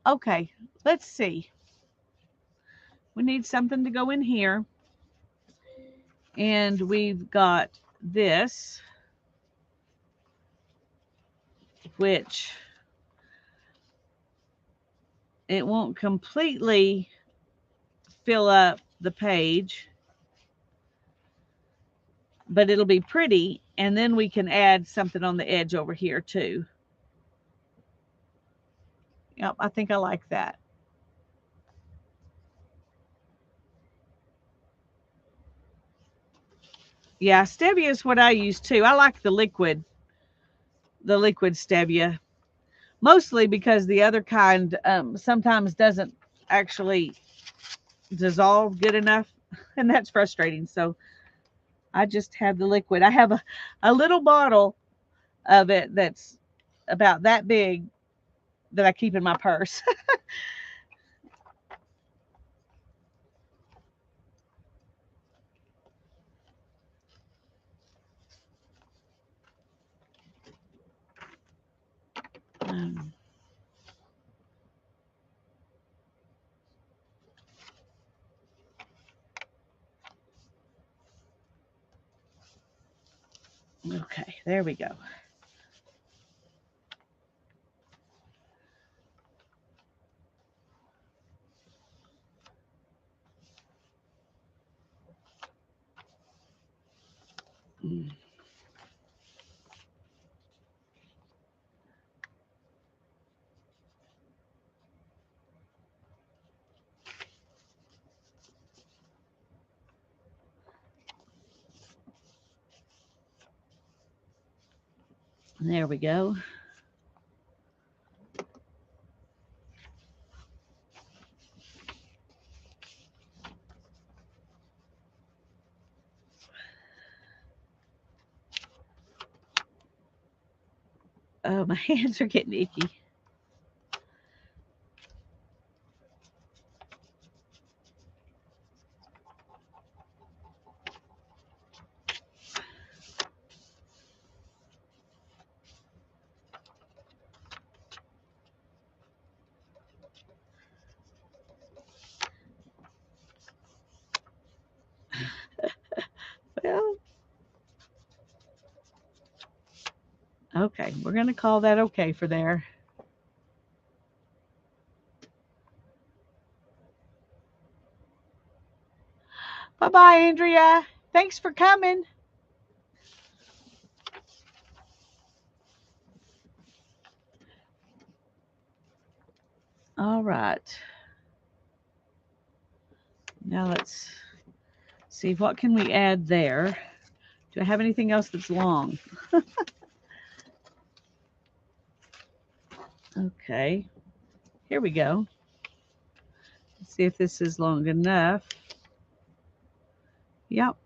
Okay, let's see. We need something to go in here. And we've got this, which it won't completely fill up the page, but it'll be pretty. And then we can add something on the edge over here too. Yep, I think I like that. Yeah, stevia is what I use too. I like the liquid stevia, mostly because the other kind sometimes doesn't actually dissolve good enough, and that's frustrating. So I just have the liquid. I have a little bottle of it that's about that big that I keep in my purse. um, okay, there we go. Mm, there we go. Oh, my hands are getting icky. Well, okay, we're going to call that okay for there. Bye bye, Andrea. Thanks for coming. All right. Now let's see, what can we add there? Do I have anything else that's long? Okay, here we go. Let's see if this is long enough. Yep.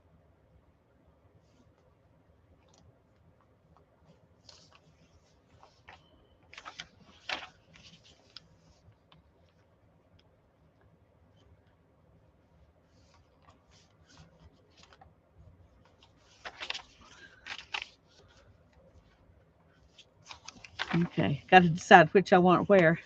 Okay, got to decide which I want where.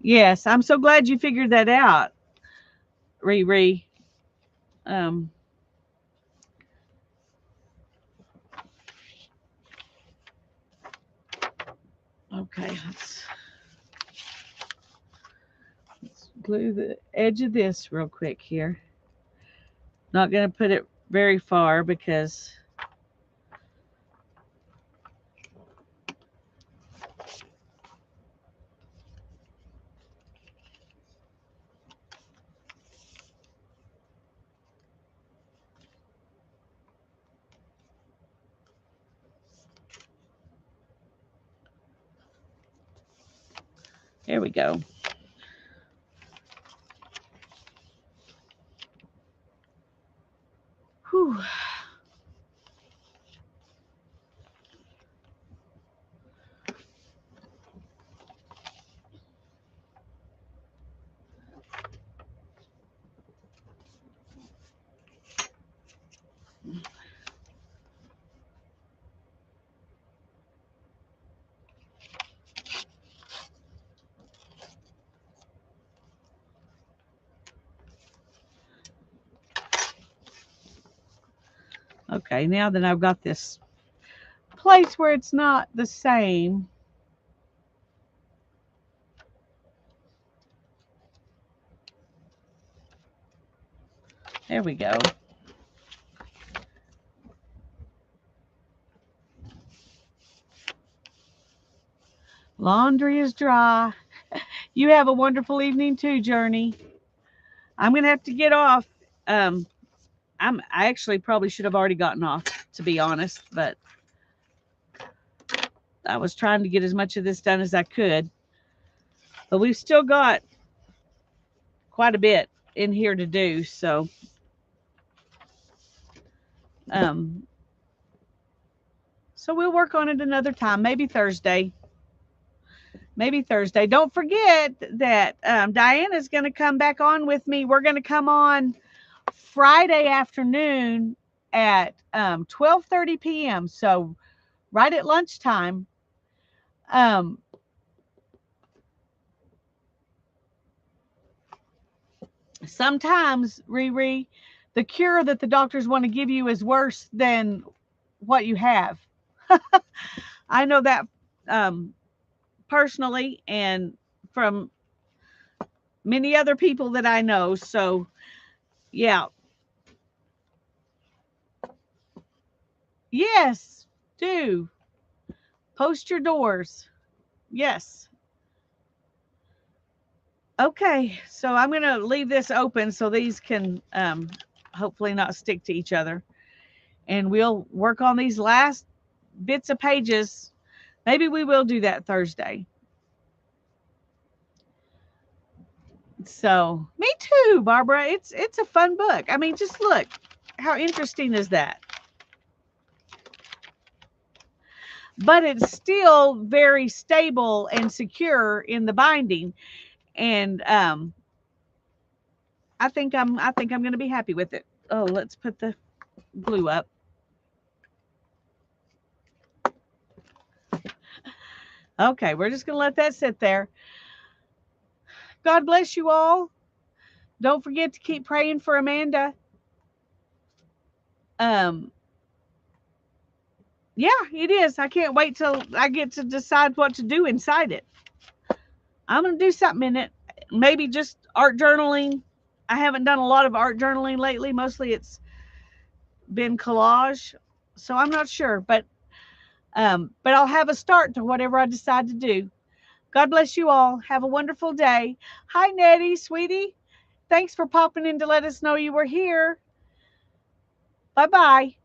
Yes, I'm so glad you figured that out, Riri. Um, okay, let's glue the edge of this real quick here. Not going to put it very far because there we go. Whew. Okay, now that I've got this place where it's not the same. There we go. Laundry is dry. You have a wonderful evening too, Journey. I'm gonna have to get off. Um, I actually probably should have already gotten off, to be honest, but I was trying to get as much of this done as I could. But we've still got quite a bit in here to do, so um, so we'll work on it another time, maybe Thursday. Maybe Thursday. Don't forget that Diana's going to come back on with me. We're going to come on Friday afternoon at 12:30 p.m. So right at lunchtime. Um, Sometimes, Riri, the cure that the doctors want to give you is worse than what you have. I know that personally and from many other people that I know. So, yeah. Yes, do. Post your doors. Yes. Okay, so I'm going to leave this open so these can hopefully not stick to each other. And we'll work on these last bits of pages. Maybe we will do that Thursday. So, me too, Barbara. It's a fun book. I mean, just look. How interesting is that? But it's still very stable and secure in the binding. And I think I'm going to be happy with it. Oh, let's put the glue up. Okay, we're just going to let that sit there. God bless you all. Don't forget to keep praying for Amanda. Yeah, it is. I can't wait till I get to decide what to do inside it. I'm going to do something in it. Maybe just art journaling. I haven't done a lot of art journaling lately. Mostly it's been collage. So I'm not sure, but I'll have a start to whatever I decide to do. God bless you all. Have a wonderful day. Hi, Nettie, sweetie. Thanks for popping in to let us know you were here. Bye-bye.